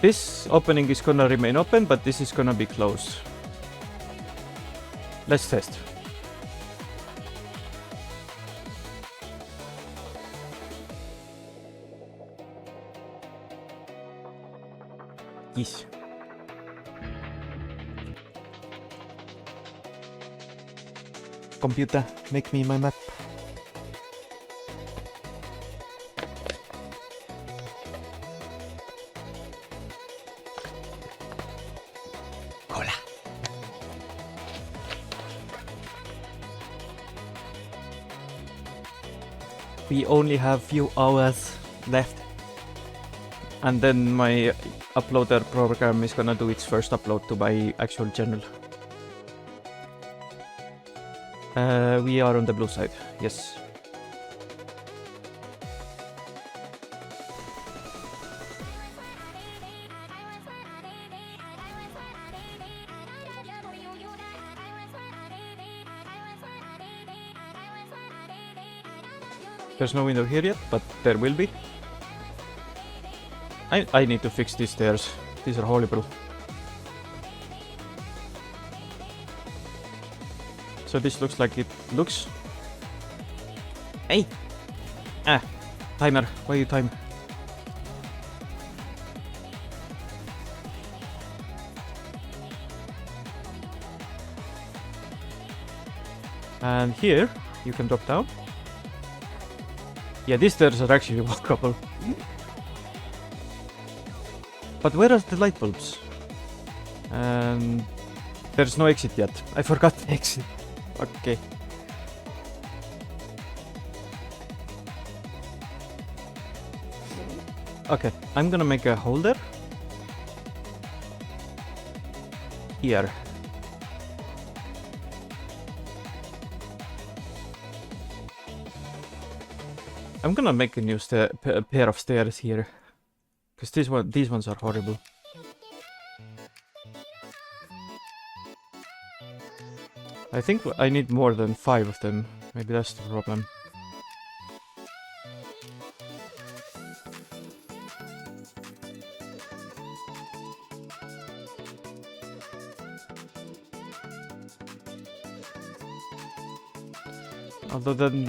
This opening is gonna remain open, but this is gonna be closed. Let's test. Yes. Computer, make me my map. Cola. We only have few hours left. And then my uploader program is gonna do its first upload to my actual channel. We are on the blue side, yes. There's no window here yet, but there will be. I need to fix these stairs. These are horrible. So this looks like it looks. Hey! Ah! Timer, why you time? And here, you can drop down. Yeah, these stairs are actually walkable. But where are the light bulbs? And there's no exit yet. I forgot the exit. Okay. Okay, I'm gonna make a holder. Here. I'm gonna make a new pair of stairs here. Because these ones are horrible. I think I need more than 5 of them. Maybe that's the problem. Although then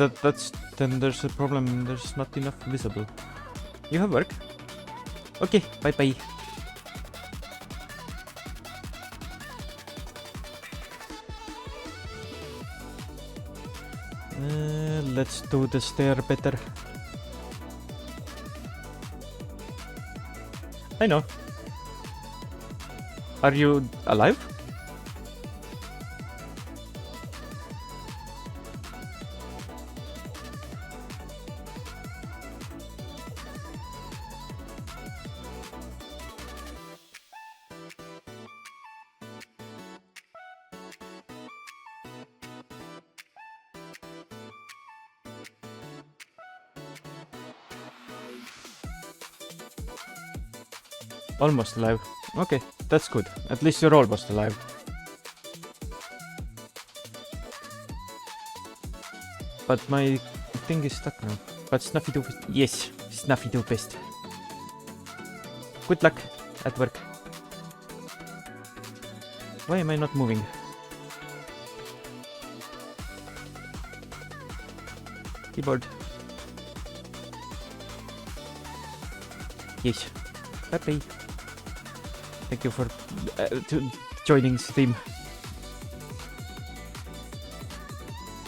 there's a problem. There's not enough visible. You have work. Okay, bye bye. Let's do the stair better. I know. Are you alive? Almost alive. Okay, that's good. At least you're almost alive. But my thing is stuck now. But Snuffy do best. Yes, Snuffy do best. Good luck at work. Why am I not moving? Keyboard. Yes. Bye-bye. Thank you for joining Steam.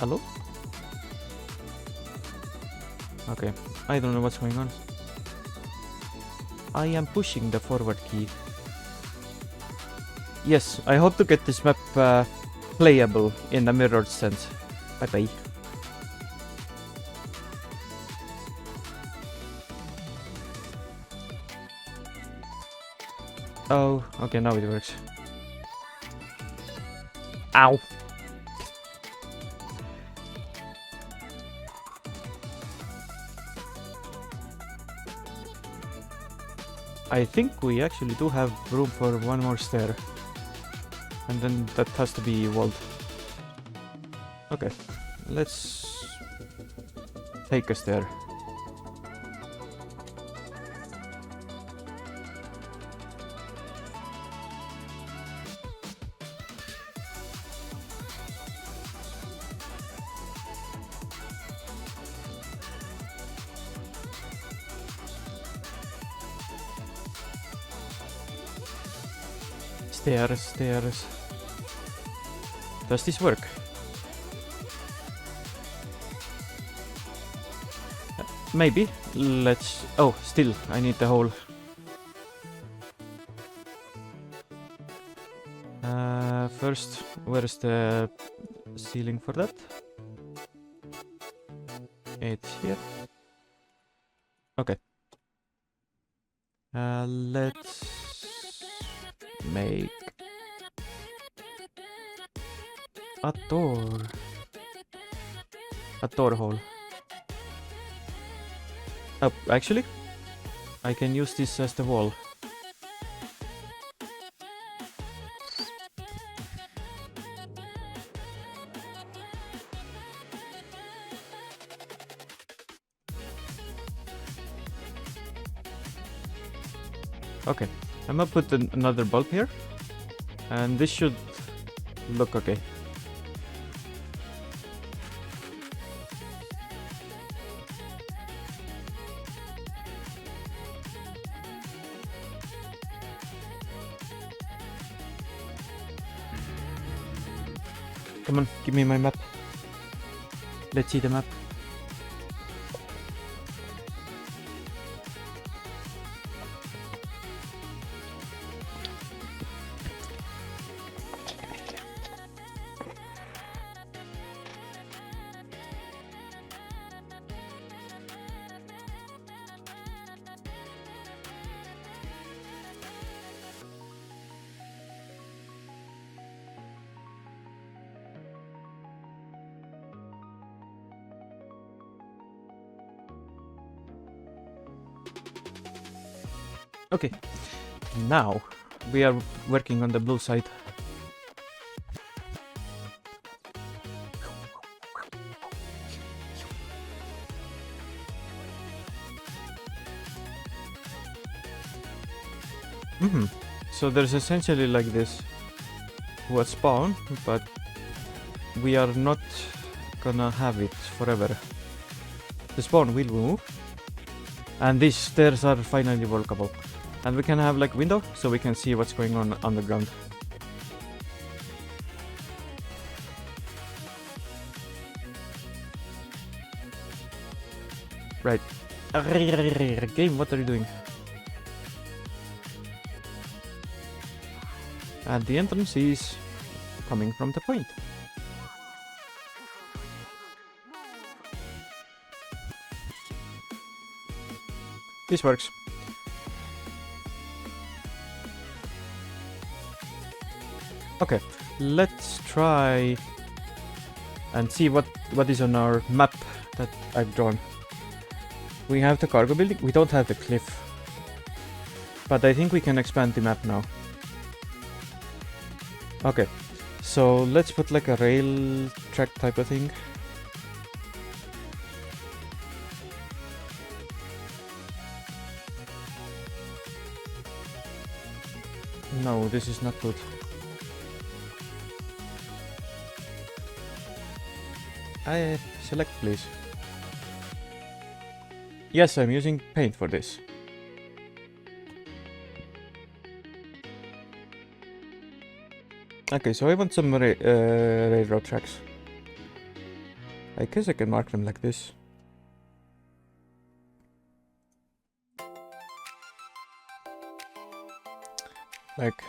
Hello? Okay, I don't know what's going on. I am pushing the forward key. yes, I hope to get this map playable in a mirrored sense. Bye bye. Oh, okay, now it works. Ow! I think we actually do have room for one more stair. And then that has to be walled. Okay, let's take a stair. Stairs, stairs. Does this work? Maybe. Let's... Oh, still, I need the hole. First, where's the ceiling for that? It's here. Okay. Let's make a door. A door hole. Oh, actually, I can use this as the wall. Okay, I'm gonna put another bulb here, and this should look okay. Come on, give me my map. Let's see the map. Okay, now we are working on the blue side. So there's essentially like this what spawn, but we are not gonna have it forever. The spawn will move, and these stairs are finally walkable. And we can have like window, so we can see what's going on underground. Right. Game, what are you doing? And the entrance is coming from the point. This works. Okay, let's try and see what is on our map that I've drawn. We have the cargo building, we don't have the cliff, but I think we can expand the map now. Okay, so let's put like a rail track type of thing. No, this is not good. Select please. Yes, I'm using paint for this. Okay, so I want some railroad tracks. I guess I can mark them like this. Like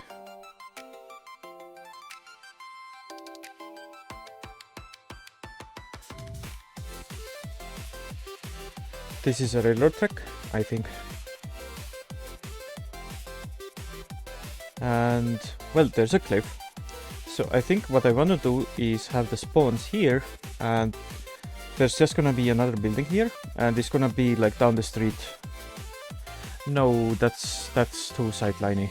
This is a railroad track, I think. And, well, there's a cliff. So I think what I want to do is have the spawns here, and there's just gonna be another building here, and it's gonna be like down the street. No, that's too sightliney.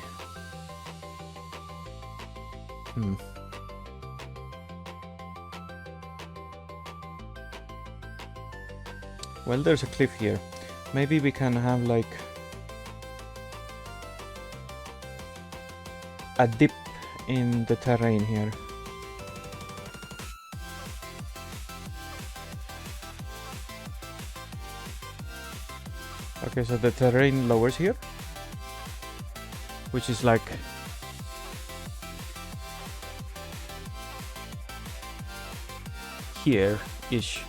Well, there's a cliff here. Maybe we can have like a dip in the terrain here. Okay, so the terrain lowers here, which is like here-ish.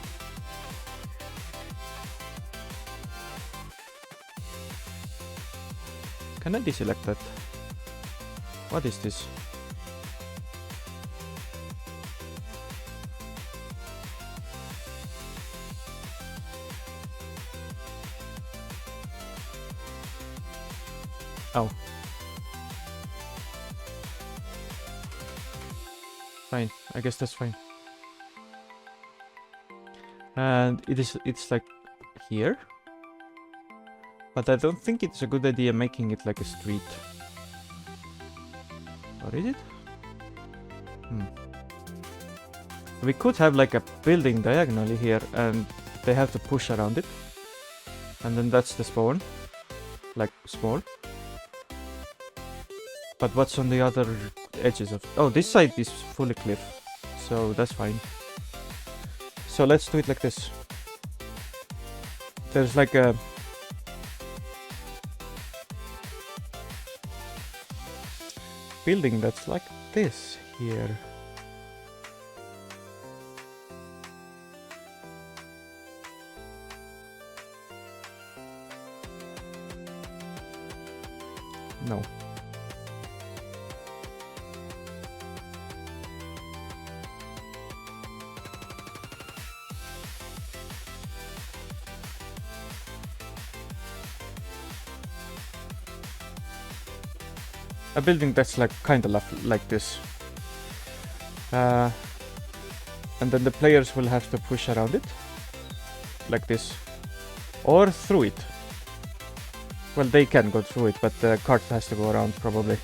Can I deselect that? What is this? Oh. Fine, I guess that's fine. And it's like here. But I don't think it's a good idea making it like a street. Or is it? We could have like a building diagonally here and they have to push around it. And then that's the spawn. Like small. But what's on the other edges of... Oh, this side is fully cliff. So that's fine. So let's do it like this. There's like a... building that's like this here. No. A building that's like kind of like this. And then the players will have to push around it. Like this. Or through it. Well, they can go through it, but the cart has to go around probably.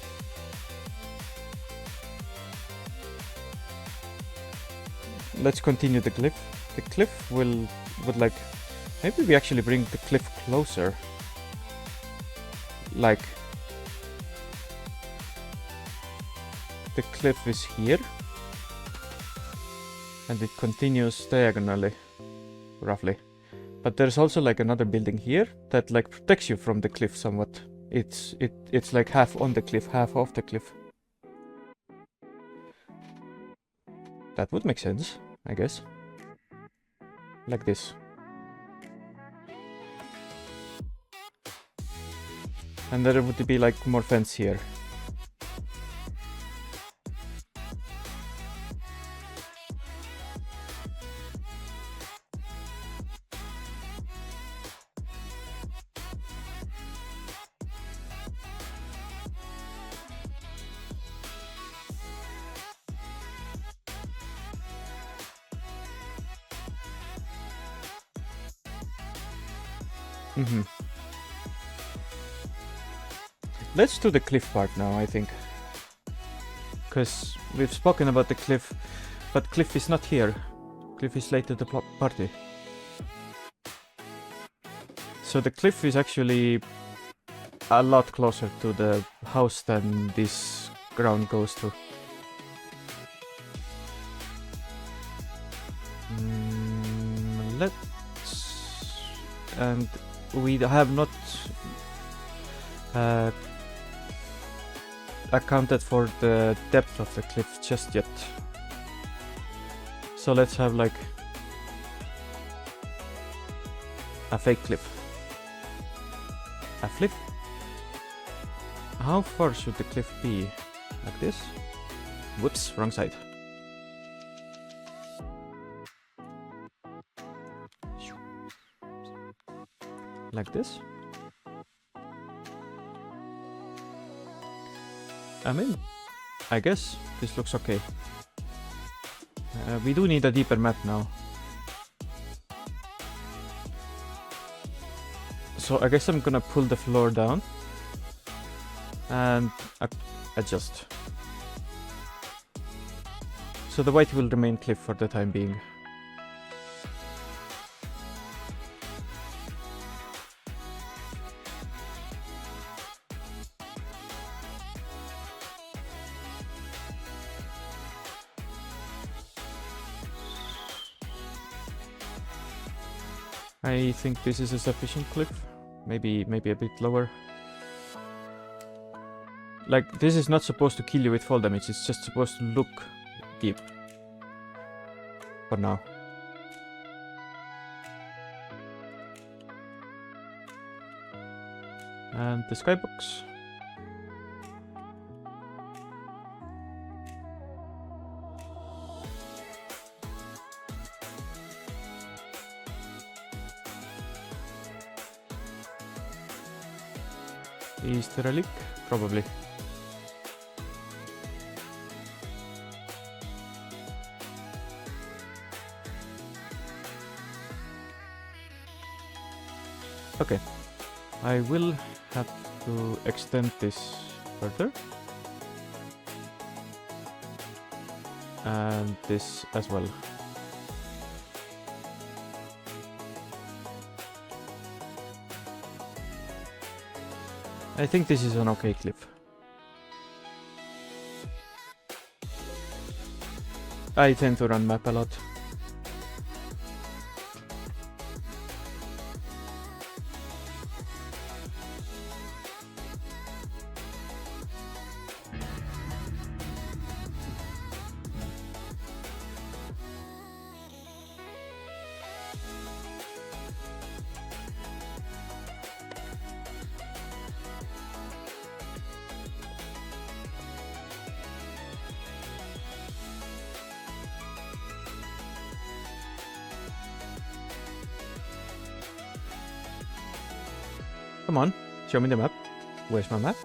Let's continue the cliff. The cliff would like... Maybe we actually bring the cliff closer. Like... The cliff is here. And it continues diagonally. Roughly. But there's also like another building here that like protects you from the cliff somewhat. It's like half on the cliff, half off the cliff. That would make sense, I guess. Like this. And there would be like more fence here. Let's do the cliff part now, I think. Because we've spoken about the cliff, but cliff is not here. Cliff is late to the party. So the cliff is actually a lot closer to the house than this ground goes to. Let's... And we have not accounted for the depth of the cliff just yet. So let's have like a fake cliff. A cliff? How far should the cliff be? Like this? Whoops, wrong side. like this. I mean, I guess this looks okay. We do need a deeper map now. So I guess I'm gonna pull the floor down and adjust. So the white will remain cliff for the time being. I think this is a sufficient cliff. Maybe a bit lower. Like, this is not supposed to kill you with fall damage, it's just supposed to look deep. For now. And the skybox. Is there a leak? Probably. Okay. I will have to extend this further. And this as well. I think this is an okay cliff. I tend to run map a lot. Come on, show me the map. Where's my map?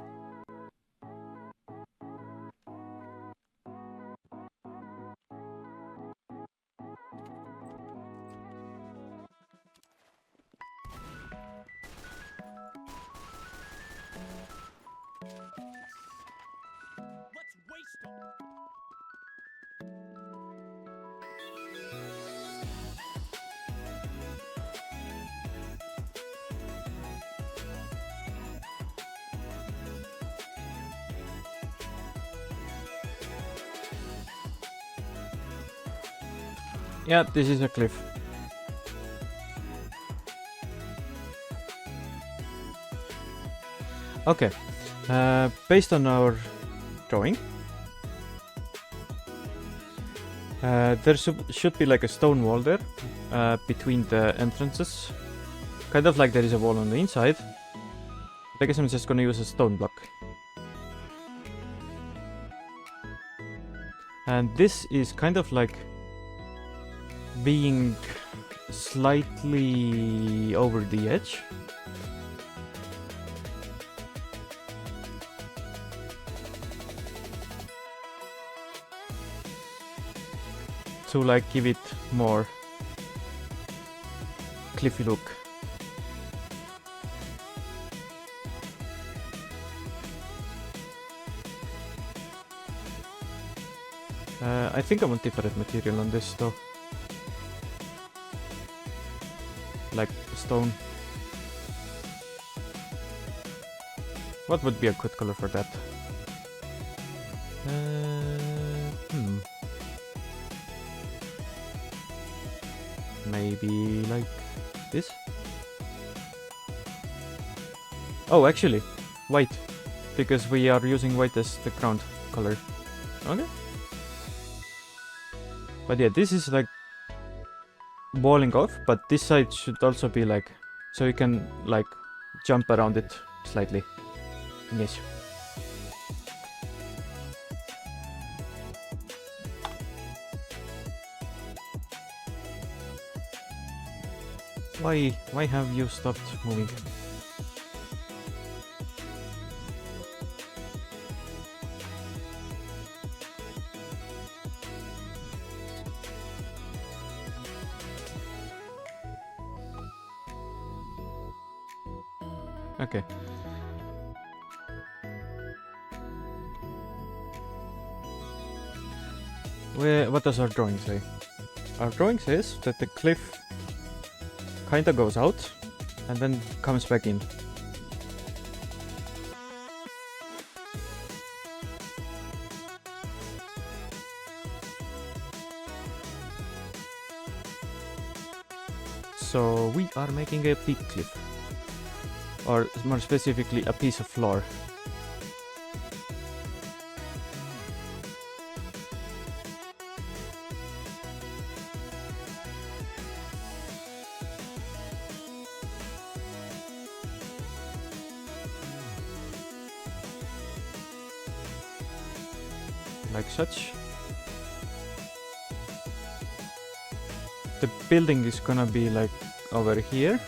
Yeah, this is a cliff. Okay, based on our drawing, there should be like a stone wall there between the entrances. Kind of like there is a wall on the inside. I guess I'm just gonna use a stone block. And this is kind of like being slightly over the edge. To like give it more cliffy look. I think I want different material on this though. Like stone. What would be a good color for that? Maybe like this? Oh, actually, white. Because we are using white as the ground color. Okay. But yeah, this is like walling off, but this side should also be like, so you can like jump around it slightly. Yes. Why have you stopped moving? Okay. What does our drawing say? Our drawing says that the cliff kinda goes out and then comes back in. So we are making a big cliff. Or more specifically, a piece of floor. Like such. The building is gonna be like over here.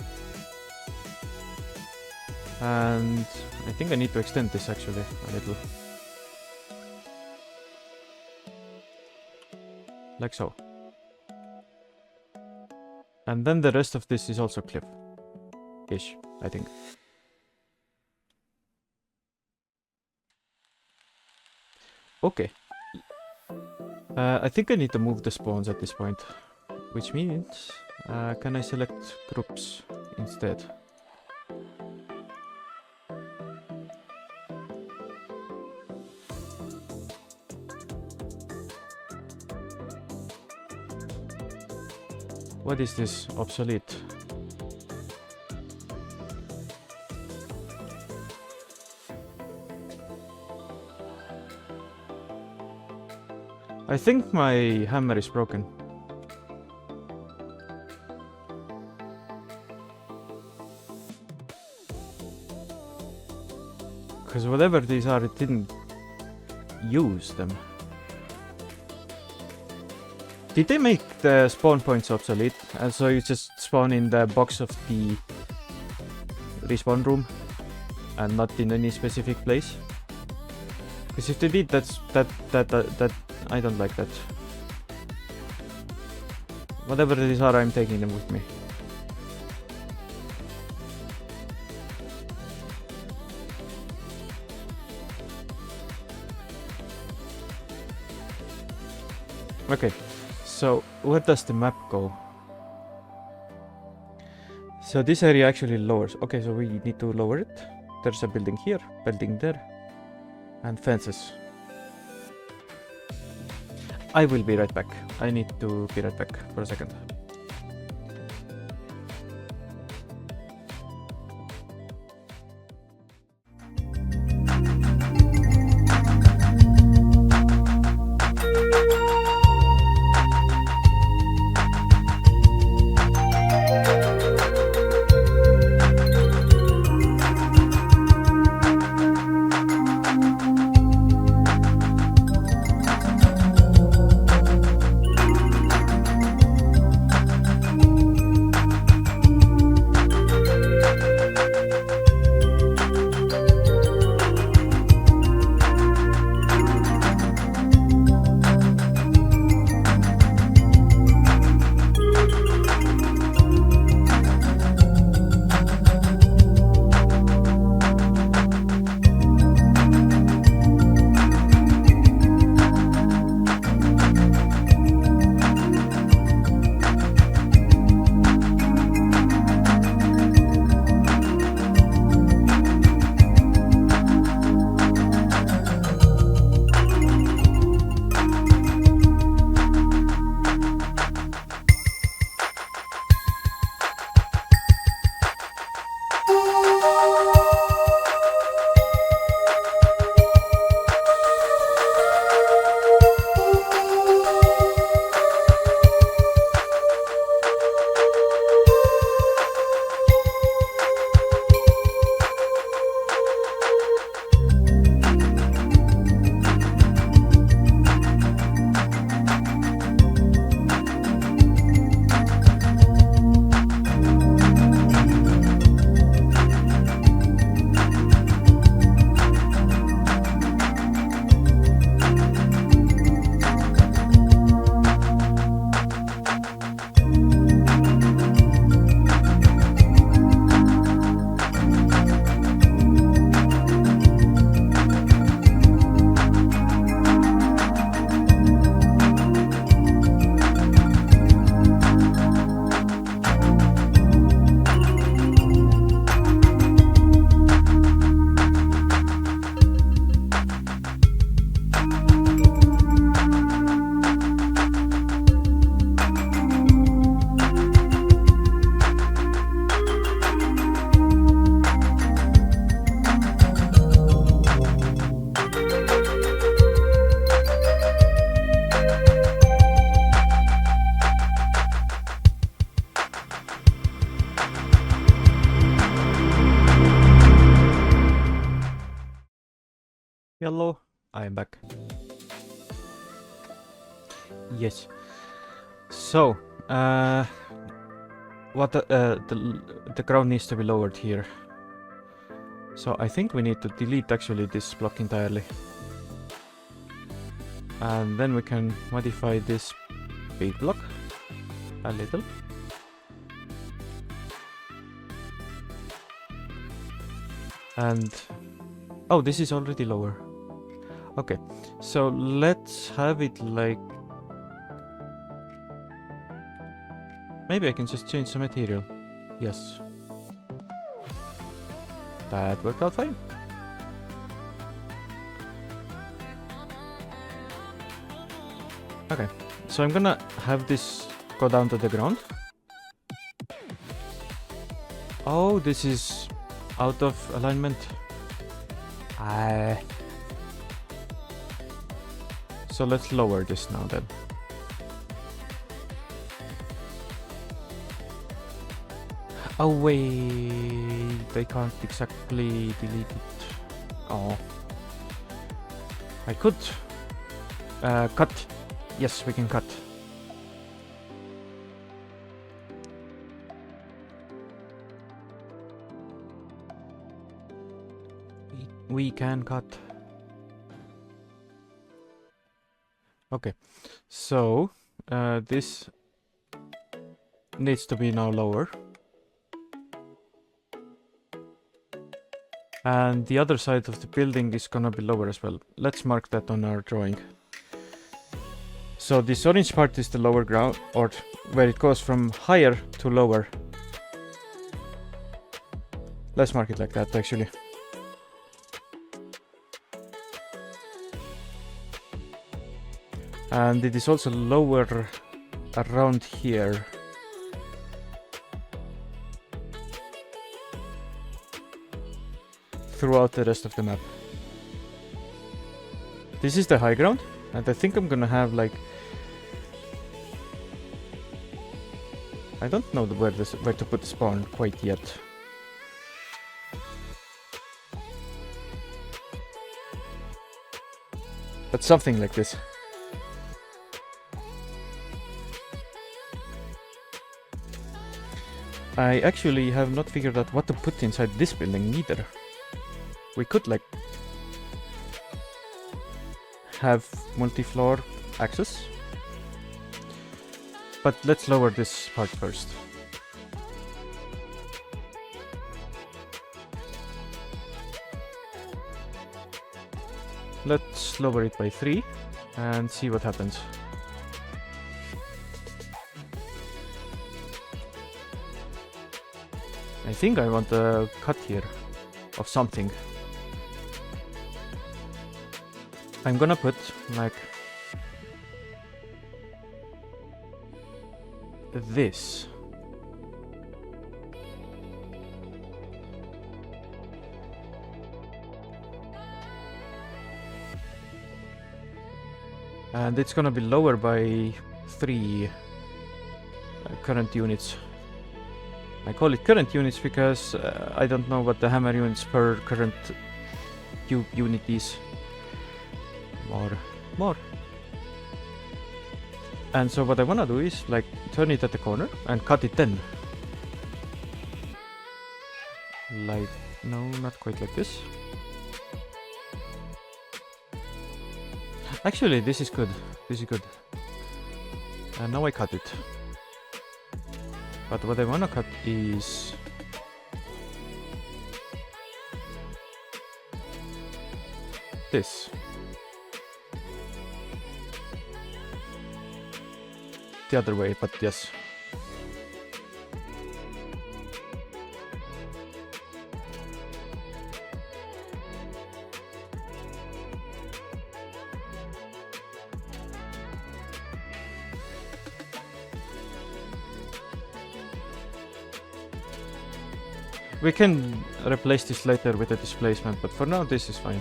And I think I need to extend this actually a little. Like so. And then the rest of this is also cliff-ish, I think. Okay. I think I need to move the spawns at this point. Which means, can I select groups instead? What is this? Obsolete. I think my hammer is broken. Because whatever these are, it didn't use them. Did they make the spawn points obsolete? And so you just spawn in the box of the respawn room and not in any specific place? Because if they did, that I don't like that. Whatever these are, I'm taking them with me. Okay. So, where does the map go? So this area actually lowers. Okay, so we need to lower it. There's a building here, building there, and fences. I will be right back. I need to be right back for a second. Hello, I am back. Yes. So, what the ground needs to be lowered here. So I think we need to delete actually this block entirely. And then we can modify this big block a little. And oh, this is already lower. Okay, so let's have it like, maybe I can just change the material. Yes, that worked out fine. Okay, so I'm gonna have this go down to the ground. Oh, this is out of alignment. So let's lower this now then. Oh wait, I can't exactly delete it. Oh, I could cut. Yes, we can cut. We can cut. Okay, so this needs to be now lower. And the other side of the building is gonna be lower as well. Let's mark that on our drawing. So this orange part is the lower ground, or where it goes from higher to lower. Let's mark it like that actually. And it is also lower around here. Throughout the rest of the map. This is the high ground, and I think I'm gonna have like, I don't know where to put the spawn quite yet. But something like this. I actually have not figured out what to put inside this building either. We could like have multi-floor access, but let's lower this part first. Let's lower it by 3 and see what happens. I think I want a cut here of something. I'm gonna put like this. And it's gonna be lower by 3 current units. I call it current units because I don't know what the hammer units per current cube unit is. More. And so what I wanna do is like turn it at the corner and cut it then. Like, no, not quite like this. Actually, this is good. This is good. And now I cut it. But what I wanna cut is this. The other way, but yes. We can replace this later with a displacement, but for now this is fine.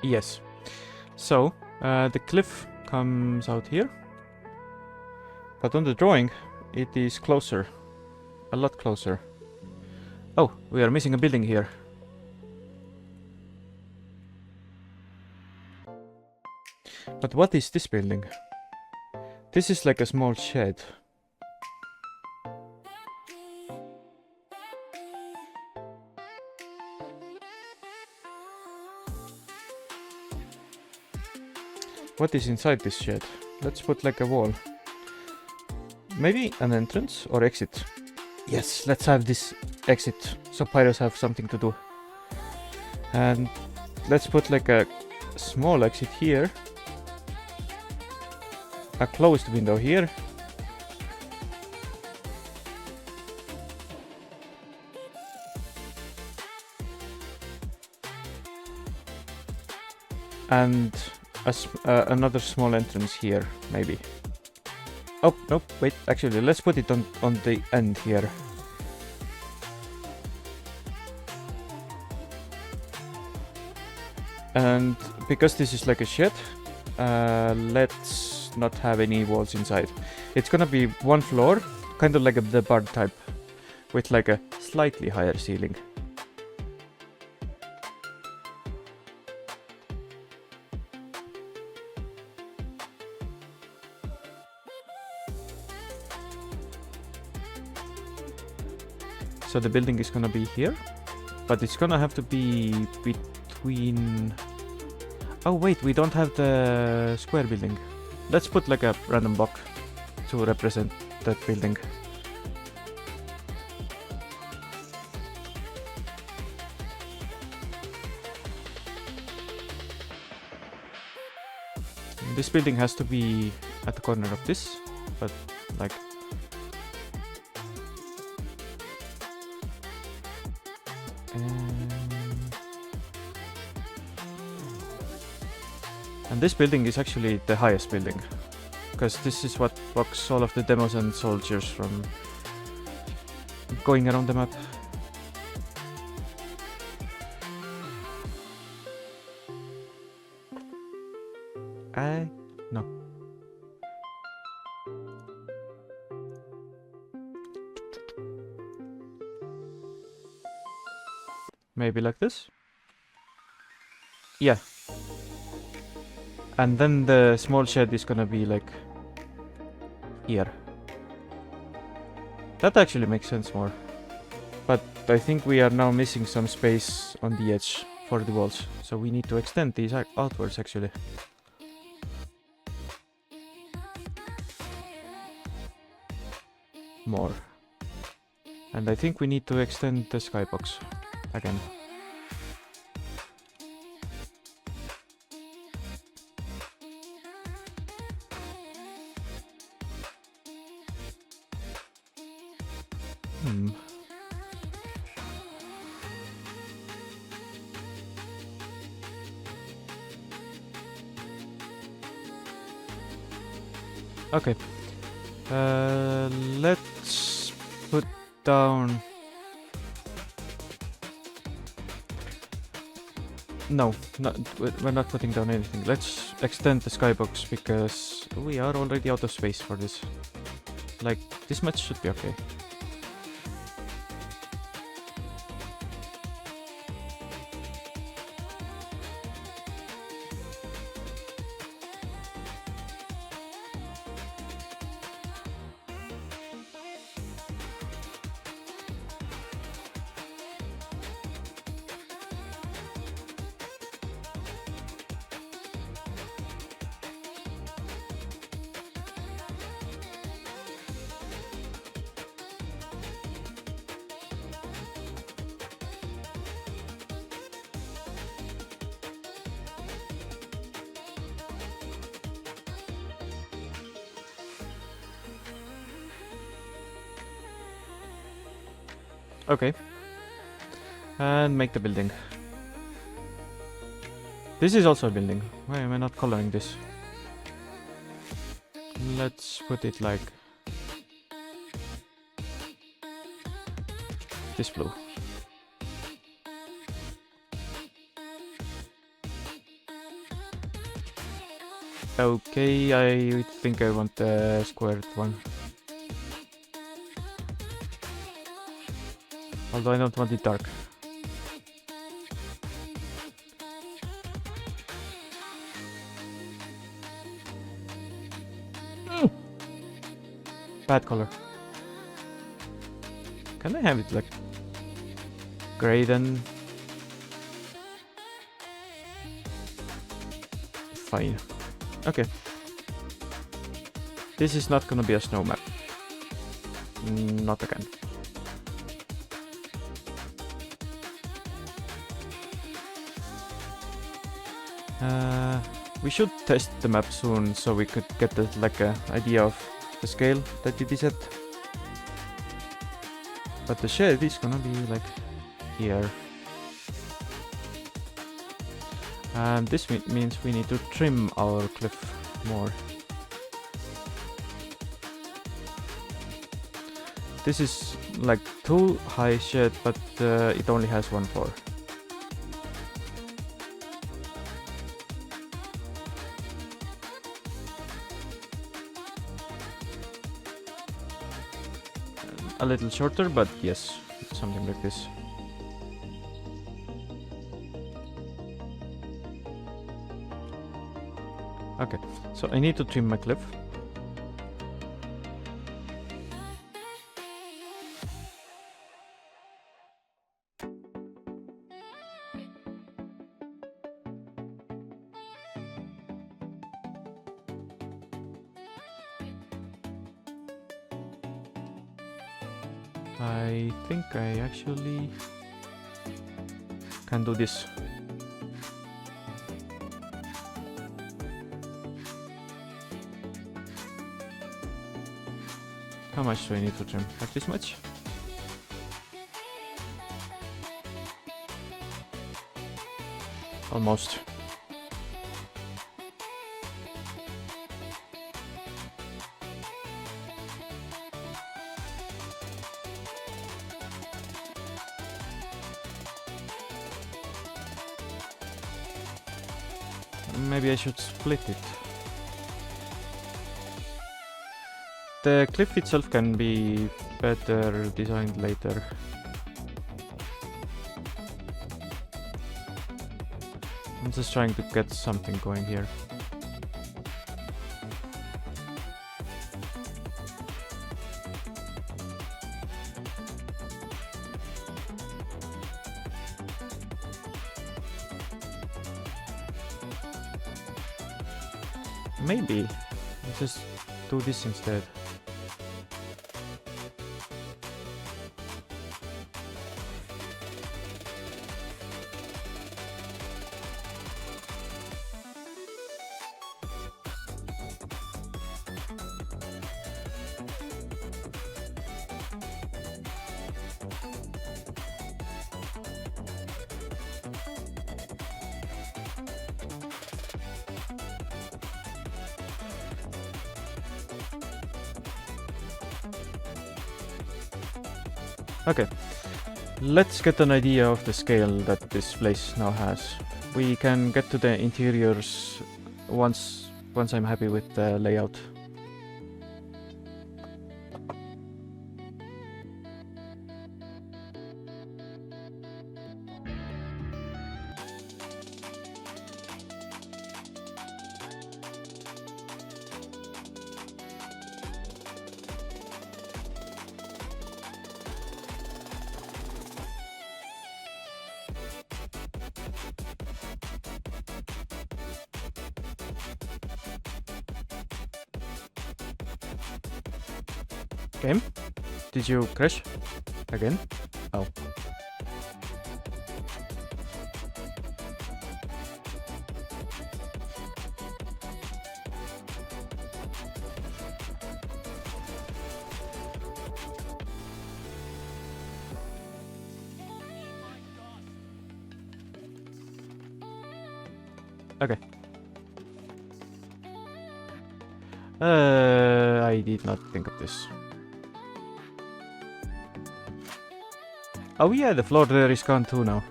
Yes. So, the cliff comes out here. But on the drawing, it is closer. A lot closer. Oh, we are missing a building here. But what is this building? This is like a small shed. What is inside this shed? Let's put like a wall. Maybe an entrance or exit. Yes, let's have this exit so pirates have something to do. And let's put like a small exit here. A closed window here. And another small entrance here, maybe. Oh, nope, wait, actually, let's put it on the end here. And because this is like a shed, let's not have any walls inside. It's gonna be one floor, kind of like the bar type, with like a slightly higher ceiling. So the building is gonna be here, but it's gonna have to be between... Oh wait, we don't have the square building. Let's put like a random block to represent that building. This building has to be at the corner of this, but like... And this building is actually the highest building, because this is what blocks all of the demos and soldiers from going around the map. No. Maybe like this? Yeah. And then the small shed is gonna be like here. That actually makes sense more. But I think we are now missing some space on the edge for the walls, so we need to extend these outwards actually. More. And I think we need to extend the skybox again. Okay. Let's put down... No, we're not putting down anything. Let's extend the skybox because we are already out of space for this. Like, this much should be okay. Okay. And make the building. This is also a building. Why am I not coloring this? Let's put it like this blue. Okay, I think I want the squared one. Although I don't want it dark. Bad color. Can I have it like gray then? Fine. Okay. This is not gonna be a snow map. Not again. We should test the map soon so we could get like a idea of the scale that it is at. But the shed is gonna be like here. And this means we need to trim our cliff more. This is like too high shed, but it only has one floor. A little shorter, but yes, something like this. Okay, so I need to trim my cliff. I think I actually can do this. How much do I need to trim? Like this much? Almost. Maybe I should split it. The cliff itself can be better designed later. I'm just trying to get something going here. Maybe let's just do this instead. Okay, let's get an idea of the scale that this place now has. We can get to the interiors once I'm happy with the layout. Game? Did you crash? Again? Oh. Okay. I did not think of this. Oh yeah, the floor there is gone too now.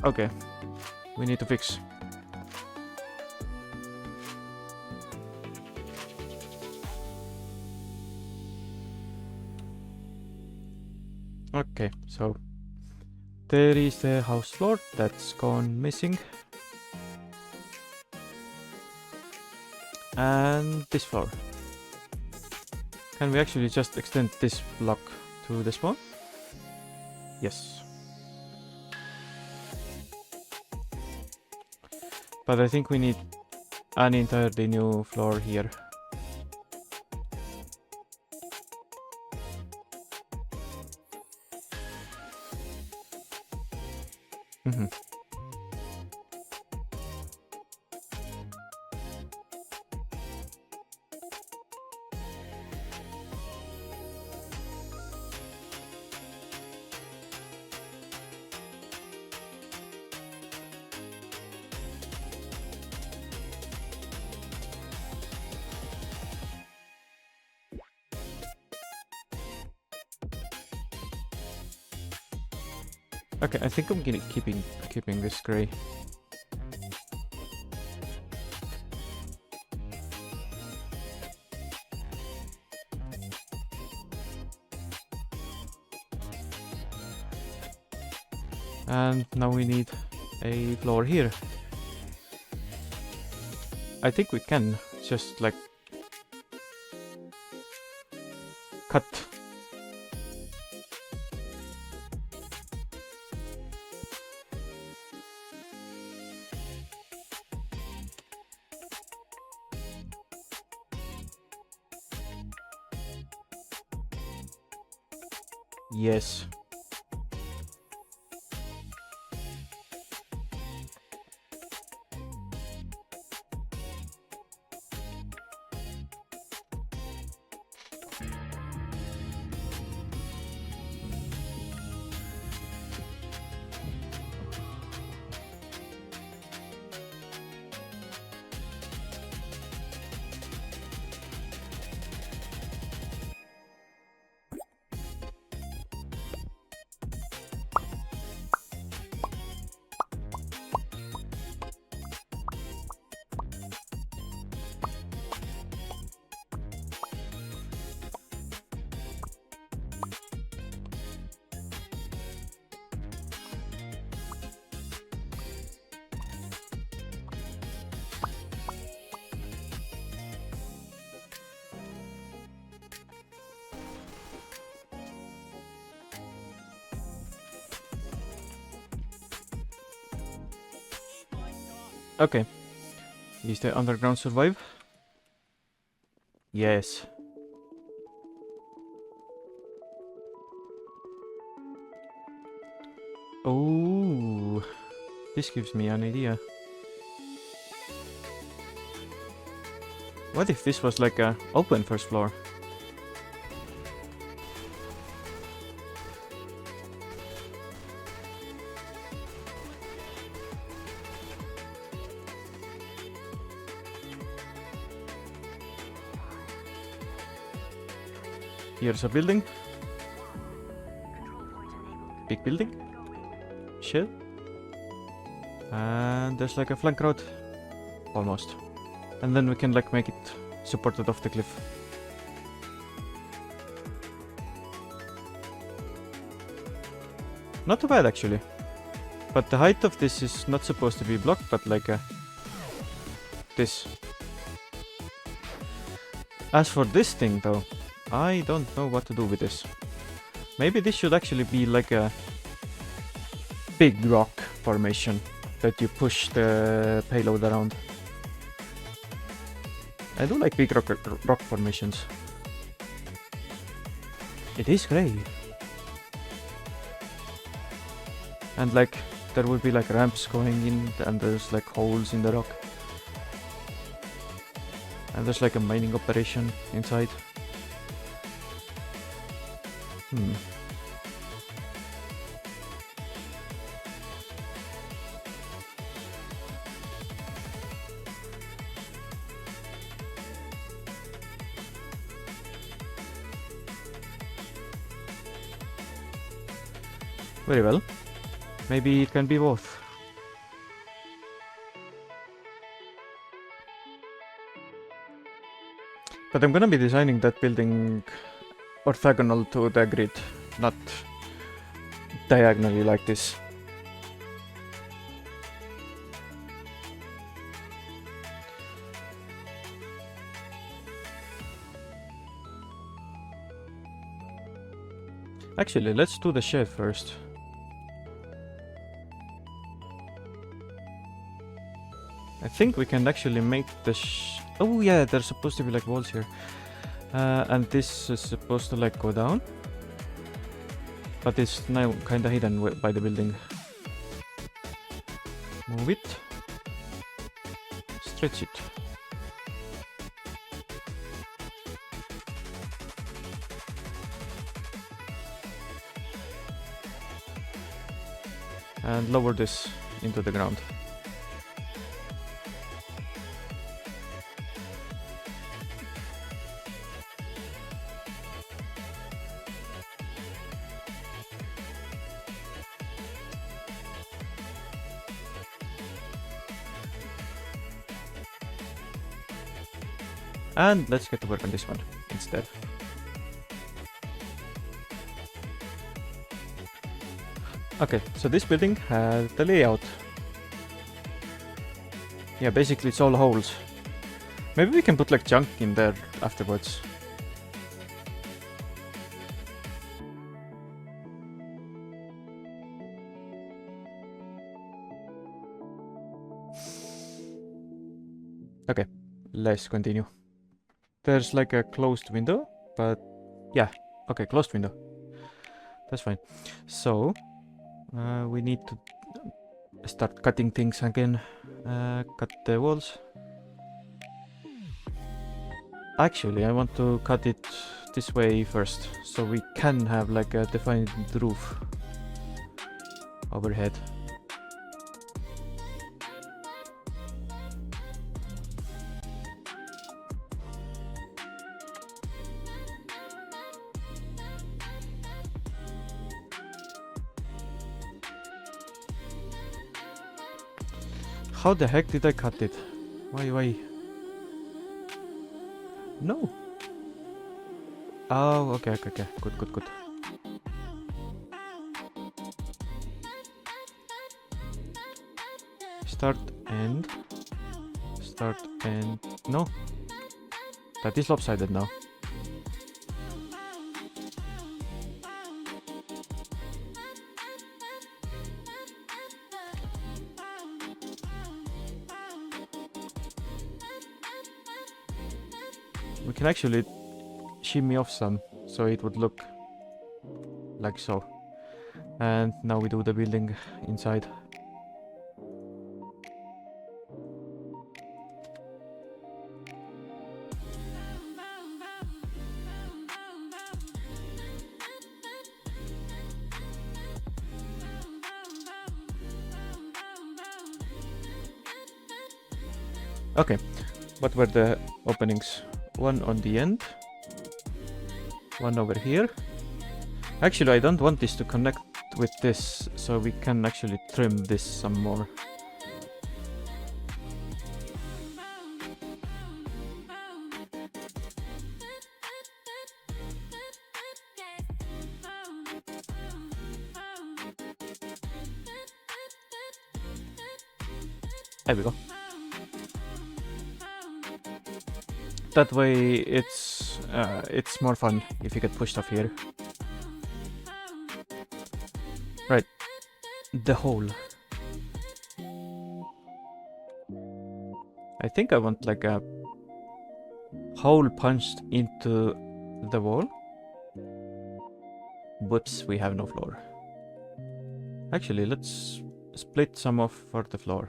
Okay, we need to fix. So there is the house floor that's gone missing. And this floor. Can we actually just extend this block to the spawn? Yes. But I think we need an entirely new floor here. Mm-hmm. Okay, I think I'm gonna keeping this gray. And now we need a floor here. I think we can just like cut. Yes. Okay. Is the underground survive? Yes. Oh, this gives me an idea. What if this was like a open first floor? Here's a building. Big building. Shell. And there's like a flank road. Almost. And then we can like make it supported off the cliff. Not too bad actually. But the height of this is not supposed to be blocked, but like this. As for this thing though, I don't know what to do with this. Maybe this should actually be like a big rock formation that you push the payload around. I do like big rock formations. It is grey. And like there will be like ramps going in and there's like holes in the rock. And there's like a mining operation inside. Very well. Maybe it can be both. But I'm gonna be designing that building orthogonal to the grid, not diagonally like this. Actually, let's do the chef first. I think we can actually make the oh yeah, there's supposed to be like walls here. And this is supposed to like go down. But it's now kinda hidden by the building. Move it. Stretch it. And lower this into the ground. And let's get to work on this one instead. Okay, so this building has the layout. Yeah, basically it's all holes. Maybe we can put like junk in there afterwards. Okay, let's continue. There's like a closed window, but yeah, okay, closed window. That's fine. So, we need to start cutting things again. Cut the walls. Actually, I want to cut it this way first, so we can have like a defined roof overhead. How the heck did I cut it? Why? No. Oh, okay. Good. Start and no. That is lopsided now. We can actually shimmy off some, so it would look like so. And now we do the building inside. Okay, what were the openings? One on the end, one over here. Actually, I don't want this to connect with this, so we can actually trim this some more. There we go. That way it's more fun if you get pushed off here. Right, the hole. I think I want like a hole punched into the wall. Whoops, we have no floor. Actually, let's split some off for the floor.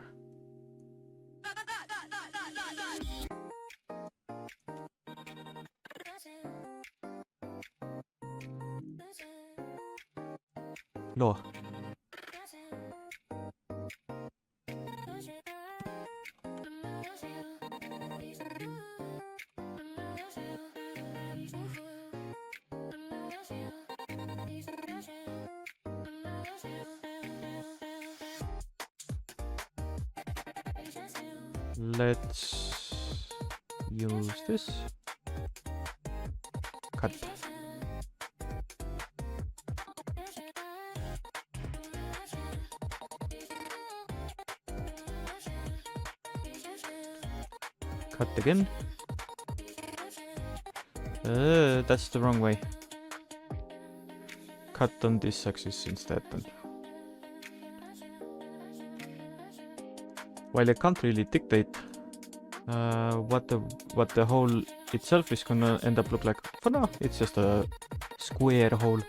Law. Let's use this. Cut. Cut again. That's the wrong way. Cut on this axis instead then. While I can't really dictate what the hole itself is gonna end up look like. For now, it's just a square hole.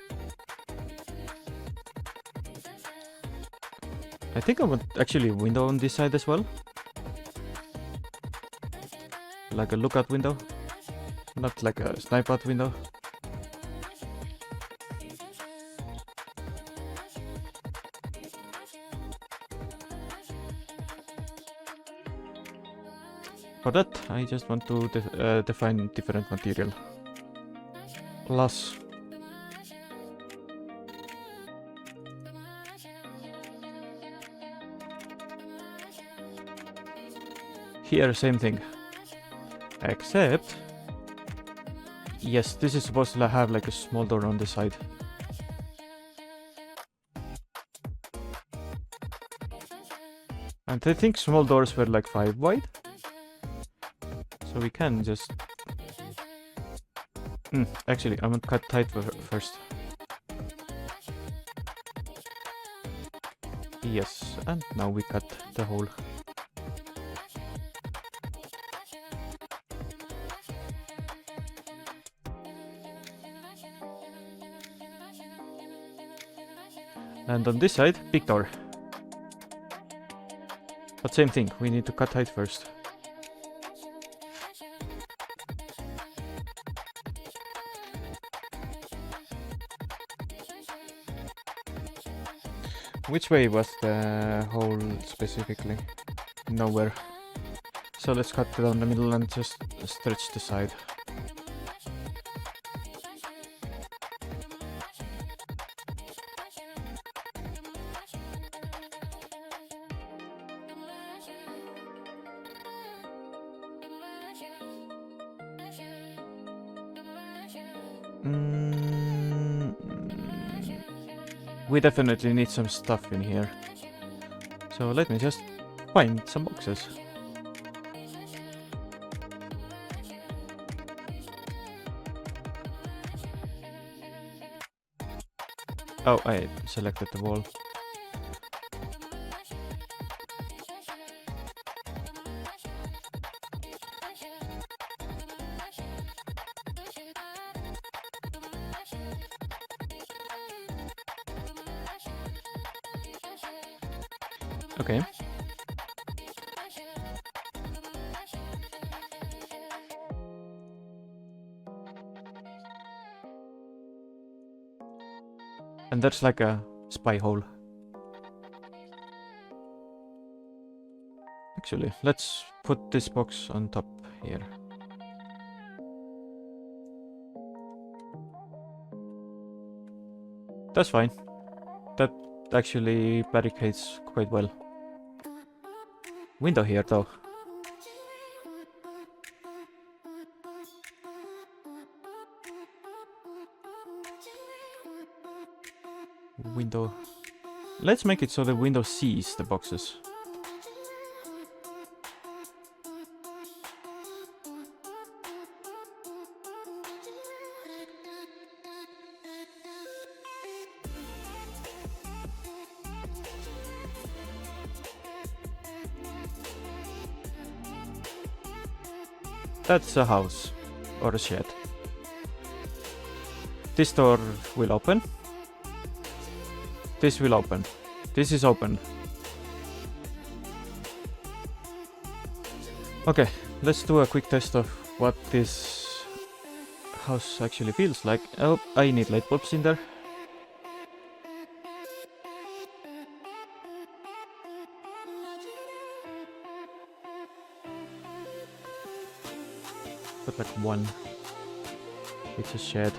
I think I want actually a window on this side as well. Like a lookout window. Not like a snipe out window. For that, I just want to define different material. Plus. Here, same thing. Except... Yes, this is supposed to have like a small door on the side. And I think small doors were like 5 wide. So we can just... actually, I'm gonna cut tight first. Yes, and now we cut the hole. And on this side, big door. But same thing, we need to cut height first. Which way was the hole specifically? Nowhere. So let's cut down the middle and just stretch the side. We definitely need some stuff in here. So let me just find some boxes. Oh, I selected the wall. Okay. And that's like a spy hole. Actually, let's put this box on top here. That's fine. That actually barricades quite well. Window here though. Window. Let's make it so the window sees the boxes. That's a house or a shed. This door will open. This will open. This is open. Okay, let's do a quick test of what this house actually feels like. Oh, I need light bulbs in there. Put like one. It's a shed.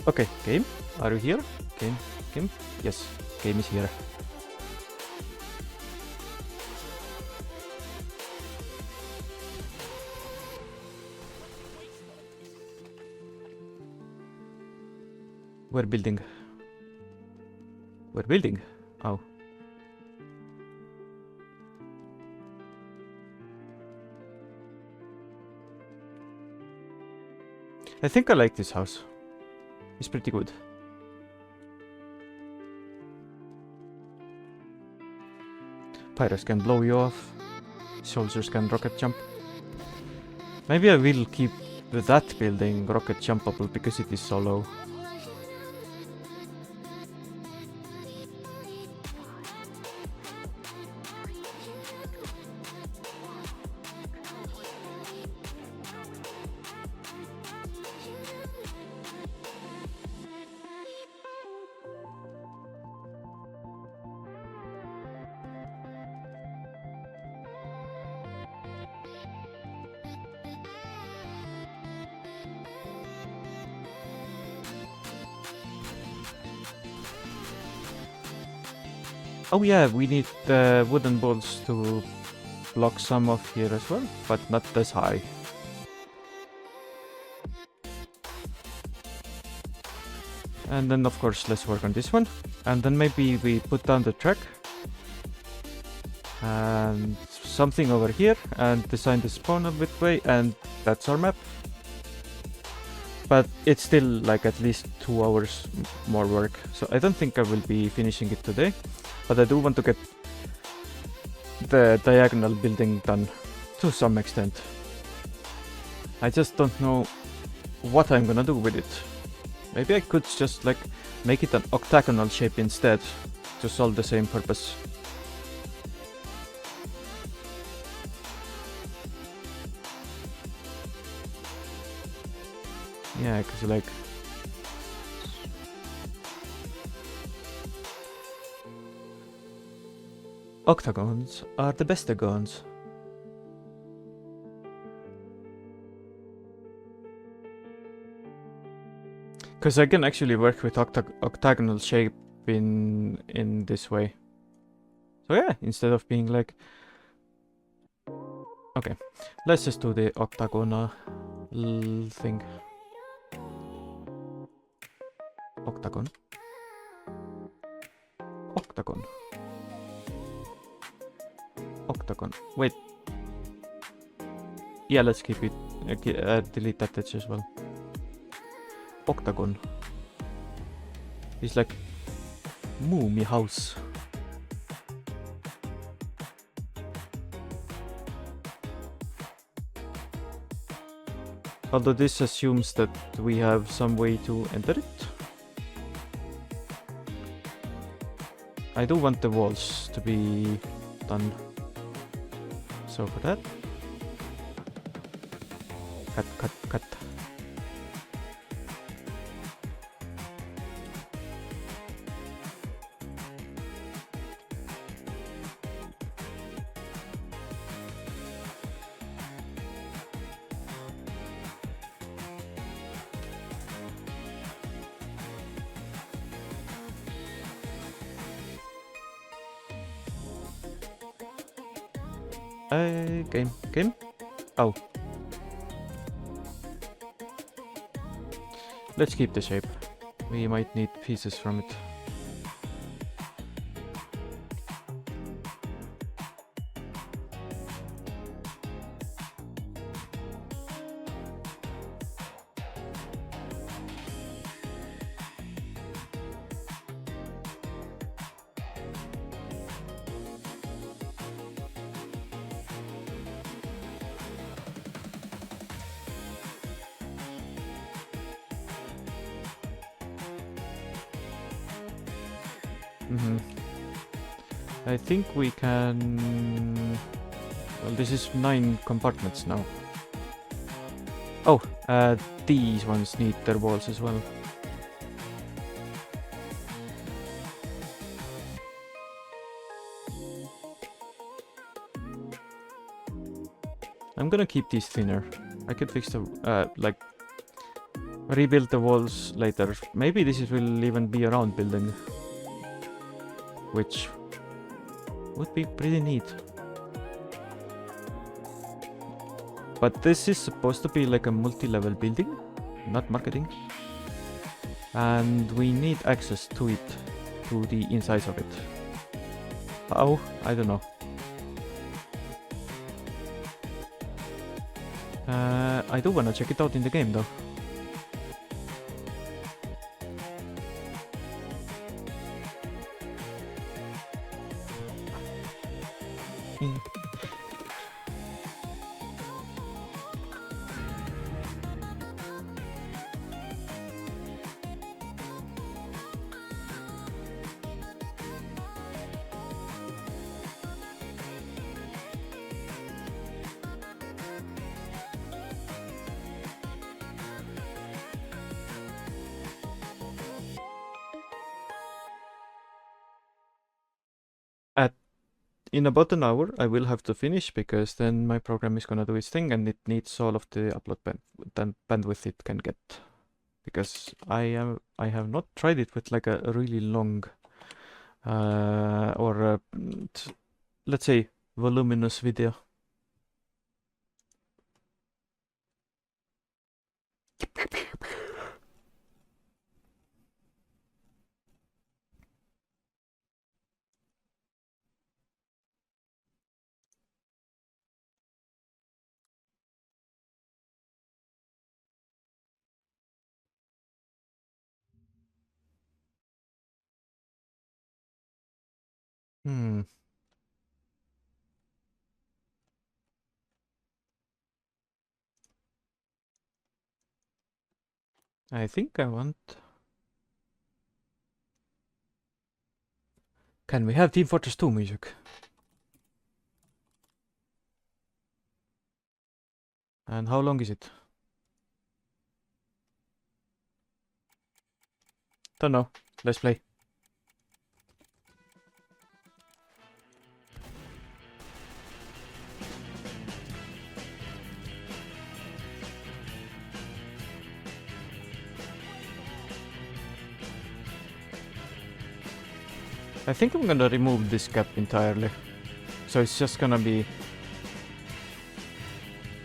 Okay, game, are you here? Game, yes, game is here. We're building. We're building. Oh. I think I like this house. It's pretty good. Pirates can blow you off. Soldiers can rocket jump. Maybe I will keep that building rocket jumpable because it is so low. Oh yeah, we need the wooden balls to block some off here as well, but not as high. And then of course let's work on this one. And then maybe we put down the track. And something over here and design the spawn a bit way, and that's our map. But it's still like at least 2 hours more work. So I don't think I will be finishing it today. But I do want to get the diagonal building done to some extent. I just don't know what I'm gonna do with it. Maybe I could just like make it an octagonal shape instead to solve the same purpose. Yeah, cause like octagons are the bestagons. Because I can actually work with octagonal shape in this way. So yeah, instead of being like... Okay, let's just do the octagonal thing. Octagon. Octagon. Octagon. Wait. Yeah, let's keep it. Delete that edge as well. Octagon. It's like Moomy house. Although this assumes that we have some way to enter it. I do want the walls to be done. So for that, cut. Game? Oh. Let's keep the shape. We might need pieces from it. I think we can... Well, this is 9 compartments now. Oh, these ones need their walls as well. I'm gonna keep these thinner. I could fix the... rebuild the walls later. Maybe this will even be a round building, which would be pretty neat. But this is supposed to be like a multi-level building, not marketing. And we need access to it, to the insides of it. How? I don't know. I do wanna check it out in the game though. In about an hour, I will have to finish because then my program is gonna do its thing and it needs all of the upload bandwidth it can get. Because I have not tried it with like a really long let's say voluminous video. I think I want... Can we have Team Fortress 2 music? And how long is it? Don't know. Let's play. I think I'm gonna remove this gap entirely. So it's just gonna be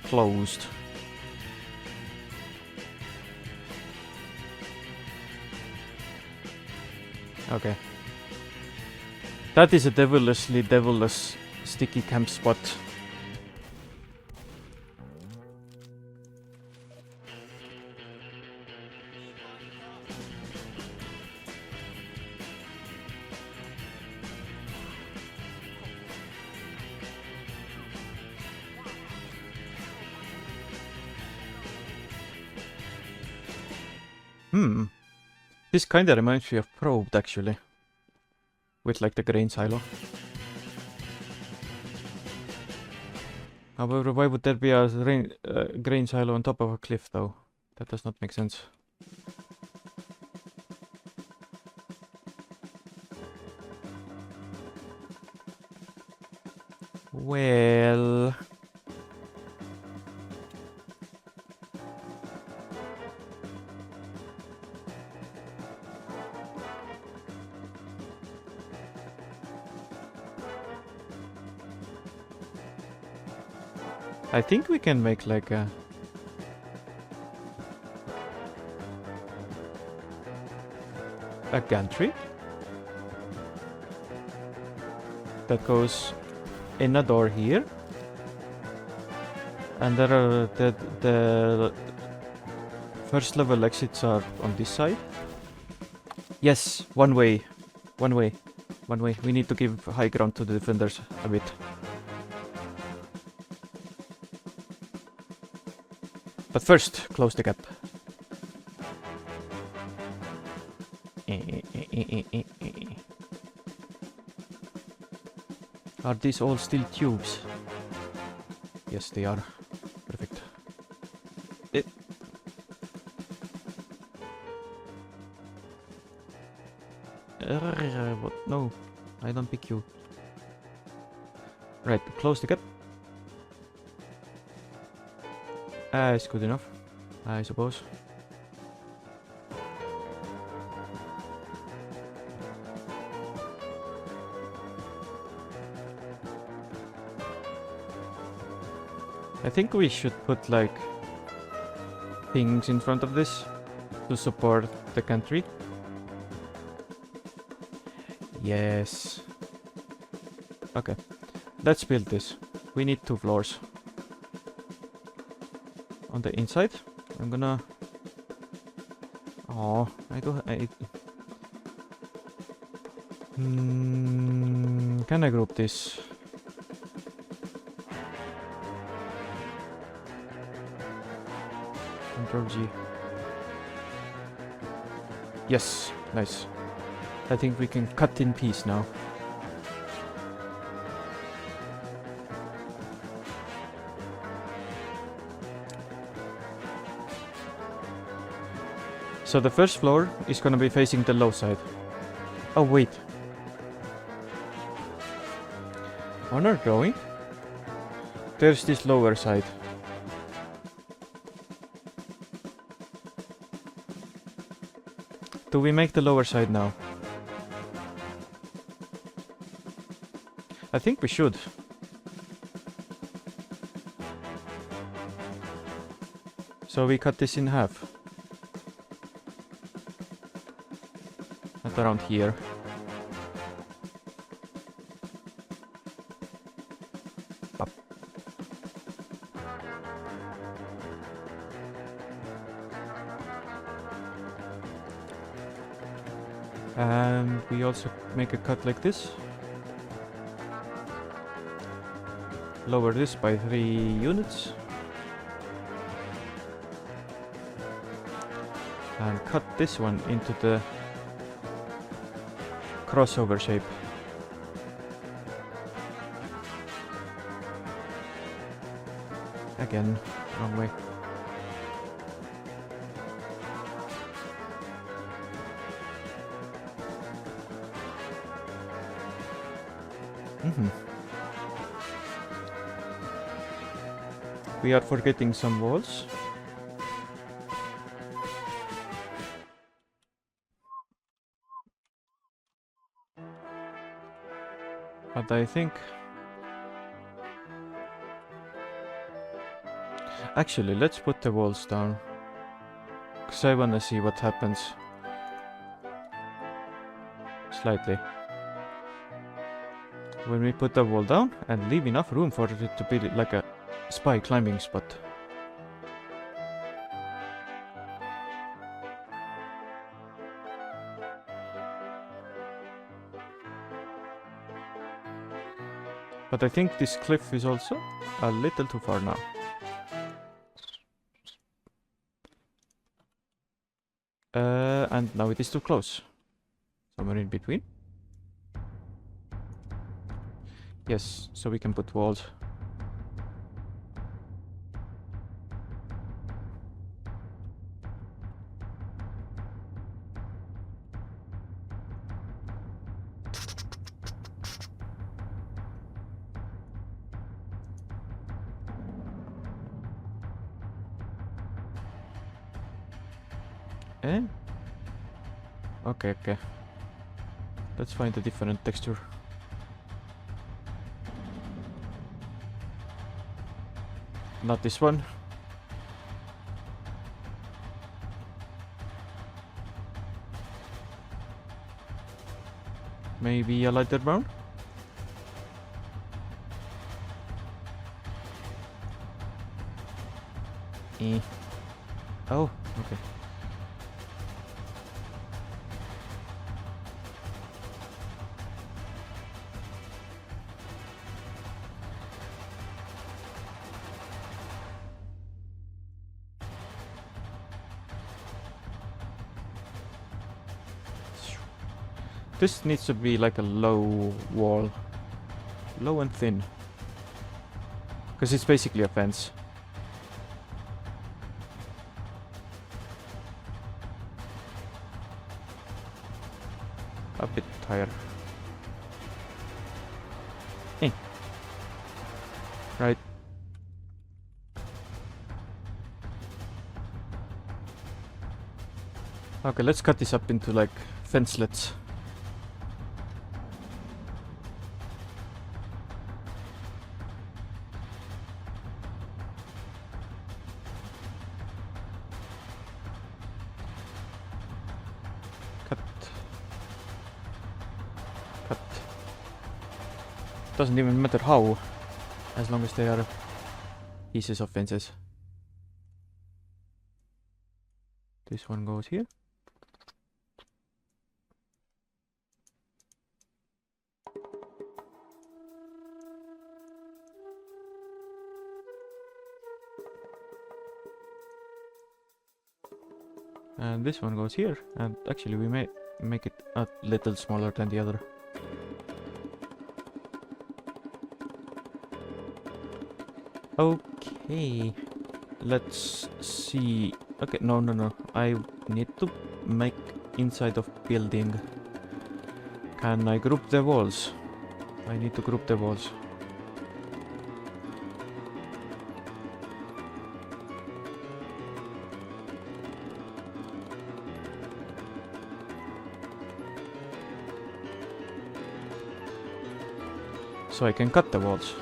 closed. Okay. That is a devilish sticky camp spot. This kinda reminds me of Probed, actually. With like the grain silo. However, why would there be a grain silo on top of a cliff, though? That does not make sense. Well... I think we can make like a gantry that goes in a door here, and there are the first level exits are on this side. Yes, one way. We need to give high ground to the defenders a bit. But first, close the gap. Are these all still tubes? Yes, they are. Perfect. What? No, I don't pick you. Right, close the gap. It's good enough, I suppose. I think we should put like things in front of this to support the country. Yes. Okay. Let's build this. We need 2 floors. On the inside, I'm gonna... Oh, I don't... Can I group this? Control G. Yes, nice. I think we can cut in piece now. So the first floor is gonna be facing the low side. Oh wait. Honor growing? There's this lower side. Do we make the lower side now? I think we should. So we cut this in half. At around here. Up. And we also make a cut like this. Lower this by 3 units. And cut this one into the crossover shape. Again, wrong way. We are forgetting some walls. But I think... Actually, let's put the walls down. Because I wanna see what happens. Slightly. When we put the wall down and leave enough room for it to be like a spy climbing spot. But I think this cliff is also a little too far now. And now it is too close. Somewhere in between. Yes, so we can put walls. Eh? Okay, okay. Let's find a different texture. Not this one. Maybe a lighter brown? Eh. Oh, okay. This needs to be like a low wall. Low and thin. Because it's basically a fence. A bit higher. Hey. Right. Okay, let's cut this up into like fencelets. Cut. Doesn't even matter how, as long as they are pieces of fences. This one goes here. And this one goes here, and actually we may make it a little smaller than the other. Okay, let's see. Okay, no. I need to make inside of building. Can I group the walls? I need to group the walls. So I can cut the walls.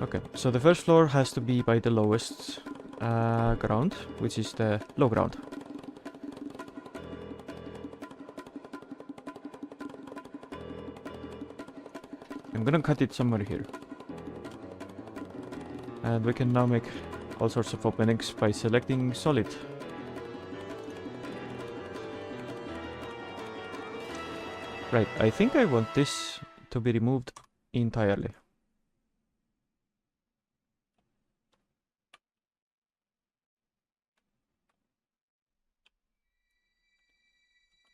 Okay, so the first floor has to be by the lowest ground, which is the low ground. I'm gonna cut it somewhere here. And we can now make all sorts of openings by selecting solid. Right, I think I want this to be removed entirely.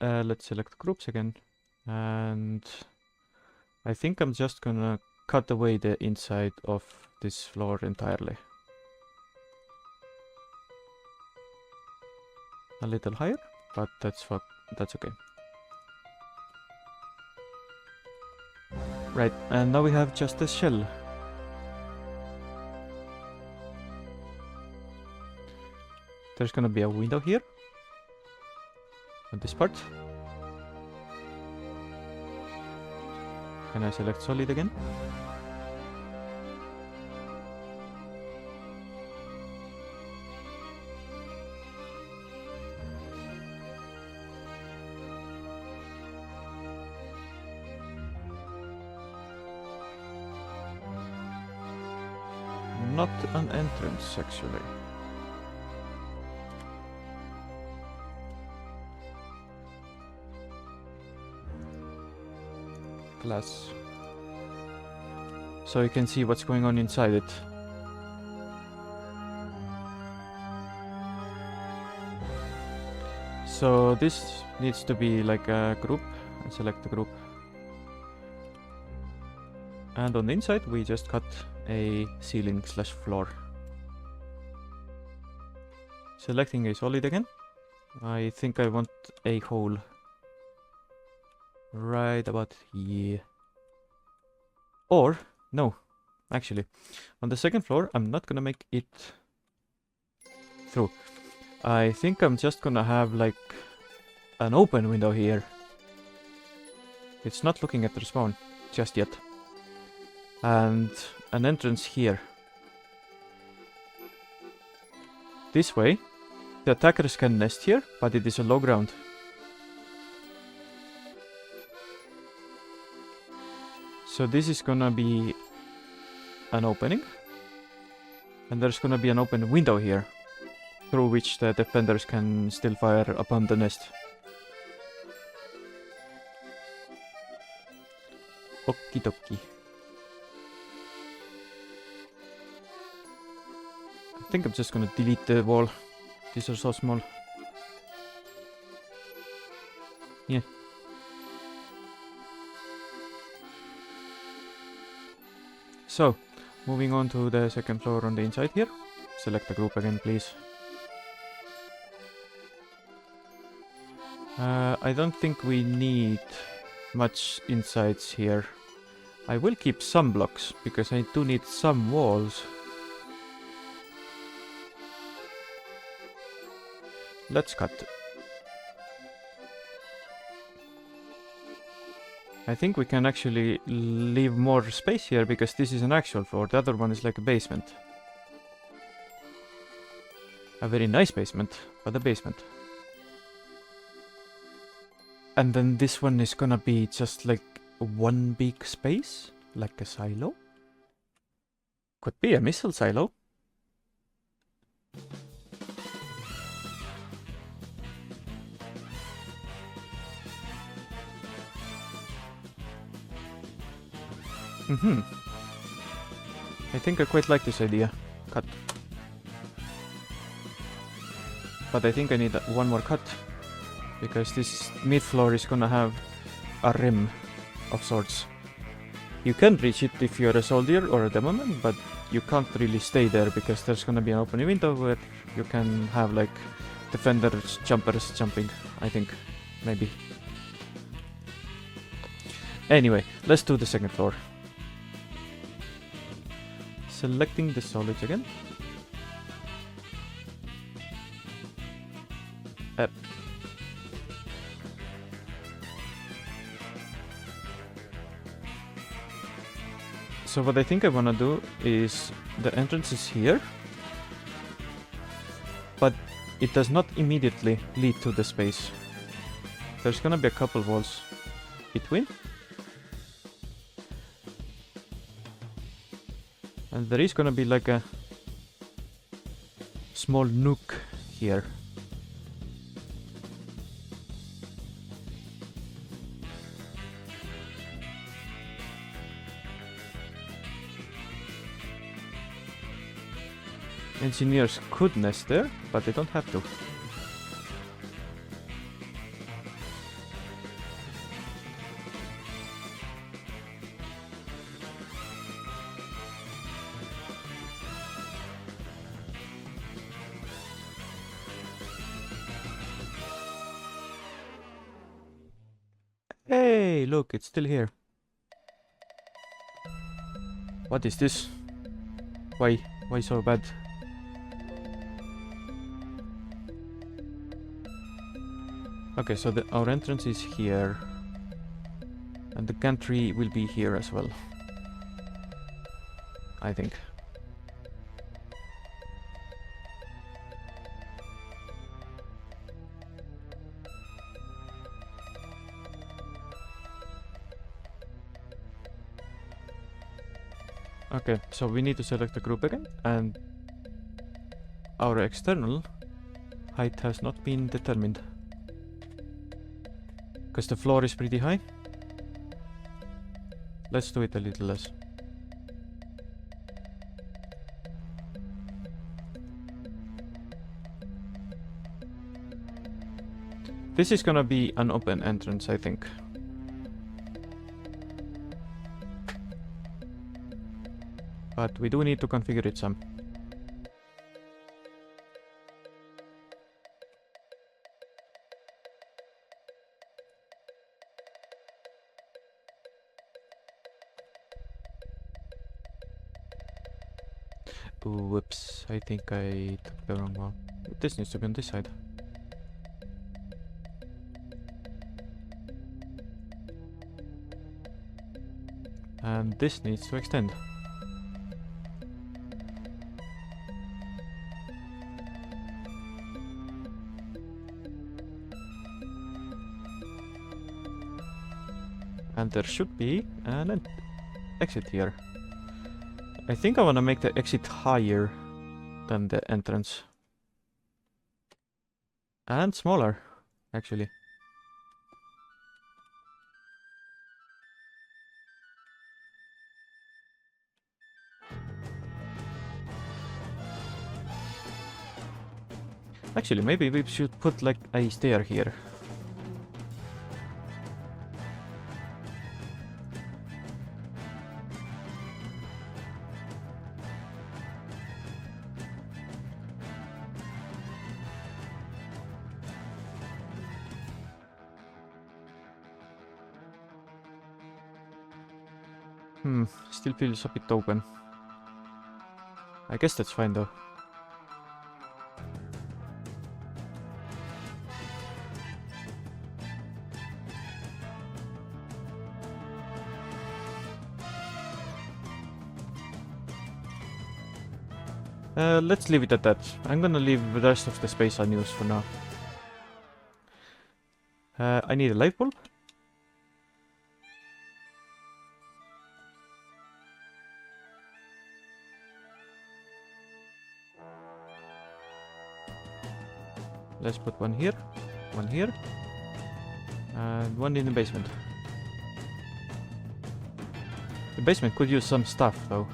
Let's select groups again, and I think I'm just gonna cut away the inside of this floor entirely. A little higher, but that's okay. Right, and now we have just a shell. There's gonna be a window here on this part. Can I select solid again? Not an entrance, actually. Glass. So you can see what's going on inside it. So this needs to be like a group. I select the group. And on the inside we just cut a ceiling slash floor. Selecting a solid again. I think I want a hole right about here. Or, no, actually, on the second floor I'm not gonna make it through. I think I'm just gonna have like an open window here. It's not looking at the spawn just yet. And an entrance here. This way, the attackers can nest here, but it is a low ground. So this is gonna be an opening. And there's gonna be an open window here, through which the defenders can still fire upon the nest. Okie dokie. I think I'm just gonna delete the wall. These are so small. Yeah. So, moving on to the second floor on the inside here. Select the group again, please. I don't think we need much insides here. I will keep some blocks, because I do need some walls. Let's cut. I think we can actually leave more space here, because this is an actual floor. The other one is like a basement. A very nice basement, but a basement. And then this one is gonna be just like one big space, like a silo. Could be a missile silo. I think I quite like this idea. Cut. But I think I need one more cut. Because this mid floor is gonna have a rim of sorts. You can reach it if you're a soldier or a demoman, but you can't really stay there because there's gonna be an open window where you can have like defenders, jumpers jumping, I think. Maybe. Anyway, let's do the second floor. Selecting the solids again. So what I think I wanna do is the entrance is here, but it does not immediately lead to the space. There's gonna be a couple walls between. And there is gonna be like a small nook here. Engineers could nest there, but they don't have to. Hey, look, it's still here. What is this? Why so bad? Okay, so our entrance is here. And the gantry will be here as well. I think. Okay, so we need to select the group again, and our external height has not been determined. Because the floor is pretty high. Let's do it a little less. This is gonna be an open entrance, I think. But we do need to configure it some. Whoops, I think I took the wrong one. This needs to be on this side. And this needs to extend. And there should be an exit here. I think I want to make the exit higher than the entrance. And smaller, actually. Actually, maybe we should put like a stair here. Still feels a bit open. I guess that's fine though. Let's leave it at that. I'm gonna leave the rest of the space unused for now. I need a light bulb. Let's put one here, and one in the basement. The basement could use some stuff though.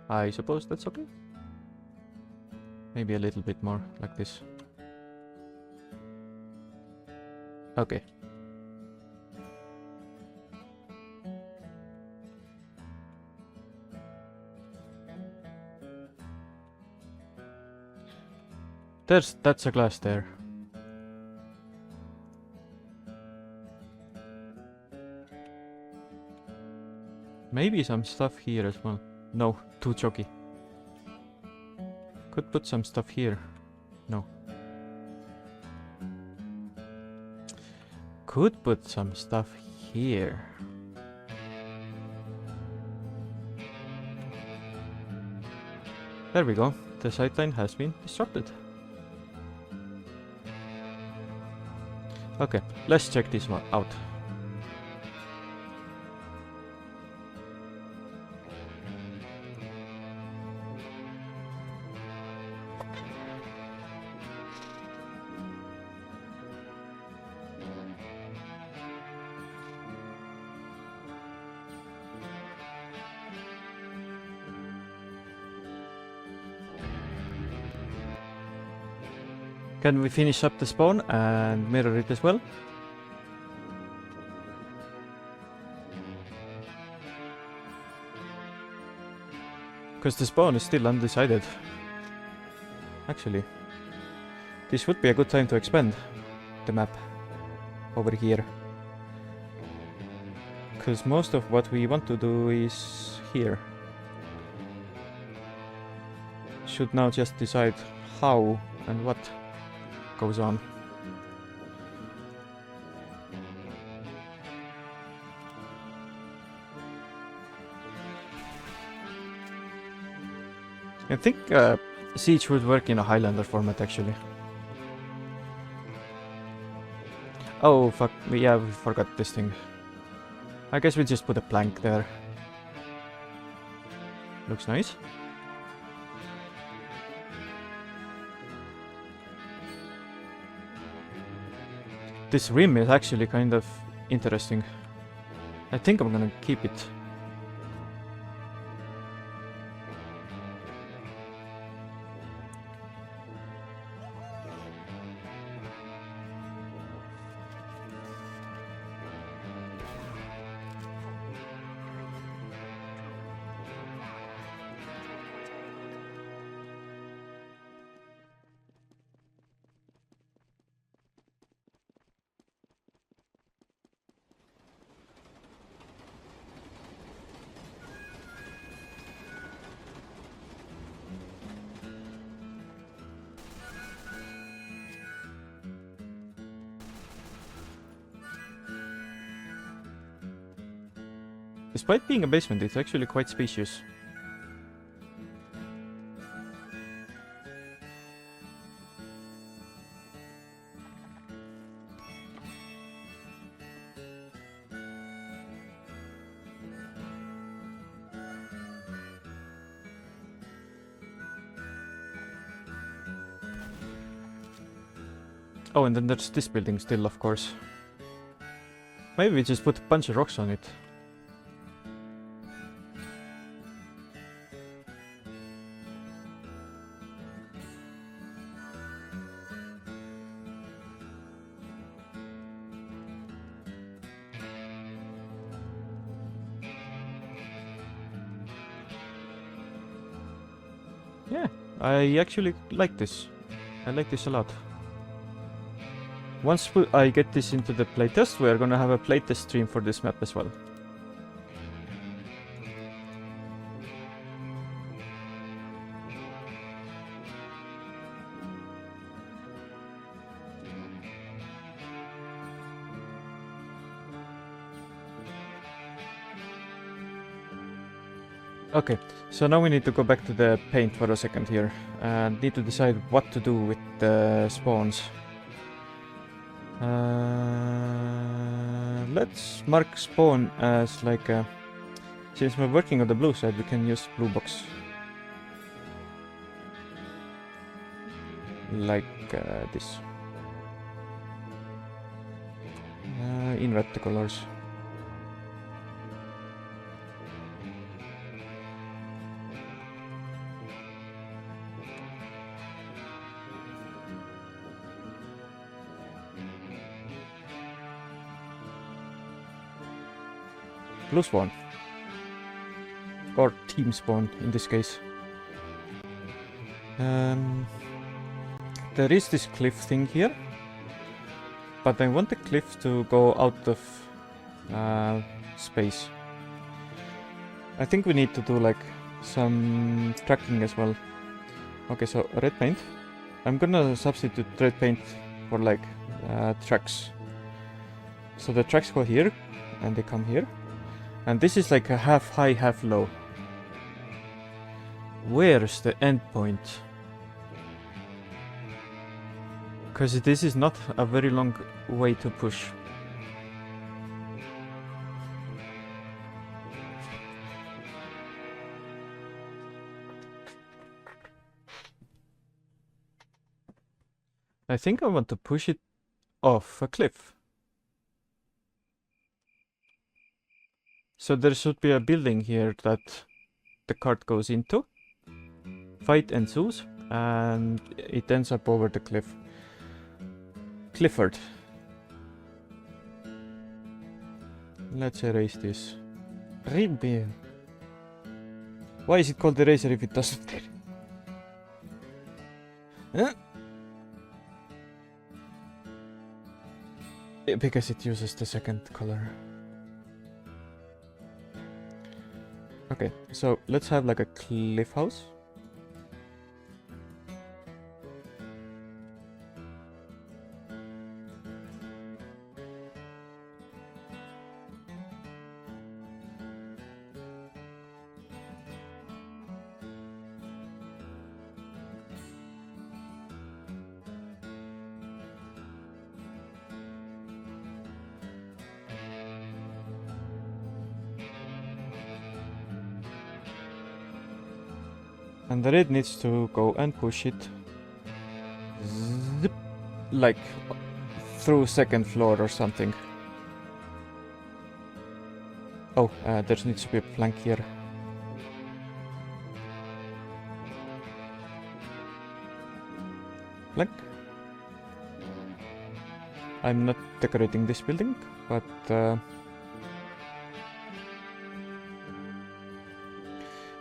I suppose that's okay. Maybe a little bit more like this. Okay. That's a glass there. Maybe some stuff here as well. No, too chalky. Could put some stuff here. No. Could put some stuff here. There we go. The sightline has been disrupted. Okay, let's check this one out. Can we finish up the spawn and mirror it as well? Because the spawn is still undecided. Actually, this would be a good time to expand the map over here. Because most of what we want to do is here. Should now just decide how and what goes on. I think Siege would work in a Highlander format actually. Oh fuck, yeah, we forgot this thing. I guess we just put a plank there. Looks nice. This rim is actually kind of interesting. I think I'm gonna keep it. Despite being a basement, it's actually quite spacious. Oh, and then there's this building still, of course. Maybe we just put a bunch of rocks on it. Yeah, I actually like this. I like this a lot. Once I get this into the playtest, we're gonna have a playtest stream for this map as well. Okay, so now we need to go back to the paint for a second here and need to decide what to do with the spawns. Let's mark spawn as like a... Since we're working on the blue side, we can use blue box. Like this. Invert the colors. Blue spawn. Or team spawn in this case. There is this cliff thing here. But I want the cliff to go out of space. I think we need to do like some tracking as well. Okay, so red paint. I'm gonna substitute red paint for like tracks. So the tracks go here and they come here. And this is like a half high, half low. Where's the end point? Because this is not a very long way to push. I think I want to push it off a cliff. So there should be a building here that the cart goes into. Fight ensues, and it ends up over the cliff. Clifford. Let's erase this. Ribby. Why is it called eraser if it doesn't? Huh? Because it uses the second color. Okay, so let's have like a cliff house. And the red needs to go and push it zip, like through second floor or something. Oh, there needs to be a plank here. Plank. I'm not decorating this building, but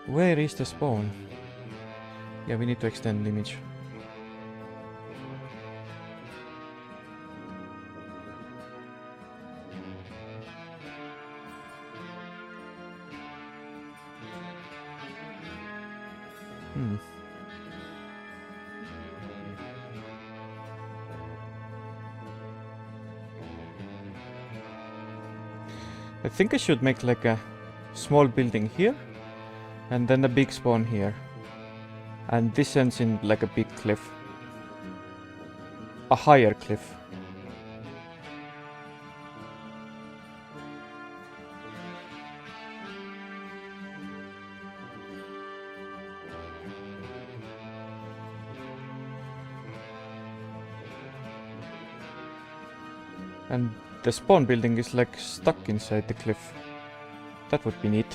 where is the spawn? Yeah, we need to extend the image. I think I should make like a small building here and then a big spawn here. And this ends in like a big cliff. A higher cliff. And the spawn building is like stuck inside the cliff. That would be neat.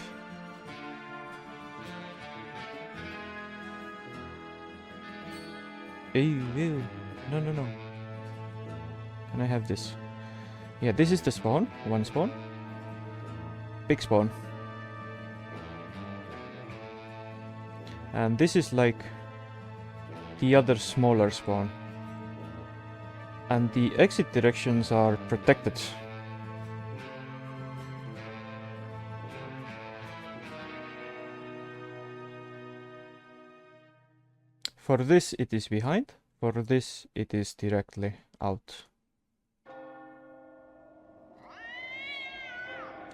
Ew. No. Can I have this? Yeah, this is the spawn. One spawn. Big spawn. And this is like the other smaller spawn. And the exit directions are protected. For this it is behind, for this it is directly out.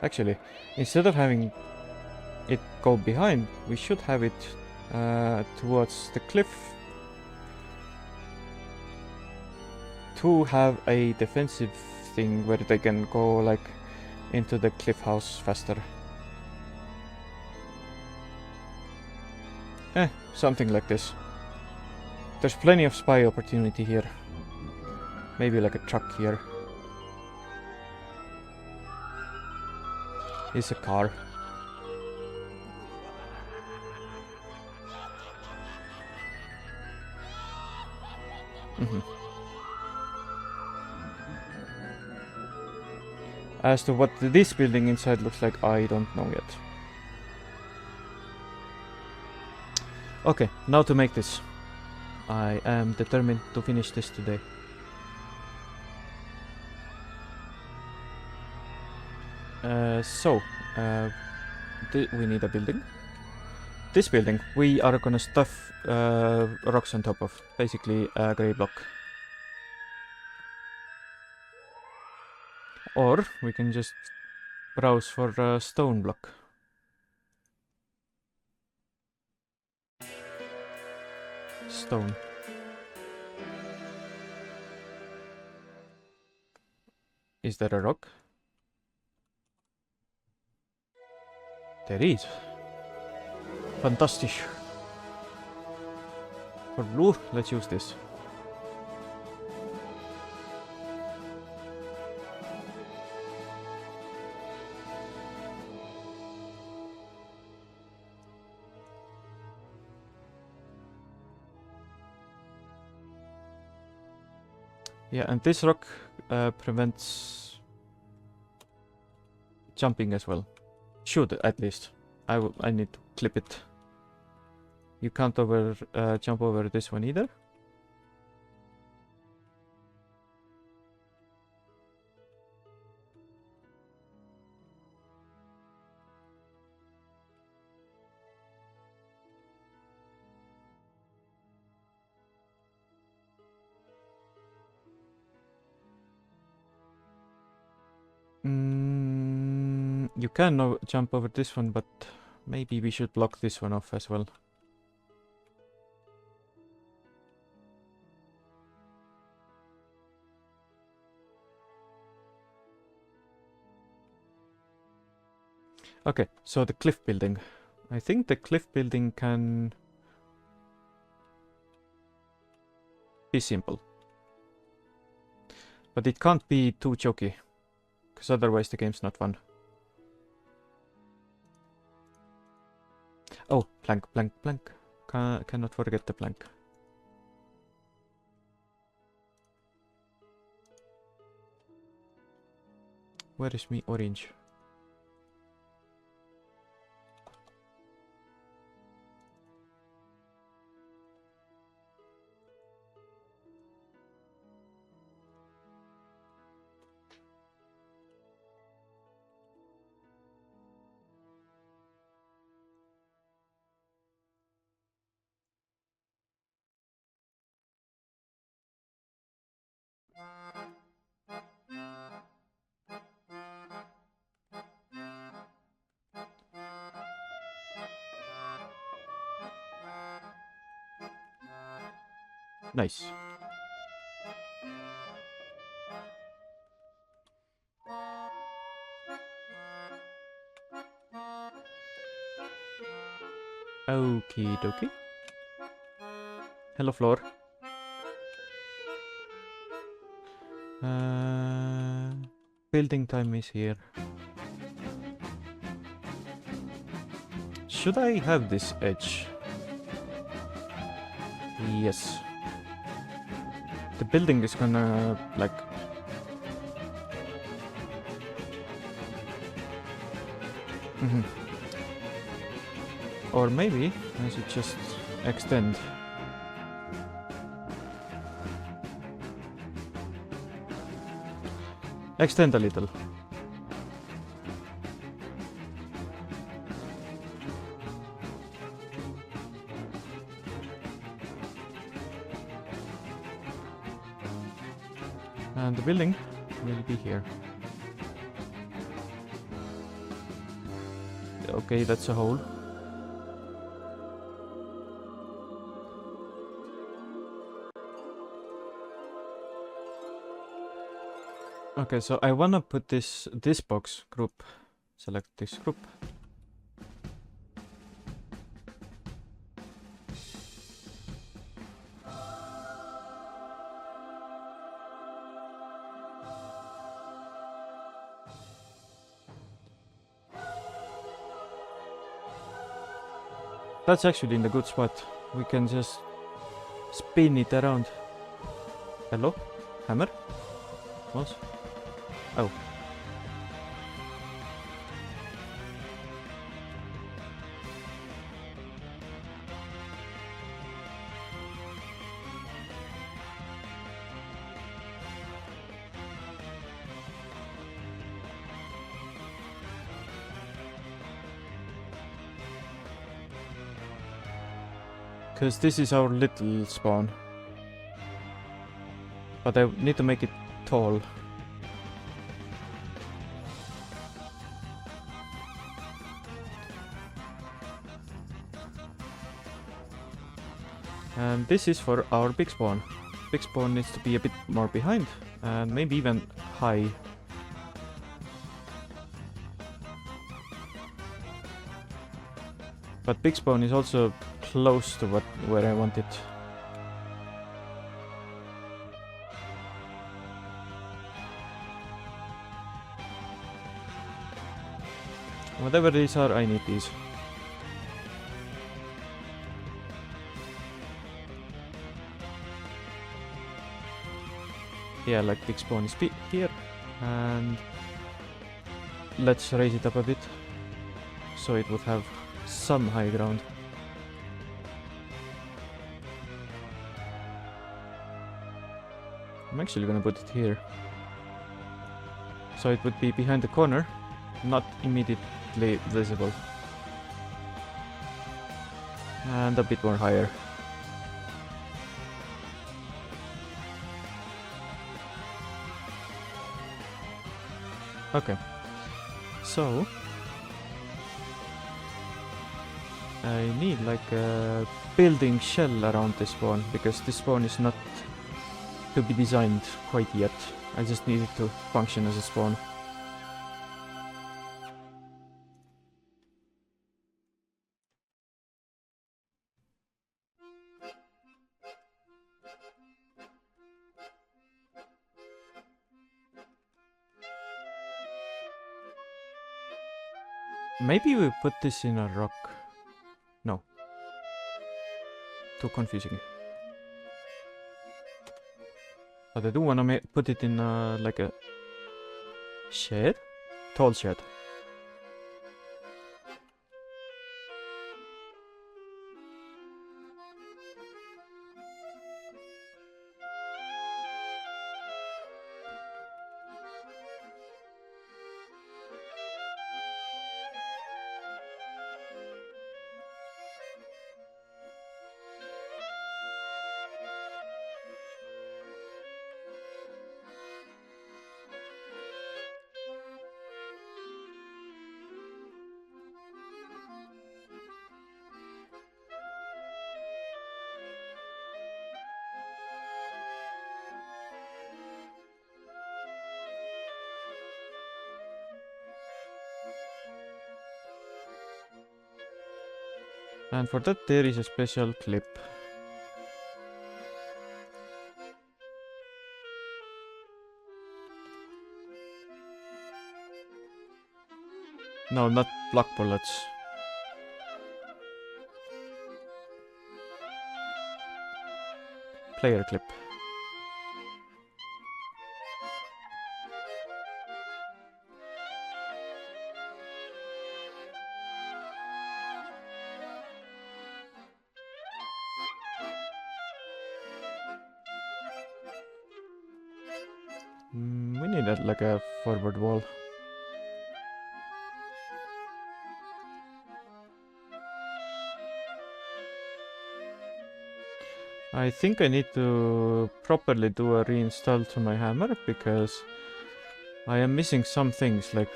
Actually, instead of having it go behind, we should have it towards the cliff to have a defensive thing where they can go like into the cliff house faster. Something like this. There's plenty of spy opportunity here. Maybe like a truck here. It's a car. As to what this building inside looks like, I don't know yet. Okay, now to make this. I am determined to finish this today. We need a building. This building we are gonna stuff rocks on top of, basically a grey block. Or we can just browse for a stone block. Stone. Is there a rock? There is. Fantastic. For blue, let's use this. Yeah, and this rock prevents jumping as well. Should, at least. I need to clip it. You can't jump over this one either. You can jump over this one, but maybe we should block this one off as well. Okay, so the cliff building. I think the cliff building can be simple. But it can't be too choky, because otherwise the game's not fun. Oh, plank, plank, plank. Cannot forget the plank. Where is me orange? Nice. Okie dokie. Hello, floor. Building time is here. Should I have this edge? Yes. The building is gonna, like... Or maybe I should just extend. Extend a little. And the building will be here. Okay, that's a hole. Okay, so I wanna put this box group. Select this group. That's actually in the good spot. We can just spin it around. Hello? Hammer? Mouse? Oh. Because this is our little spawn. But I need to make it tall. And this is for our big spawn. Big spawn needs to be a bit more behind, and maybe even high. But big spawn is also close to where I want it. Whatever these are, I need these. Yeah, like big spawn is here, and let's raise it up a bit so it would have some high ground. I'm actually gonna put it here, so it would be behind the corner, not immediately visible, and a bit more higher. Okay, so I need like a building shell around this spawn, because this spawn is not to be designed quite yet. I just need it to function as a spawn. Maybe we put this in a rock. No. Too confusing. But I do wanna put it in like a shed? Tall shed. And for that there is a special clip. No, not block bullets. Player clip. We need like a forward wall. I think I need to properly do a reinstall to my hammer, because I am missing some things like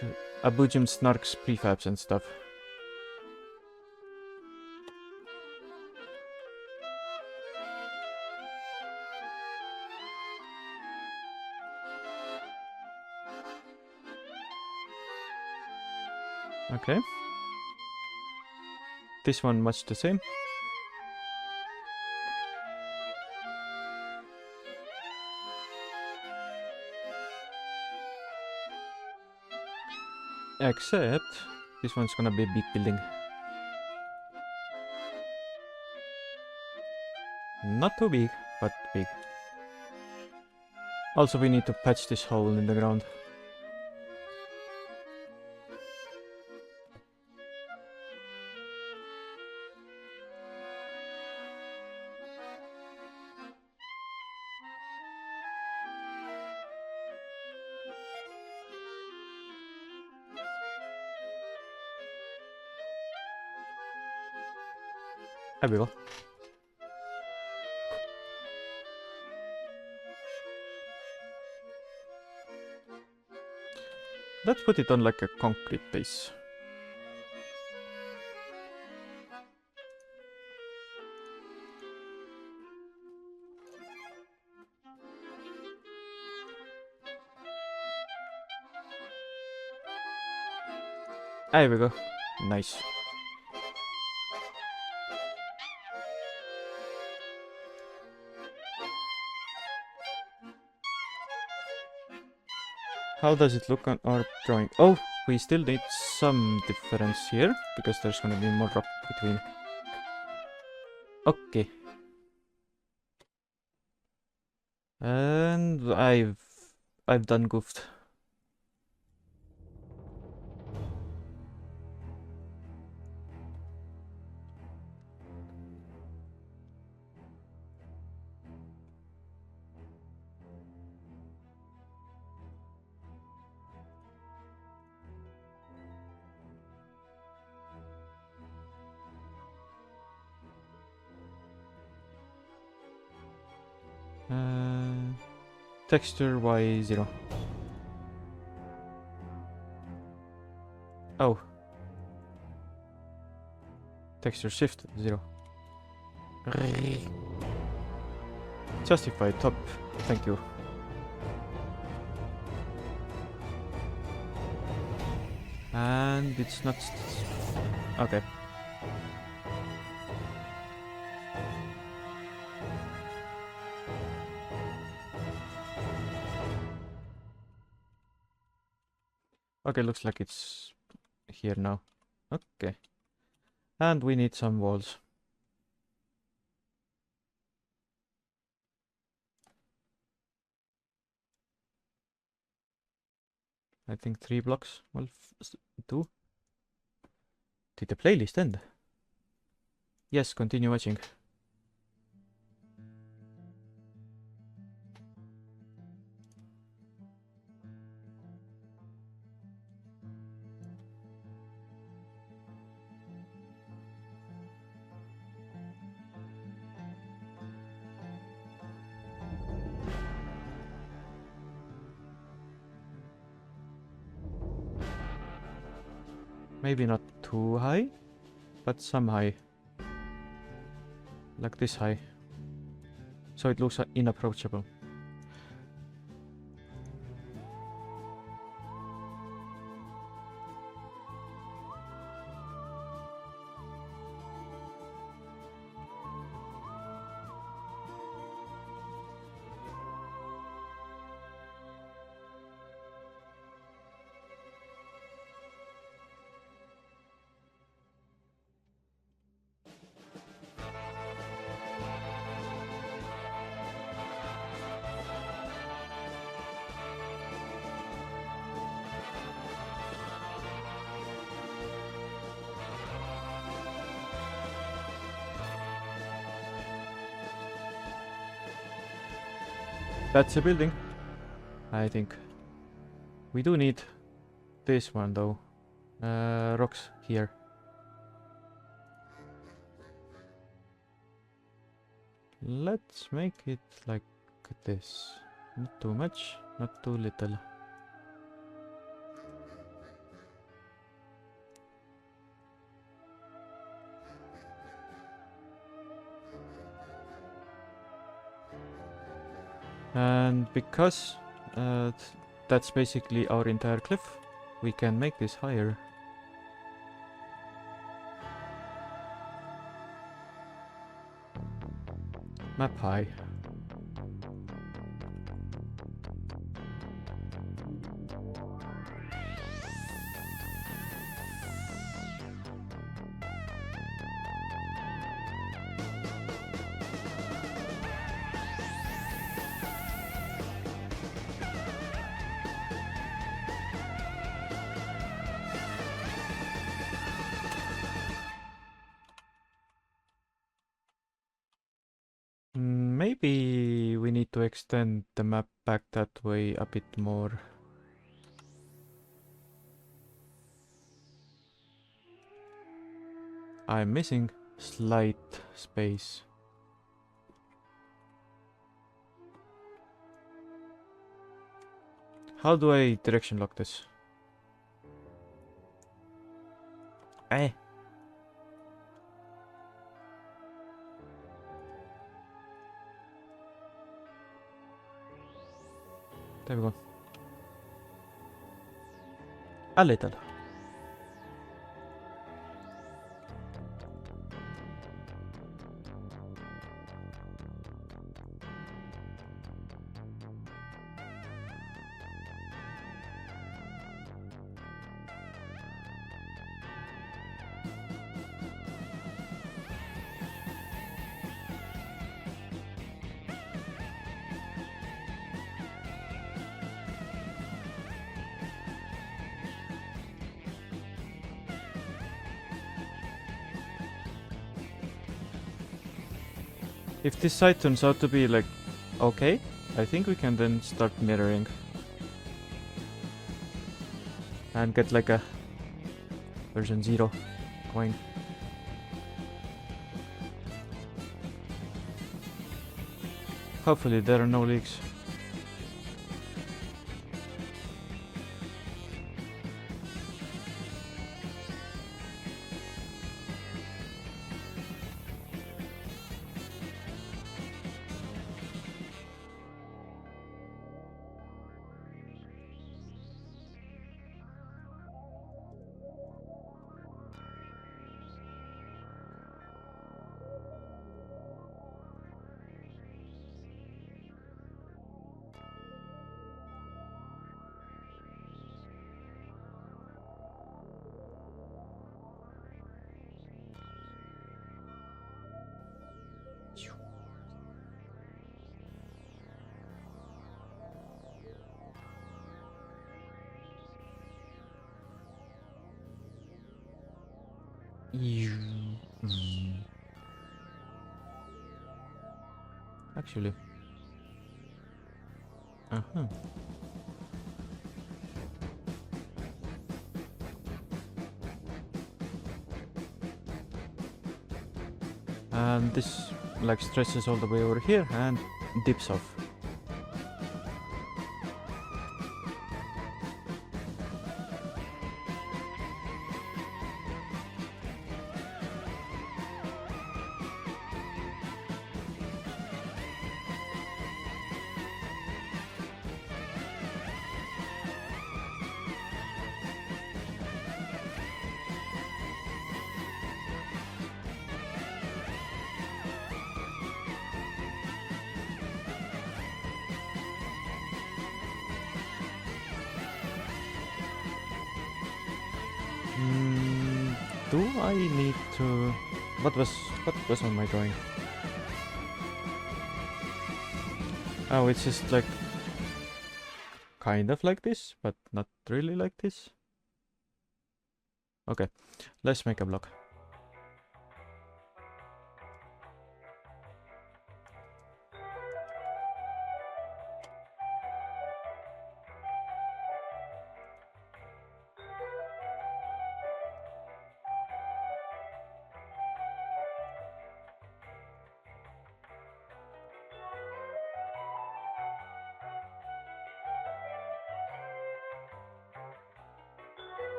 Abujim Snark's prefabs and stuff. Okay. This one much the same. Except this one's gonna be a big building. Not too big, but big. Also, we need to patch this hole in the ground. There we go. Let's put it on like a concrete base. There we go. Nice. How does it look on our drawing? Oh, we still need some difference here, because there's gonna be more rock between. Okay. And I've done goofed. Texture Y0. Oh. Texture shift 0. Justify top. Thank you. And it's not. Okay. Okay, looks like it's here now. Okay. And we need some walls. I think 3 blocks. Well, 2. Did the playlist end? Yes, continue watching. Maybe not too high, but some high. Like this high. So it looks inapproachable. That's a building, I think. We do need this one though. Rocks here. Let's make it like this. Not too much, not too little. And because that's basically our entire cliff, we can make this higher. Map high. Maybe we need to extend the map back that way a bit more. I'm missing slight space. How do I direction lock this? Eh. There we go. A little. If this side turns out to be like okay, I think we can then start mirroring and get like a version 0 going. Hopefully there are no leaks. Actually. And this like stretches all the way over here and dips off. Do I need to... What was on my drawing? Oh, it's just like... kind of like this, but not really like this. Okay, let's make a block.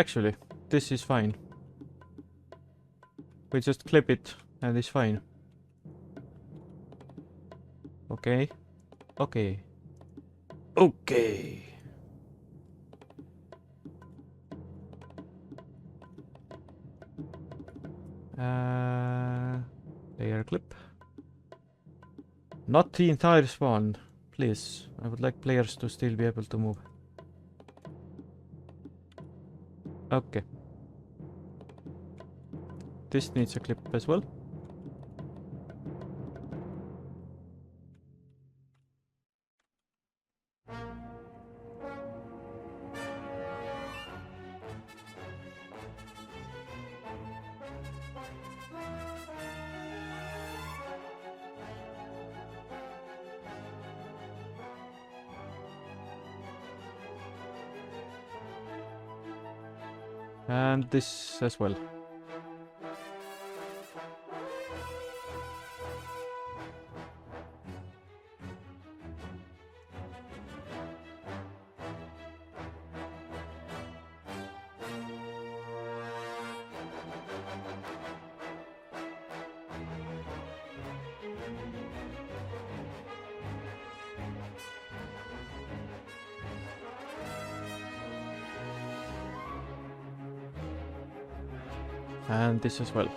Actually, this is fine. We just clip it and it's fine. Okay. Okay. Okay. Layer clip. Not the entire spawn, please. I would like players to still be able to move. Okay. This needs a clip as well. And this as well. And this as well.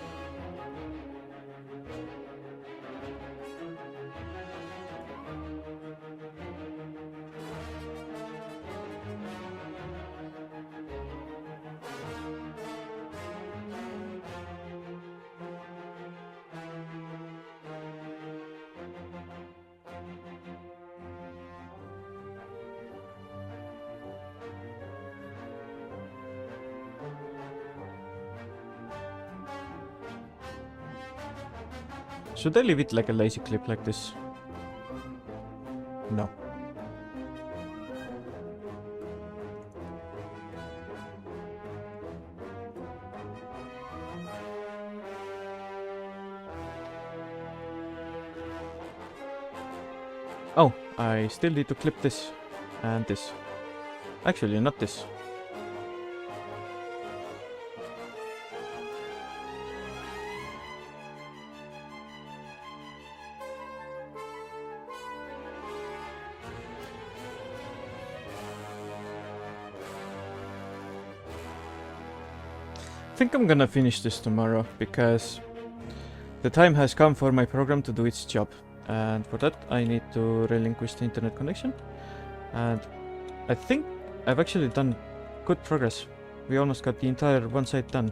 Should I leave it like a lazy clip like this? No. Oh, I still need to clip this and this. Actually, not this. I think I'm gonna finish this tomorrow because the time has come for my program to do its job, and for that I need to relinquish the internet connection, and I think I've actually done good progress. We almost got the entire one side done.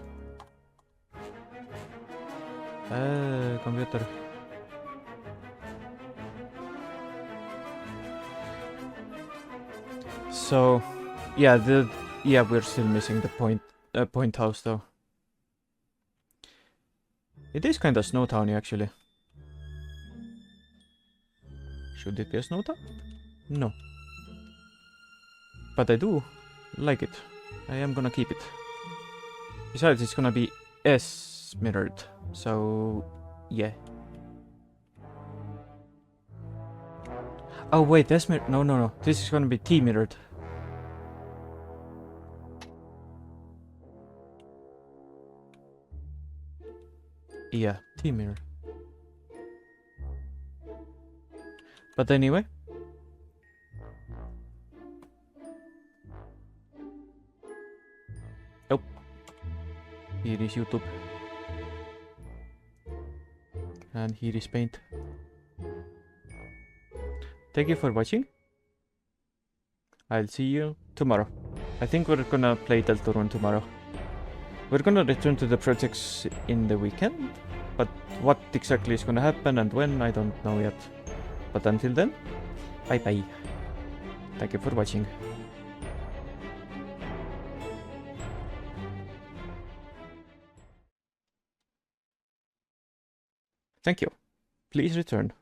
Computer. So yeah, we're still missing the point house though. It is kind of snow towny actually. Should it be a snow town? No. But I do like it. I am gonna keep it. Besides, it's gonna be S mirrored, so yeah. Oh wait, S mirrored. No. This is gonna be T mirrored. Yeah, T mirror. But anyway. Oh. Here is YouTube. And here is Paint. Thank you for watching. I'll see you tomorrow. I think we're gonna play Deltarune tomorrow. We're gonna return to the projects in the weekend, but what exactly is gonna happen and when, I don't know yet. But until then, bye bye. Thank you for watching. Thank you. Please return.